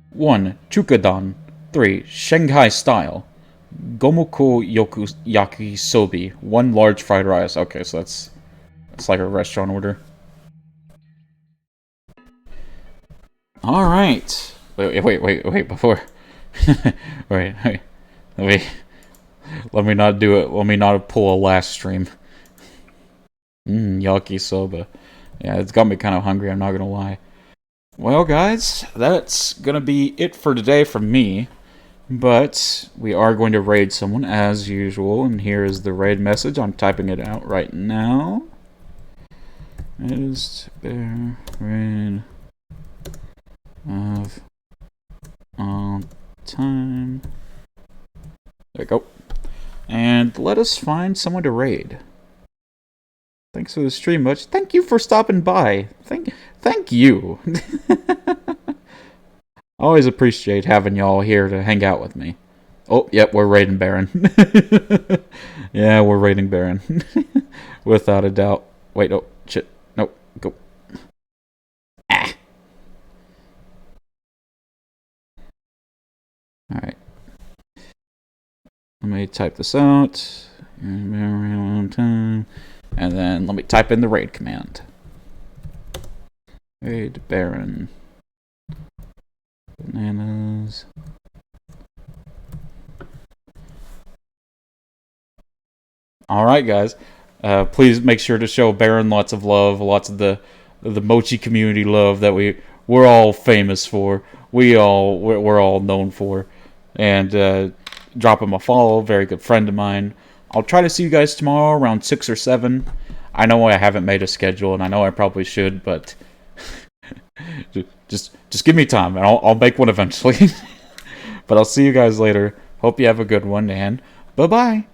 1. Chukadan. 3. Shanghai style. Gomoko yakisobi. 1 large fried rice. Okay, so that's like a restaurant order. Alright. Wait, before... wait. Let me not do it. Let me not pull a last stream. Yakisoba. Yeah, it's got me kind of hungry, I'm not gonna lie. Well, guys, that's gonna be it for today from me. But we are going to raid someone as usual, and here is the raid message. I'm typing it out right now. It is bear raid of all time There we go. And let us find someone to raid. Thanks for the stream, much. Thank you for stopping by. Thank you. Always appreciate having y'all here to hang out with me. Oh, yep, we're raiding Baron. Yeah, we're raiding Baron. Without a doubt. Wait, oh, shit. Nope, go. Ah. Alright. Let me type this out. And then let me type in the raid command. Raid Baron. Bananas. Alright, guys. Please make sure to show Baron lots of love, lots of the mochi community love that we're all famous for. We're all known for. And drop him a follow, very good friend of mine. I'll try to see you guys tomorrow around 6 or 7. I know I haven't made a schedule, and I know I probably should, but just give me time, and I'll make one eventually. But I'll see you guys later. Hope you have a good one, and bye-bye.